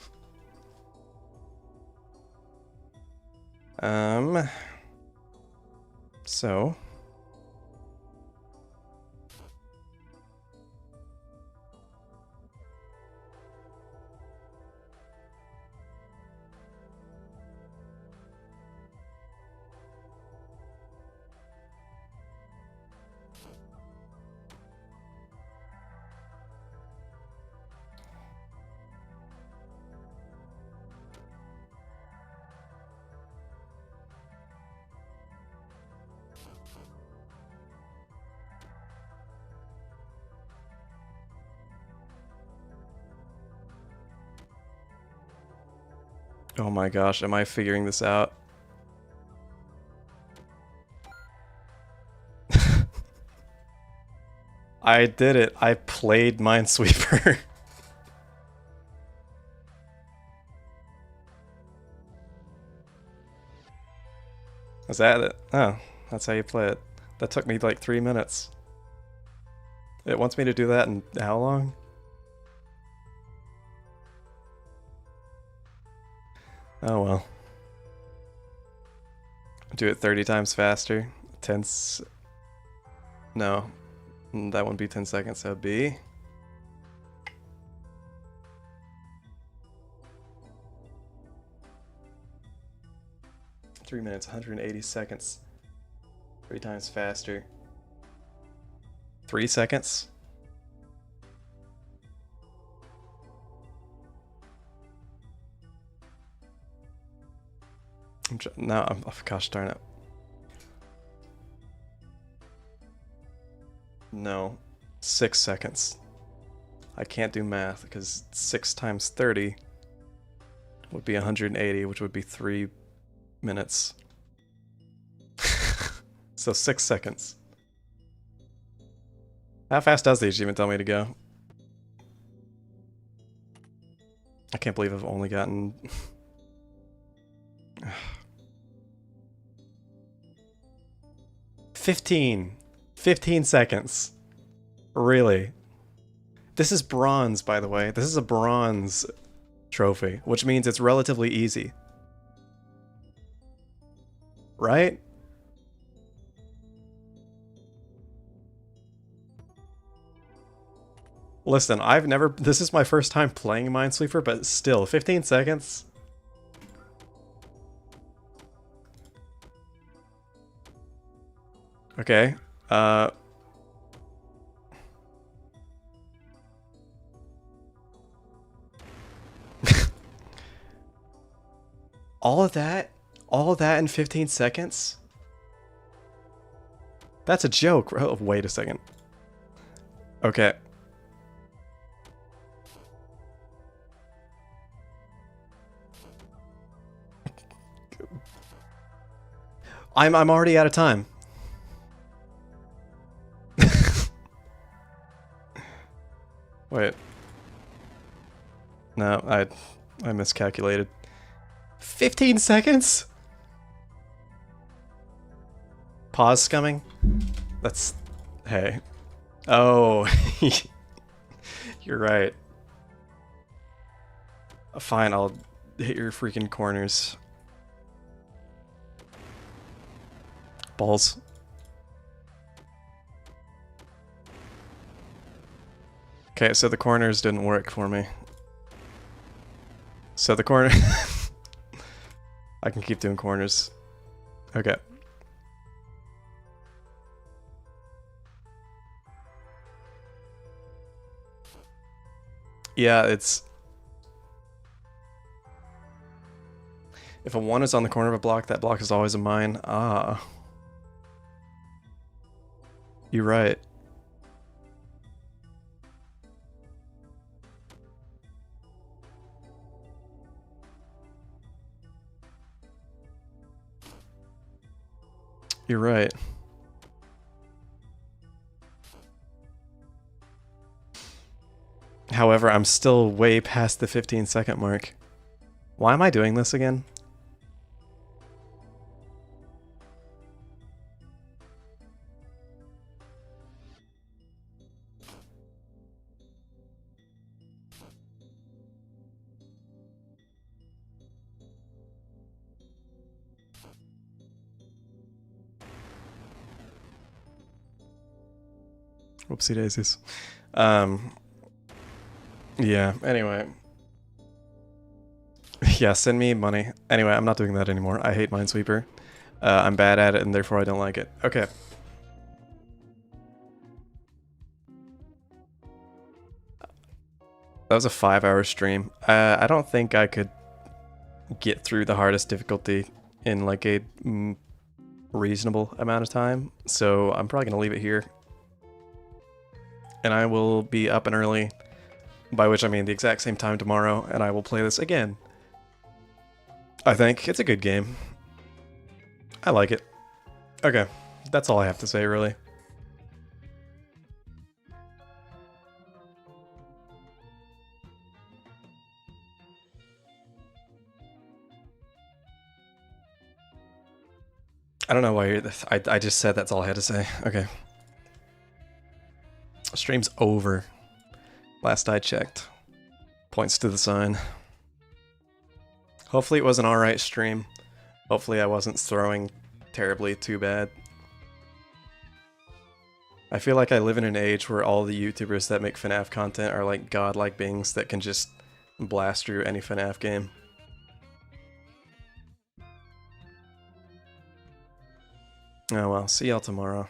So oh my gosh, am I figuring this out? I did it. I played Minesweeper. Is that it? Oh, that's how you play it. That took me like 3 minutes. It wants me to do that in how long? Oh well. Do it 30 times faster. 10 No. That wouldn't be 10 seconds, that would be... $3 minutes, 180 seconds. 3 times faster. 3 seconds? No, oh, gosh darn it. No. 6 seconds. I can't do math because 6 times 30 would be 180, which would be 3 minutes. So 6 seconds. How fast does the achievement tell me to go? I can't believe I've only gotten... 15 seconds. Really? This is bronze, by the way. This is a bronze trophy, which means it's relatively easy. Right? Listen, I've never... This is my first time playing Minesweeper, but still, 15 seconds? Okay, all of that? All of that in 15 seconds? That's a joke. Oh, wait a second. Okay. I'm already out of time. Wait. No, I miscalculated. 15 seconds? Pause scumming? That's... Hey. Oh. You're right. Fine, I'll hit your freaking corners. Balls. Okay, so the corners didn't work for me. So the corner... I can keep doing corners. Okay. Yeah, it's... If a 1 is on the corner of a block, that block is always a mine. Ah. You're right. You're right. However, I'm still way past the 15-second mark. Why am I doing this again? Whoopsie daisies. Yeah, anyway. Yeah, send me money. Anyway, I'm not doing that anymore. I hate Minesweeper. I'm bad at it and therefore I don't like it. Okay. That was a 5-hour stream. I don't think I could get through the hardest difficulty in like a reasonable amount of time. So I'm probably going to leave it here. And I will be up and early, by which I mean the exact same time tomorrow, and I will play this again. I think it's a good game. I like it. Okay, that's all I have to say, really. I don't know why you're this. I just said that's all I had to say. Okay. Stream's over. Last I checked. Points to the sign. Hopefully it was an alright stream. Hopefully I wasn't throwing terribly too bad. I feel like I live in an age where all the YouTubers that make FNAF content are like godlike beings that can just blast through any FNAF game. Oh well, see y'all tomorrow.